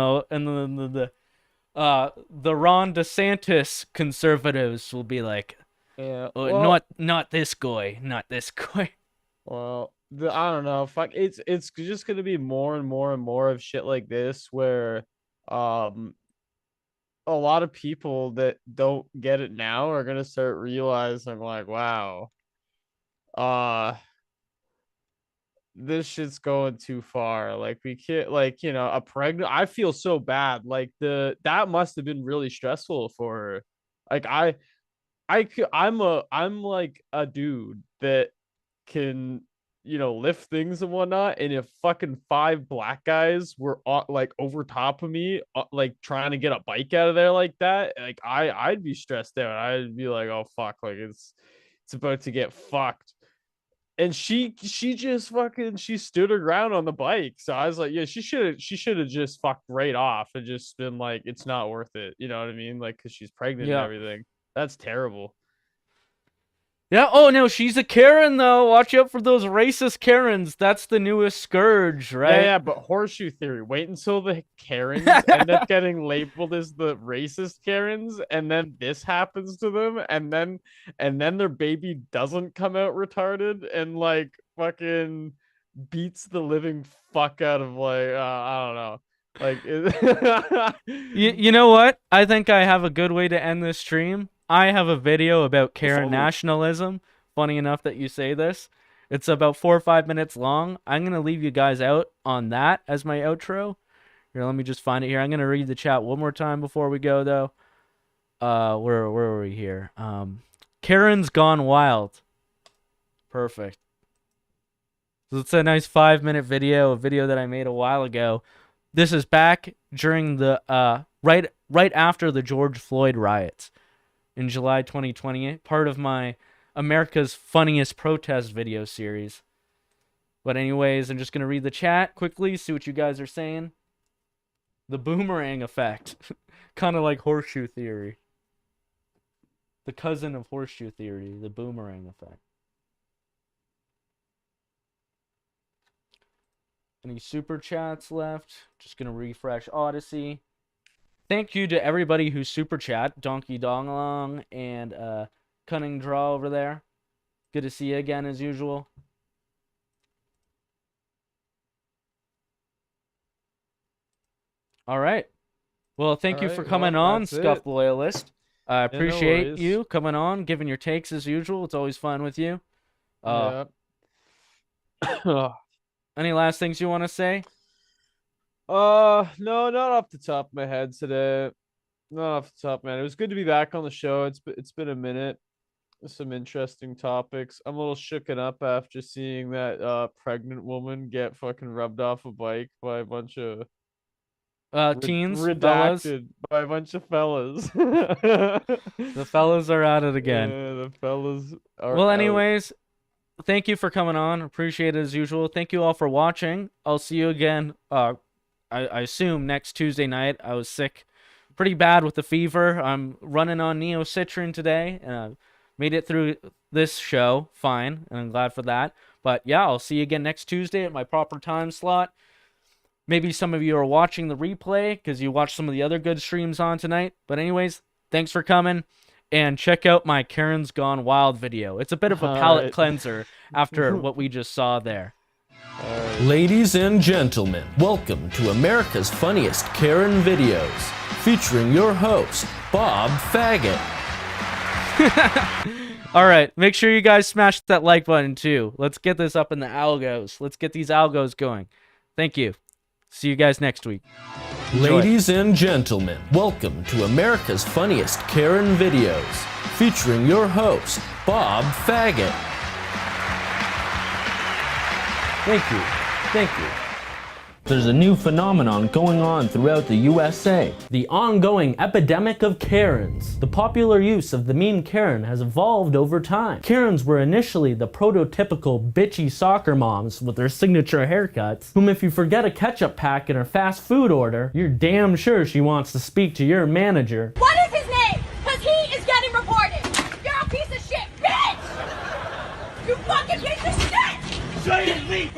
the Ron DeSantis conservatives will be like, not this guy. Well, I don't know. Fuck, it's just gonna be more and more and more of shit like this, where a lot of people that don't get it now are gonna start realizing, like, wow, this shit's going too far. Like, we can't, like, you know, a pregnant. I feel so bad. Like, that must have been really stressful for her. Like, I'm like a dude that can, you know, lift things and whatnot, and if fucking 5 black guys were like over top of me, like trying to get a bike out of there like that, like I'd be stressed out. I'd be like, oh fuck, like it's about to get fucked. And she just fucking, she stood her ground on the bike. So I was like, yeah, she should have just fucked right off and just been like, it's not worth it, you know what I mean? Like, because she's pregnant and everything. That's terrible. Yeah, oh no, she's a Karen though. Watch out for those racist Karens. That's the newest scourge, right? Yeah, but horseshoe theory. Wait until the Karens end up getting labeled as the racist Karens, and then this happens to them, and then their baby doesn't come out retarded and like fucking beats the living fuck out of, like, I don't know. Like, you know what? I think I have a good way to end this stream. I have a video about Karen nationalism. Funny enough that you say this. It's about 4 or 5 minutes long. I'm going to leave you guys out on that as my outro. Here, let me just find it here. I'm going to read the chat one more time before we go, though. Where were we here? Karen's Gone Wild. Perfect. So it's a nice 5-minute video, a video that I made a while ago. This is back during the right after the George Floyd riots in July 2020, part of my America's Funniest Protest video series. But anyways, I'm just going to read the chat quickly, see what you guys are saying. The boomerang effect. Kind of like horseshoe theory. The cousin of horseshoe theory, the boomerang effect. Any super chats left? Just going to refresh Odyssey. Thank you to everybody who super chat. Donkey Dongalong and Cunning Draw over there. Good to see you again as usual. All right. Well, thank you for coming on, Scuffed Loyalist. I no appreciate worries. you coming on, giving your takes as usual. It's always fun with you. Any last things you want to say? No, not off the top of my head today. Not off the top, man. It was good to be back on the show. It's been a minute. Some interesting topics. I'm a little shooken up after seeing that pregnant woman get fucking rubbed off a bike by a bunch of teens, fellas. redacted by a bunch of fellas. The fellas are at it again. Yeah, the fellas are Well, out. anyways, thank you for coming on. Appreciate it as usual. Thank you all for watching. I'll see you again. I assume next Tuesday night. I was sick pretty bad with the fever. I'm running on Neocitrin today, and made it through this show fine, and I'm glad for that. But yeah, I'll see you again next Tuesday at my proper time slot. Maybe some of you are watching the replay because you watched some of the other good streams on tonight. But anyways, thanks for coming, and check out my Karen's Gone Wild video. It's a bit of a palate cleanser after what we just saw there. Ladies and gentlemen, welcome to America's Funniest Karen Videos, featuring your host, Bob Faggot. All right, make sure you guys smash that like button too. Let's get this up in the algos. Let's get these algos going. Thank you. See you guys next week. Enjoy. Ladies and gentlemen, welcome to America's Funniest Karen Videos, featuring your host, Bob Faggot. Thank you. Thank you. There's a new phenomenon going on throughout the USA. The ongoing epidemic of Karens. The popular use of the meme Karen has evolved over time. Karens were initially the prototypical bitchy soccer moms with their signature haircuts, whom if you forget a ketchup pack in her fast food order, you're damn sure she wants to speak to your manager. What is his name? Because he is getting reported. You're a piece of shit, bitch! You fucking piece of shit! Say it, leave!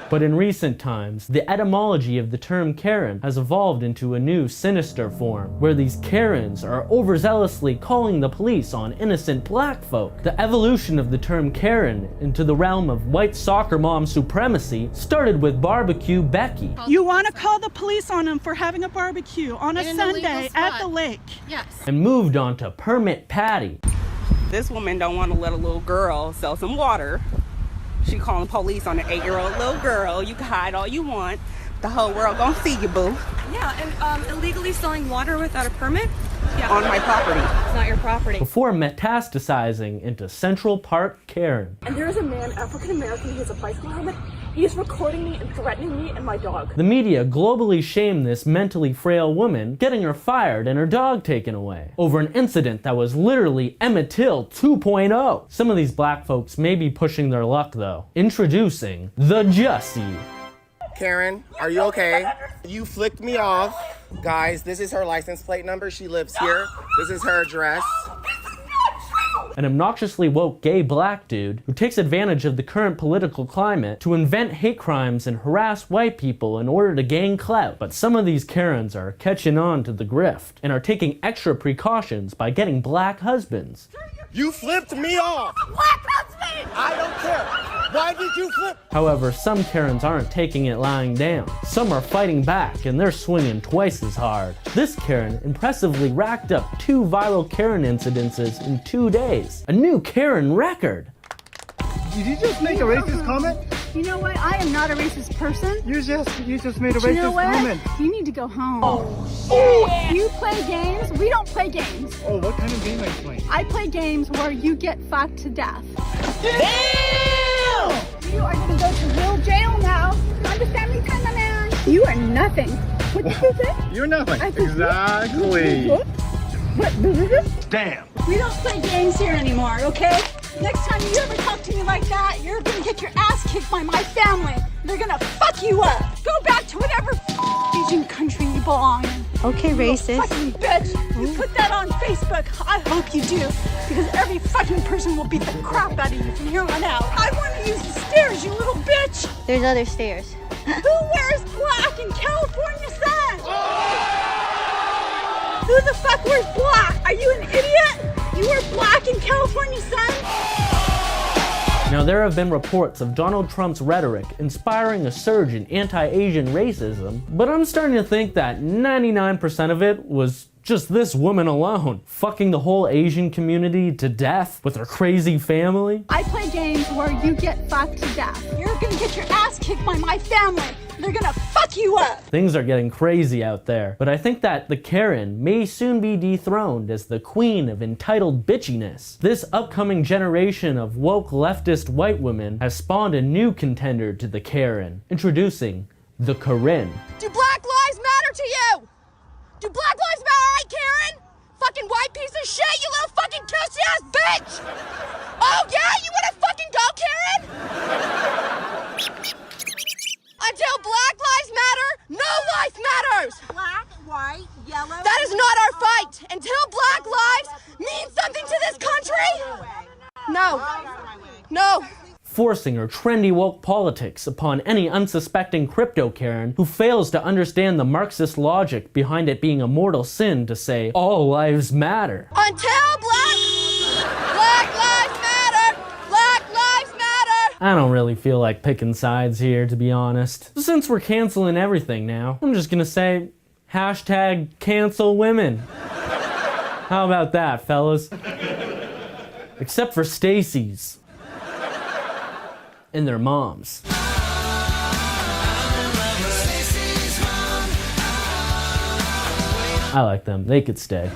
But in recent times, the etymology of the term Karen has evolved into a new sinister form, where these Karens are overzealously calling the police on innocent black folk. The evolution of the term Karen into the realm of white soccer mom supremacy started with Barbecue Becky. You want to call the police on him for having a barbecue on a Sunday at the lake. Yes. And moved on to Permit Patty. This woman don't want to let a little girl sell some water. She calling police on an 8-year-old little girl. You can hide all you want. The whole world gonna see you, boo. Yeah, and illegally selling water without a permit? Yeah. On my property. It's not your property. Before metastasizing into Central Park Karen. And there is a man, African American, who has a bicycle helmet. He is recording me and threatening me and my dog. The media globally shamed this mentally frail woman, getting her fired and her dog taken away, over an incident that was literally Emmett Till 2.0. Some of these black folks may be pushing their luck though. Introducing the Jussie. Karen, are you okay? You flicked me off. Guys, this is her license plate number. She lives here. This is her address. An obnoxiously woke gay black dude who takes advantage of the current political climate to invent hate crimes and harass white people in order to gain clout. But some of these Karens are catching on to the grift and are taking extra precautions by getting black husbands. You flipped me off! Black husband! I don't care. Why did you flip? However, some Karens aren't taking it lying down. Some are fighting back and they're swinging twice as hard. This Karen impressively racked up 2 viral Karen incidences in 2 days. A new Karen record. Did you just make a racist comment? You know what? I am not a racist person. You just made a But you know racist what? comment. You need to go home. Oh, you play games? We don't play games. Oh, what kind of game are you playing? I play games where you get fucked to death. Damn! You are gonna go to real jail now. Understand me, kind of man? You are nothing. What did you say? You're nothing. I said, Exactly. What? Damn. We don't play games here anymore, okay? Next time you ever talk to me like that, you're gonna get your ass kicked by my family. They're gonna fuck you up. Go back to whatever Asian country you belong in. Okay, racist. Fucking bitch. You put that on Facebook. I hope you do, because every fucking person will beat the crap out of you from here on out. I want to use the stairs, you little bitch. There's other stairs. Who wears black in California sun? Who the fuck wears black? Are you an idiot? You wear black in California sun? Now, there have been reports of Donald Trump's rhetoric inspiring a surge in anti-Asian racism, but I'm starting to think that 99% of it was just this woman alone, fucking the whole Asian community to death with her crazy family. I play games where you get fucked to death. You're gonna get your ass kicked by my family. They're gonna fuck you up. Things are getting crazy out there, but I think that the Karen may soon be dethroned as the queen of entitled bitchiness. This upcoming generation of woke leftist white women has spawned a new contender to the Karen. Introducing the Karen. Do Black Lives Matter to you? Do Black Lives Matter, right, Karen? Fucking white piece of shit, you little fucking cussy-ass bitch! Oh yeah, you wanna fucking go, Karen? Until Black Lives Matter, no life matters! Black, white, yellow. That is not our fight! Until Black lives mean something to this country! No. No. Forcing her trendy woke politics upon any unsuspecting crypto Karen who fails to understand the Marxist logic behind it being a mortal sin to say all lives matter. Until Black Lives Matter! Black Lives Matter! I don't really feel like picking sides here, to be honest. Since we're canceling everything now, I'm just gonna say hashtag cancel women. How about that, fellas? Except for Stacy's. And their moms. I like them. They could stay.